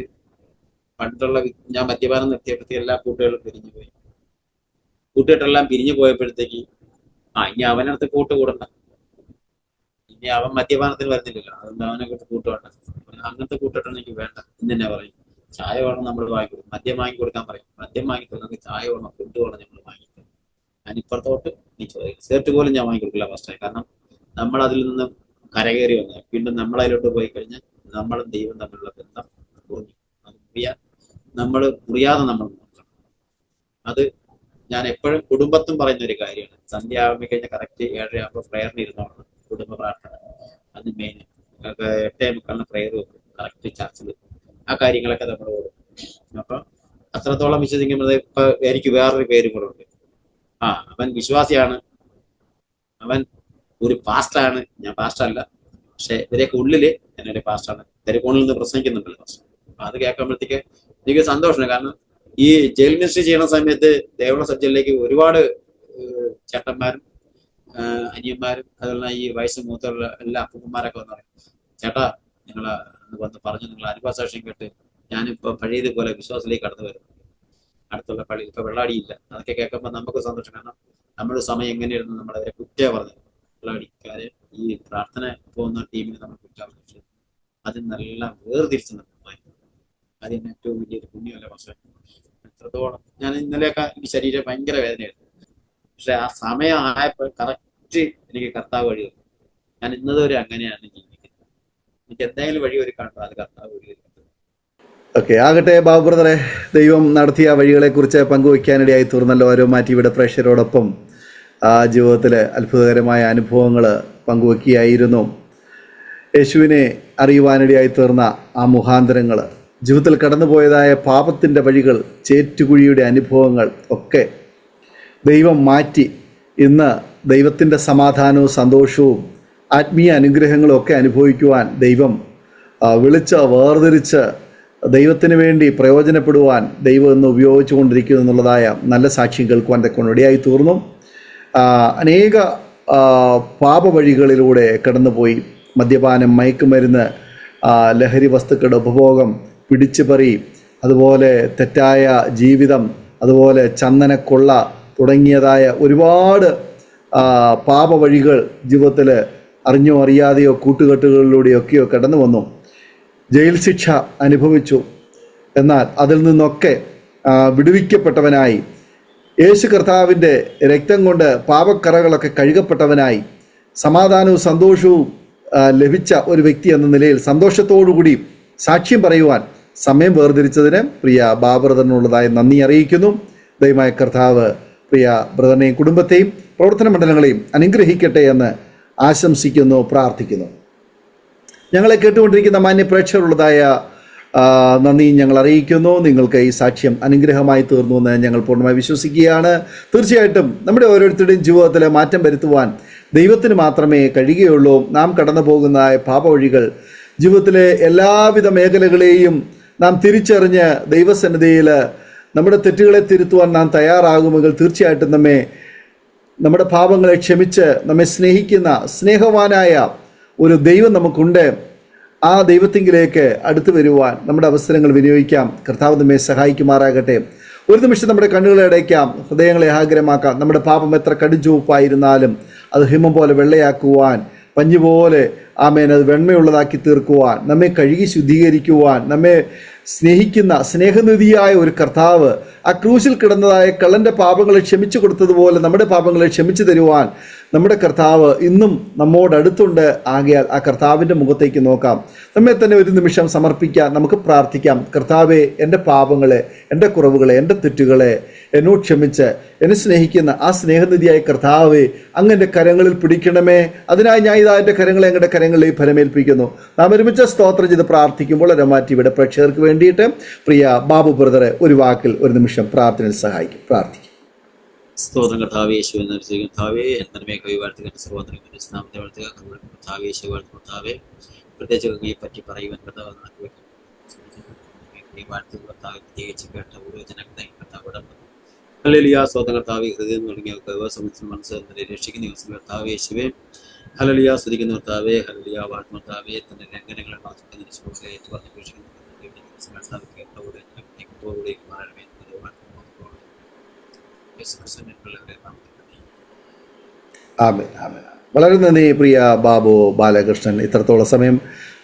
പണ്ടുള്ള ഞാൻ മദ്യപാനം നിർത്തിയപ്പോഴത്തേക്ക് എല്ലാ കൂട്ടുകാരും പിരിഞ്ഞു പോയി. കൂട്ടുകെട്ടെല്ലാം പിരിഞ്ഞു പോയപ്പോഴത്തേക്ക് ഇനി അവനടുത്ത് കൂട്ടുകൂടണ്ട, ഇനി അവൻ മദ്യപാനത്തിന് വരുന്നില്ലല്ലോ, അതുകൊണ്ട് അവനെ കുറിച്ച് കൂട്ടുവേണ്ട. അങ്ങനത്തെ കൂട്ടുകെട്ടൊന്നും എനിക്ക് വേണ്ട എന്ന് തന്നെ പറയും. ചായ വേണം നമ്മൾ വാങ്ങിക്കൊടുക്കും, മദ്യം വാങ്ങി കൊടുക്കാൻ പറയും. മദ്യം വാങ്ങിക്കൊടുക്കും, ചായ വേണം, ഫുഡ് വേണം, നമ്മൾ വാങ്ങിക്കും. ഞാൻ ഇപ്പുറത്തോട്ട് നീ ചോദിക്കും ഷർട്ട് പോലും ഞാൻ വാങ്ങിക്കൊടുക്കില്ല ഫസ്റ്റ്. കാരണം നമ്മൾ അതിൽ നിന്ന് കരകയറി വന്നത്. വീണ്ടും നമ്മൾ അതിലോട്ട് പോയി കഴിഞ്ഞാൽ നമ്മളും ദൈവം തമ്മിലുള്ള ബന്ധം കുറഞ്ഞു. നമ്മൾ മുറിയാതെ നമ്മൾ നോക്കണം. അത് ഞാൻ എപ്പോഴും കുടുംബത്തും പറയുന്ന ഒരു കാര്യമാണ്. സന്ധ്യ ആകുമ്പോൾ കഴിഞ്ഞാൽ കറക്റ്റ് 7:30 പ്രയറിന് ഇരുന്നോളണം. കുടുംബ പ്രാർത്ഥന അത് മെയിൻ. 8:45 പ്രയർ വെക്കും കറക്റ്റ് ചർച്ചിൽ. ആ കാര്യങ്ങളൊക്കെ നമ്മളോട് അപ്പൊ അത്രത്തോളം വിശ്വസിക്കുമ്പോൾ ഇപ്പൊ എനിക്ക് വേറൊരു പേരും കൂടെ ഉണ്ട്. അവൻ വിശ്വാസിയാണ്, അവൻ ഒരു പാസ്റ്ററാണ്. ഞാൻ പാസ്റ്റർ അല്ല, പക്ഷെ ഇവരെയൊക്കെ ഉള്ളില് എന്നൊരു പാസ്റ്ററാണ്. തെരുക്കോണിൽ നിന്ന് പ്രസംഗിക്കുന്നുണ്ടല്ലോ പാസ്റ്റർ. അപ്പൊ അത് കേൾക്കുമ്പോഴത്തേക്ക് എനിക്ക് സന്തോഷമാണ്. കാരണം ഈ ജയിൽ മിനിസ്ട്രി ചെയ്യുന്ന സമയത്ത് ദേവള സബ്ജയിലേക്ക് ഒരുപാട് ചേട്ടന്മാരും അനിയന്മാരും അതുപോലെ ഈ വയസ്സ് മൂത്തുള്ള എല്ലാ അപ്പന്മാരൊക്കെ വന്ന് പറയും, ചേട്ടാ നിങ്ങൾ വന്ന് പറഞ്ഞു, നിങ്ങൾ അനുഭവസാക്ഷ്യം കേട്ട് ഞാനിപ്പോ പഴയതുപോലെ വിശ്വാസത്തിലേക്ക് കടന്നു വരുന്നു. അടുത്തുള്ള പള്ളി ഇപ്പൊ വെള്ളാടിയില്ല. അതൊക്കെ കേൾക്കുമ്പോൾ നമുക്ക് സന്തോഷം. കാരണം നമ്മുടെ സമയം എങ്ങനെയായിരുന്നു നമ്മളവരെ കുറ്റ പറഞ്ഞു. വെള്ളാടിക്കാരെ ഈ പ്രാർത്ഥന പോകുന്ന ടീമിന് നമ്മൾ കുറ്റ പറഞ്ഞു. അതിൽ നല്ല വേർതിരിച്ച് നിർത്തുമായിരുന്നു. അതിന് ഏറ്റവും വലിയൊരു പുണ്യമല്ല. പക്ഷെ എത്രത്തോളം ഞാൻ ഇന്നലെയൊക്കെ ഈ ശരീരം ഭയങ്കര വേദനയായിരുന്നു. പക്ഷെ ആ സമയം ആയപ്പോൾ കറക്റ്റ് എനിക്ക് കർത്താവ് വഴി തന്നു. ഞാൻ ഇന്നതുവരെ അങ്ങനെയാണ് ജീവിക്കുന്നത്. എനിക്ക് എന്തെങ്കിലും വഴി ഒരുക്കാണ്ടോ അത് കർത്താവ് വഴി ഒരുക്കുന്നത്. ഓക്കെ, ആകട്ടെ ബാബു ബ്രദറെ, ദൈവം നടത്തിയ വഴികളെക്കുറിച്ച് പങ്കുവയ്ക്കാനിടയായി തീർന്നല്ലോ. ടിവിയുടെ പ്രേക്ഷകരോടൊപ്പം ജീവിതത്തിൽ അത്ഭുതകരമായ അനുഭവങ്ങൾ പങ്കുവയ്ക്കുകയായിരുന്നു. യേശുവിനെ അറിയുവാനിടയായി തീർന്ന ആ മുഖാന്തരങ്ങൾ, ജീവിതത്തിൽ കടന്നുപോയതായ പാപത്തിൻ്റെ വഴികൾ, ചേറ്റുകുഴിയുടെ അനുഭവങ്ങൾ ഒക്കെ ദൈവം മാറ്റി ഇന്ന് ദൈവത്തിൻ്റെ സമാധാനവും സന്തോഷവും ആത്മീയ അനുഗ്രഹങ്ങളും ഒക്കെ അനുഭവിക്കുവാൻ ദൈവം വിളിച്ച് വേർതിരിച്ച് ദൈവത്തിന് വേണ്ടി പ്രയോജനപ്പെടുവാൻ ദൈവം ഇന്ന് ഉപയോഗിച്ചു കൊണ്ടിരിക്കുന്നു എന്നുള്ളതായ നല്ല സാക്ഷ്യം കേൾക്കുവാൻ ഇടയായി തീർന്നു. അനേക പാപവഴികളിലൂടെ കടന്നുപോയി. മദ്യപാനം, മയക്കുമരുന്ന്, ലഹരി വസ്തുക്കളുടെ ഉപഭോഗം, പിടിച്ചുപറി, അതുപോലെ തെറ്റായ ജീവിതം, അതുപോലെ ചന്ദനക്കൊള്ള തുടങ്ങിയതായ ഒരുപാട് പാപവഴികൾ ജീവിതത്തിൽ അറിഞ്ഞോ അറിയാതെയോ കൂട്ടുകെട്ടുകളിലൂടെയൊക്കെയോ കടന്നു വന്നു. ജയിൽ ശിക്ഷ അനുഭവിച്ചു. എന്നാൽ അതിൽ നിന്നൊക്കെ വിടുവിക്കപ്പെട്ടവനായി, യേശു കർത്താവിൻ്റെ രക്തം കൊണ്ട് പാപക്കറകളൊക്കെ കഴുകപ്പെട്ടവനായി, സമാധാനവും സന്തോഷവും ലഭിച്ച ഒരു വ്യക്തി എന്ന നിലയിൽ സന്തോഷത്തോടുകൂടി സാക്ഷ്യം പറയുവാൻ സമയം വേർതിരിച്ചതിന് പ്രിയ ബാബുബ്രദറിനുള്ളതായി നന്ദി അറിയിക്കുന്നു. ദൈവമായ കർത്താവ് പ്രിയ ബ്രദറിനെയും കുടുംബത്തെയും പ്രവർത്തന മണ്ഡലങ്ങളെയും അനുഗ്രഹിക്കട്ടെ എന്ന് ആശംസിക്കുന്നു, പ്രാർത്ഥിക്കുന്നു. ഞങ്ങളെ കേട്ടുകൊണ്ടിരിക്കുന്ന മാന്യ പ്രേക്ഷകരുള്ളതായ നന്ദി ഞങ്ങൾ അറിയിക്കുന്നു. നിങ്ങൾക്ക് ഈ സാക്ഷ്യം അനുഗ്രഹമായി തീർന്നു എന്ന് ഞങ്ങൾ പൂർണ്ണമായി വിശ്വസിക്കുകയാണ്. തീർച്ചയായിട്ടും നമ്മുടെ ഓരോരുത്തരുടെയും ജീവിതത്തിൽ മാറ്റം വരുത്തുവാൻ ദൈവത്തിന് മാത്രമേ കഴിയുകയുള്ളൂ. നാം കടന്നു പോകുന്ന പാപവഴികൾ, ജീവിതത്തിലെ എല്ലാവിധ മേഖലകളെയും നാം തിരിച്ചറിഞ്ഞ് ദൈവസന്നിധിയിൽ നമ്മുടെ തെറ്റുകളെ തിരുത്തുവാൻ നാം തയ്യാറാകുമെങ്കിൽ തീർച്ചയായിട്ടും നമ്മുടെ പാപങ്ങളെ ക്ഷമിച്ച് നമ്മെ സ്നേഹിക്കുന്ന സ്നേഹവാനായ ഒരു ദൈവം നമുക്കുണ്ട്. ആ ദൈവത്തിങ്കിലേക്ക് അടുത്തു വരുവാൻ നമ്മുടെ അവസരങ്ങൾ വിനിയോഗിക്കാം. കർത്താവ് നമ്മെ സഹായിക്കുമാറാകട്ടെ. ഒരു നിമിഷം നമ്മുടെ കണ്ണുകളെ അടയ്ക്കാം, ഹൃദയങ്ങളെ ആഗ്രഹമാക്കാം. നമ്മുടെ പാപം എത്ര കടുംചുവപ്പായിരുന്നാലും അത് ഹിമം പോലെ വെള്ളയാക്കുവാൻ, പഞ്ഞുപോലെ അത് വെണ്മയുള്ളതാക്കി തീർക്കുവാൻ, നമ്മെ കഴുകി ശുദ്ധീകരിക്കുവാൻ, നമ്മെ സ്നേഹിക്കുന്ന സ്നേഹനിധിയായ ഒരു കർത്താവ് ആ ക്രൂശിൽ കിടന്നതായ കള്ളൻ്റെ പാപങ്ങളെ ക്ഷമിച്ചു കൊടുത്തതുപോലെ നമ്മുടെ പാപങ്ങളെ ക്ഷമിച്ചു തരുവാൻ നമ്മുടെ കർത്താവ് ഇന്നും നമ്മോടടുത്തുണ്ട്. ആകയാൽ ആ കർത്താവിൻ്റെ മുഖത്തേക്ക് നോക്കാം. നമ്മെ തന്നെ ഒരു നിമിഷം സമർപ്പിക്കാം. നമുക്ക് പ്രാർത്ഥിക്കാം. കർത്താവെ, എൻ്റെ പാപങ്ങളെ, എൻ്റെ കുറവുകളെ, എൻ്റെ തെറ്റുകളെ എന്നോട് ക്ഷമിച്ച് എന്നെ സ്നേഹിക്കുന്ന ആ സ്നേഹനിധിയായ കർത്താവെ, അങ്ങ് എൻ്റെ കരങ്ങളിൽ പിടിക്കണമേ. അതിനായി ഞാൻ ഇതാ എൻ്റെ കരങ്ങളെ അങ്ങയുടെ കരങ്ങളിൽ ഫലമേൽപ്പിക്കുന്നു. നാം ഒരുമിച്ച് സ്തോത്രം ചെയ്ത് പ്രാർത്ഥിക്കുമ്പോൾ ഇവിടെ പ്രേക്ഷകർക്ക് വേണ്ടിയിട്ട് പ്രിയ ബാബു ബ്രദറെ ഒരു വാക്കിൽ ഒരു നിമിഷം പ്രാർത്ഥനയിൽ സഹായിക്കും. പ്രാർത്ഥിക്കും. സ്തോത്രം കർത്താവേ, യേശുവേ കർത്താവേ, എന്നേ കവി വാഴ്ത്തുക, സർവ്വനാമത്തെ വാഴ്ത്തുക, കർത്താവേ, യേശു വാഴ്ത്തുകർത്താവേ, പ്രത്യേകിച്ച് അങ്ങയെ പറ്റി പറയുവാൻ കർത്താവ് വാഴ്ത്തുക കർത്താവ്, പ്രത്യേകിച്ച് കേട്ട ഓരോ ജനങ്ങളെ കർത്താവ് ഹല്ലേലൂയ. സ്തോത്രം കർത്താവേ, ഹൃദയം തുടങ്ങിയ മനസ്സിൽ രക്ഷിക്കുന്ന കർത്താവേ യേശുവേ, ഹല്ലേലൂയ. സ്തുതിക്കുന്ന കർത്താവേ, ഹല്ലേലൂയ. വാഴ്ത്തുന്ന കർത്താവേ, തന്റെ ലംഘനങ്ങളെ മാറ്റുന്നതിന് ശുശ്രൂഷയെ വർദ്ധിപ്പിക്കുന്ന ആമേൻ, ആമേൻ. വളരെ നന്ദി പ്രിയ ബാബു ബാലകൃഷ്ണൻ. ഇത്രത്തോളം സമയം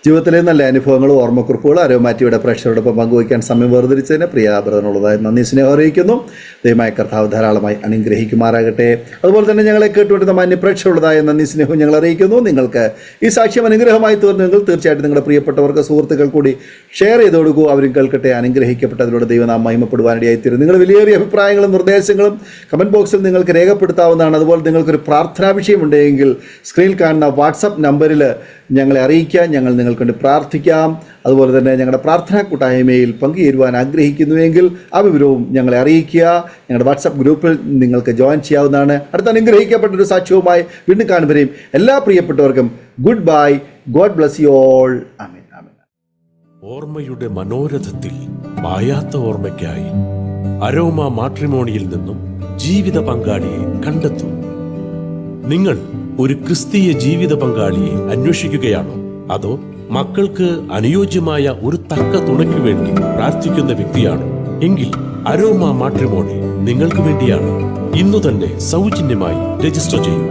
ജീവിതത്തിലെ നല്ല അനുഭവങ്ങളും ഓർമ്മക്കുറിപ്പുകളും അരോമാറ്റിയുടെ പ്രേക്ഷകരോടൊപ്പം പങ്കുവയ്ക്കാൻ സമയം വേർതിരിച്ചതിന് പ്രിയ ബ്രദറിനുള്ളതായി നന്ദി സ്നേഹം അറിയിക്കുന്നു. ദൈവമായ കർത്താവ് ധാരാളമായി അനുഗ്രഹിക്കുമാറാകട്ടെ. അതുപോലെ തന്നെ ഞങ്ങളെ കേട്ടുകൊണ്ടിരുന്ന മാന്യ പ്രേക്ഷകരുള്ളതായ നന്ദി സ്നേഹവും ഞങ്ങൾ അറിയിക്കുന്നു. നിങ്ങൾക്ക് ഈ സാക്ഷ്യം അനുഗ്രഹമായി തീർന്നെങ്കിൽ തീർച്ചയായിട്ടും നിങ്ങളുടെ പ്രിയപ്പെട്ടവർക്ക്, സുഹൃത്തുക്കൾ കൂടി ഷെയർ ചെയ്ത് കൊടുക്കൂ. അവരും കേൾക്കട്ടെ. അനുഗ്രഹിക്കപ്പെട്ടതിലൂടെ ദൈവം നാം മഹിമപ്പെടുവാനിടയായിത്തീരും. നിങ്ങൾ വലിയേറിയ അഭിപ്രായങ്ങളും നിർദ്ദേശങ്ങളും കമൻറ്റ് ബോക്സിൽ നിങ്ങൾക്ക് രേഖപ്പെടുത്താവുന്നതാണ്. അതുപോലെ നിങ്ങൾക്കൊരു പ്രാർത്ഥനാ വിഷയമുണ്ടെങ്കിൽ സ്ക്രീനിൽ കാണുന്ന വാട്സപ്പ് നമ്പറിൽ ഞങ്ങളെ അറിയിക്കുക. ഞങ്ങൾ നിങ്ങൾക്ക് വേണ്ടി പ്രാർത്ഥിക്കാം. അതുപോലെ തന്നെ ഞങ്ങളുടെ പ്രാർത്ഥനാ കൂട്ടായ്മയിൽ പങ്കുചേരുവാൻ ആഗ്രഹിക്കുന്നുവെങ്കിൽ ആ വിവരവും ഞങ്ങളെ അറിയിക്കുക. ഞങ്ങളുടെ വാട്സപ്പ് ഗ്രൂപ്പിൽ നിങ്ങൾക്ക് ജോയിൻ ചെയ്യാവുന്നതാണ്. അടുത്ത അനുഗ്രഹിക്കപ്പെട്ടൊരു സാക്ഷ്യവുമായി വീണ്ടും കാണുമ്പോഴേയും എല്ലാ പ്രിയപ്പെട്ടവർക്കും goodbye. God bless you all. Amen. Amen. ഓർമ്മയുടെ മനോരഥത്തിൽ മായാത്ത ഓർമ്മയ്ക്കായി അരോമ മാട്രിമോണിയിൽ നിന്നും ജീവിത പങ്കാളിയെ കണ്ടെത്തൂ. നിങ്ങൾ ഒരു ക്രിസ്തീയ ജീവിത പങ്കാളിയെ അന്വേഷിക്കുകയാണോ? അതോ മക്കൾക്ക് അനുയോജ്യമായ ഒരു തക്ക തുണയ്ക്ക് വേണ്ടി പ്രാർത്ഥിക്കുന്ന വ്യക്തിയാണോ? എങ്കിൽ അരോമ മാട്രിമോണി നിങ്ങൾക്ക് വേണ്ടിയാണ്. ഇന്നു തന്നെ സൗജന്യമായി രജിസ്റ്റർ ചെയ്യൂ.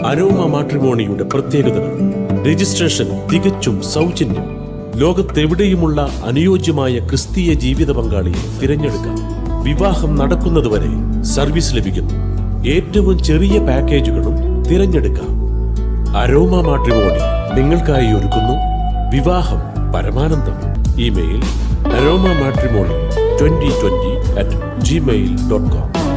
അരോമ മാട്രിമോണിയുടെ പ്രത്യേകതകൾ: രജിസ്ട്രേഷൻ തികച്ചും സൗജന്യം. ലോകത്തെവിടെയുമുള്ള അനുയോജ്യമായ ക്രിസ്തീയ ജീവിത പങ്കാളിയെ തിരഞ്ഞെടുക്കാം. വിവാഹം നടക്കുന്നതുവരെ സർവീസ് ലഭിക്കുന്നു. ഏറ്റവും ചെറിയ പാക്കേജുകളും തിരഞ്ഞെടുക്കാം. അരോമ മാട്രിമോണി നിങ്ങൾക്കായി ഒരുക്കുന്നു വിവാഹം പരമാനന്ദം. Email aroma matrimony2020@gmail.com.